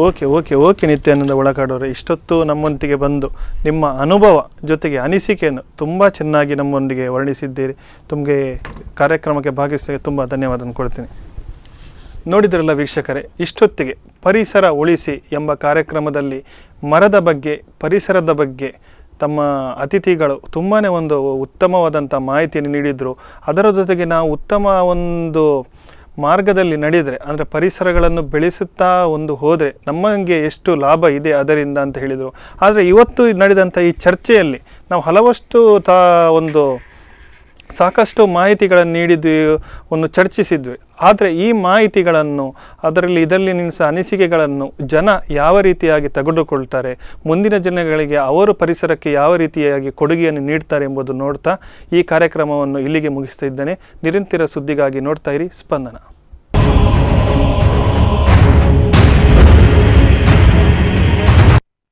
Speaker 1: ಓಕೆ ನಿತ್ಯಾನಂದ ಒಳಕಾಡೋರೆ, ಇಷ್ಟೊತ್ತು ನಮ್ಮೊಂದಿಗೆ ಬಂದು ನಿಮ್ಮ ಅನುಭವ ಜೊತೆಗೆ ಅನಿಸಿಕೆಯನ್ನು ತುಂಬ ಚೆನ್ನಾಗಿ ನಮ್ಮೊಂದಿಗೆ ವರ್ಣಿಸಿದ್ದೀರಿ. ತಮಗೆ ಕಾರ್ಯಕ್ರಮಕ್ಕೆ ಭಾಗವಹಿಸಲಿಕ್ಕೆ ತುಂಬ ಧನ್ಯವಾದ ಕೊಡ್ತೀನಿ. ನೋಡಿದ್ರಲ್ಲ ವೀಕ್ಷಕರೇ, ಇಷ್ಟೊತ್ತಿಗೆ ಪರಿಸರ ಉಳಿಸಿ ಎಂಬ ಕಾರ್ಯಕ್ರಮದಲ್ಲಿ ಮರದ ಬಗ್ಗೆ, ಪರಿಸರದ ಬಗ್ಗೆ ತಮ್ಮ ಅತಿಥಿಗಳು ತುಂಬಾ ಒಂದು ಉತ್ತಮವಾದಂಥ ಮಾಹಿತಿಯನ್ನು ನೀಡಿದರು. ಅದರ ಜೊತೆಗೆ ನಾವು ಉತ್ತಮ ಒಂದು ಮಾರ್ಗದಲ್ಲಿ ನಡೆದರೆ, ಅಂದರೆ ಪರಿಸರಗಳನ್ನು ಬೆಳೆಸುತ್ತಾ ಹೋದರೆ ನಮಗೆ ಎಷ್ಟು ಲಾಭ ಇದೆ ಅದರಿಂದ ಅಂತ ಹೇಳಿದರು. ಆದರೆ ಇವತ್ತು ನಡೆದಂಥ ಈ ಚರ್ಚೆಯಲ್ಲಿ ನಾವು ಹಲವಷ್ಟು ಸಾಕಷ್ಟು ಮಾಹಿತಿಗಳನ್ನು ನೀಡಿದ್ವಿ, ಚರ್ಚಿಸಿದ್ವಿ. ಆದರೆ ಈ ಮಾಹಿತಿಗಳನ್ನು ಇದರಲ್ಲಿ ನಿಲ್ಲಿಸ ಅನಿಸಿಕೆಗಳನ್ನು ಜನ ಯಾವ ರೀತಿಯಾಗಿ ತೆಗೆದುಕೊಳ್ತಾರೆ, ಮುಂದಿನ ಜನಗಳಿಗೆ ಅವರು ಪರಿಸರಕ್ಕೆ ಯಾವ ರೀತಿಯಾಗಿ ಕೊಡುಗೆಯನ್ನು ನೀಡ್ತಾರೆ ಎಂಬುದು ನೋಡ್ತಾ ಈ ಕಾರ್ಯಕ್ರಮವನ್ನು ಇಲ್ಲಿಗೆ ಮುಗಿಸ್ತಾ ಇದ್ದೇನೆ. ನಿರಂತರ ಸುದ್ದಿಗಾಗಿ ನೋಡ್ತಾ ಇರಿ ಸ್ಪಂದನ.